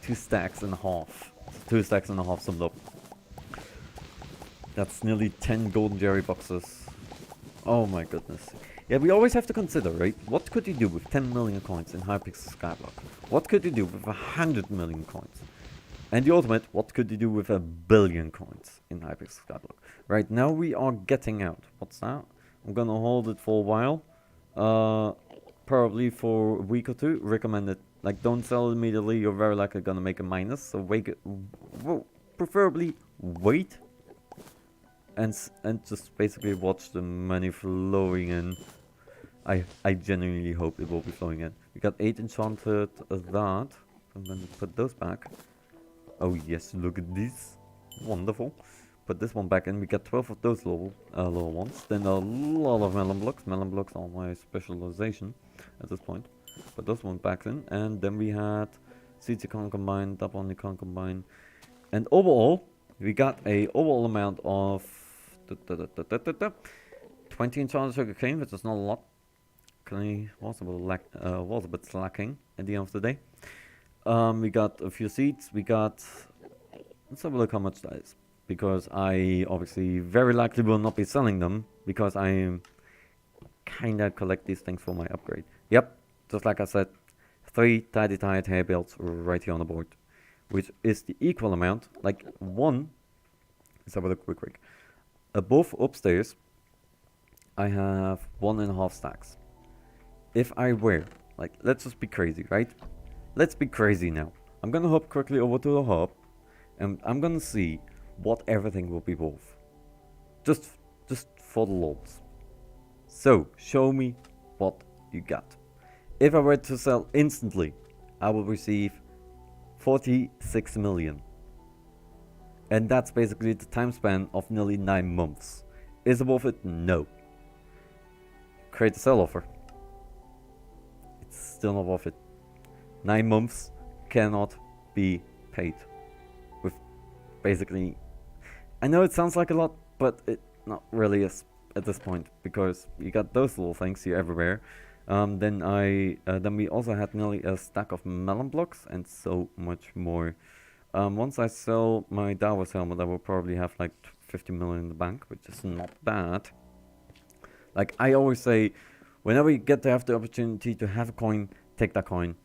2 stacks and a half. 2 stacks and a half summed up. That's nearly 10 golden cherry boxes. Oh my goodness. Yeah, we always have to consider, right? What could you do with 10 million coins in HyPixel Skyblock? What could you do with 100 million coins? And the ultimate, what could you do with 1 billion coins in HyPixel Skyblock? Right now we are getting out. What's that? I'm gonna hold it for a while. Probably for a week or 2. Recommend it. Like, don't sell it immediately. You're very likely gonna make a minus. So preferably wait. And just basically watch the money flowing in. I genuinely hope it will be flowing in. We got 8 enchanted of that. I'm gonna put those back. Oh yes, look at this. Wonderful. Put this one back in. We got 12 of those little ones. Then a lot of melon blocks. Melon blocks are my specialization at this point. Put those one back in. And then we had seeds you can't combine, that one you can't combine. And overall, we got a overall amount of 20 enchanted sugarcane, which is not a lot. Was a bit slacking at the end of the day. We got a few seeds. We got. Let's have a look how much that is, because I obviously very likely will not be selling them because I kinda collect these things for my upgrade. Yep, just like I said, 3 tidy tired hay builds right here on the board, which is the equal amount. Like one. Let's have a look quick. Above upstairs, I have 1.5 stacks. If I were, like, let's just be crazy, right? Let's be crazy now. I'm gonna hop quickly over to the hub, and I'm gonna see what everything will be worth. Just for the lols. So, show me what you got. If I were to sell instantly, I will receive 46 million. And that's basically the time span of nearly 9 months. Is it worth it? No. Create a sell offer. It's still not worth it. 9 months cannot be paid. With basically... I know it sounds like a lot, but it not really is at this point. Because you got those little things here everywhere. Then we also had nearly a stack of melon blocks and so much more. Once I sell my Davos helmet, I will probably have like 50 million in the bank, which is not bad. Like I always say, whenever you get to have the opportunity to have a coin, take that coin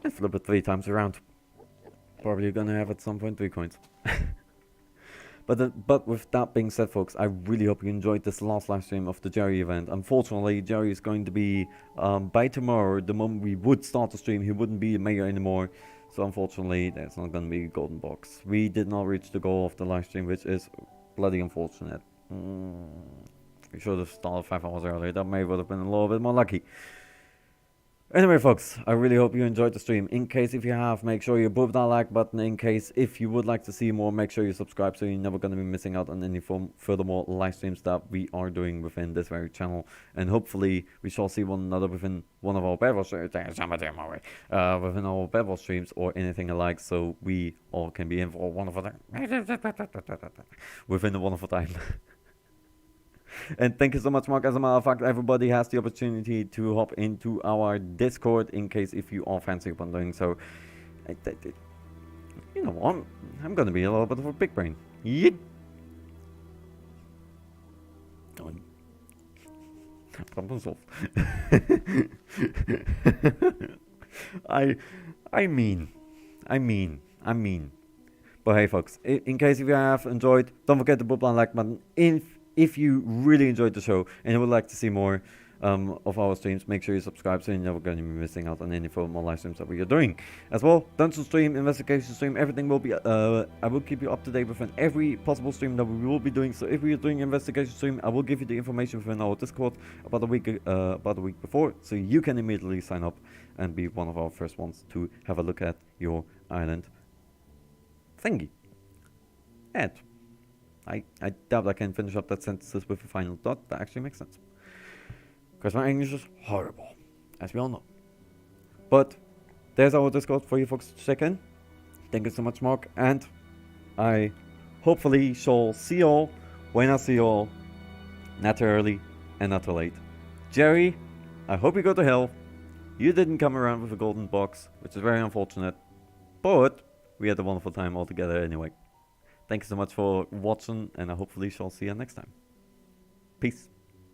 and flip it 3 times around. Probably gonna have at some point 3 coins. But with that being said, folks, I really hope you enjoyed this last live stream of the Jerry event. Unfortunately, Jerry is going to be, by tomorrow, the moment we would start the stream, he wouldn't be a mayor anymore. So unfortunately, there's not going to be a golden box. We did not reach the goal of the live stream, which is bloody unfortunate. We should have started 5 hours earlier. That may would have been a little bit more lucky. Anyway, folks, I really hope you enjoyed the stream. In case if you have, make sure you boop that like button. In case if you would like to see more, make sure you subscribe so you're never going to be missing out on any furthermore live streams that we are doing within this very channel. And hopefully we shall see one another within one of our bevel streams, within our bevel streams or anything alike, so we all can be in for a wonderful time. Within a wonderful time. And thank you so much, Mark. As a matter of fact, everybody has the opportunity to hop into our Discord in case if you are fancy upon doing so. You know, I'm gonna be a little bit of a big brain. Yep. Problem solved. I mean. But hey, folks, in case if you have enjoyed, don't forget to put on like button. If you really enjoyed the show and you would like to see more of our streams, make sure you subscribe so you're never going to be missing out on any more live streams that we are doing. As well, dungeon stream, investigation stream, everything will be, I will keep you up to date within every possible stream that we will be doing. So if we are doing investigation stream, I will give you the information within our Discord about a week before, so you can immediately sign up and be one of our first ones to have a look at your island thingy. And I doubt I can finish up that sentences with a final dot. That actually makes sense. Because my English is horrible, as we all know. But there's our Discord for you folks to check in. Thank you so much, Mark. And I hopefully shall see you all when I see you all. Not too early and not too late. Jerry, I hope you go to hell. You didn't come around with a golden box, which is very unfortunate. But we had a wonderful time all together anyway. Thank you so much for watching, and I hopefully shall see you next time. Peace.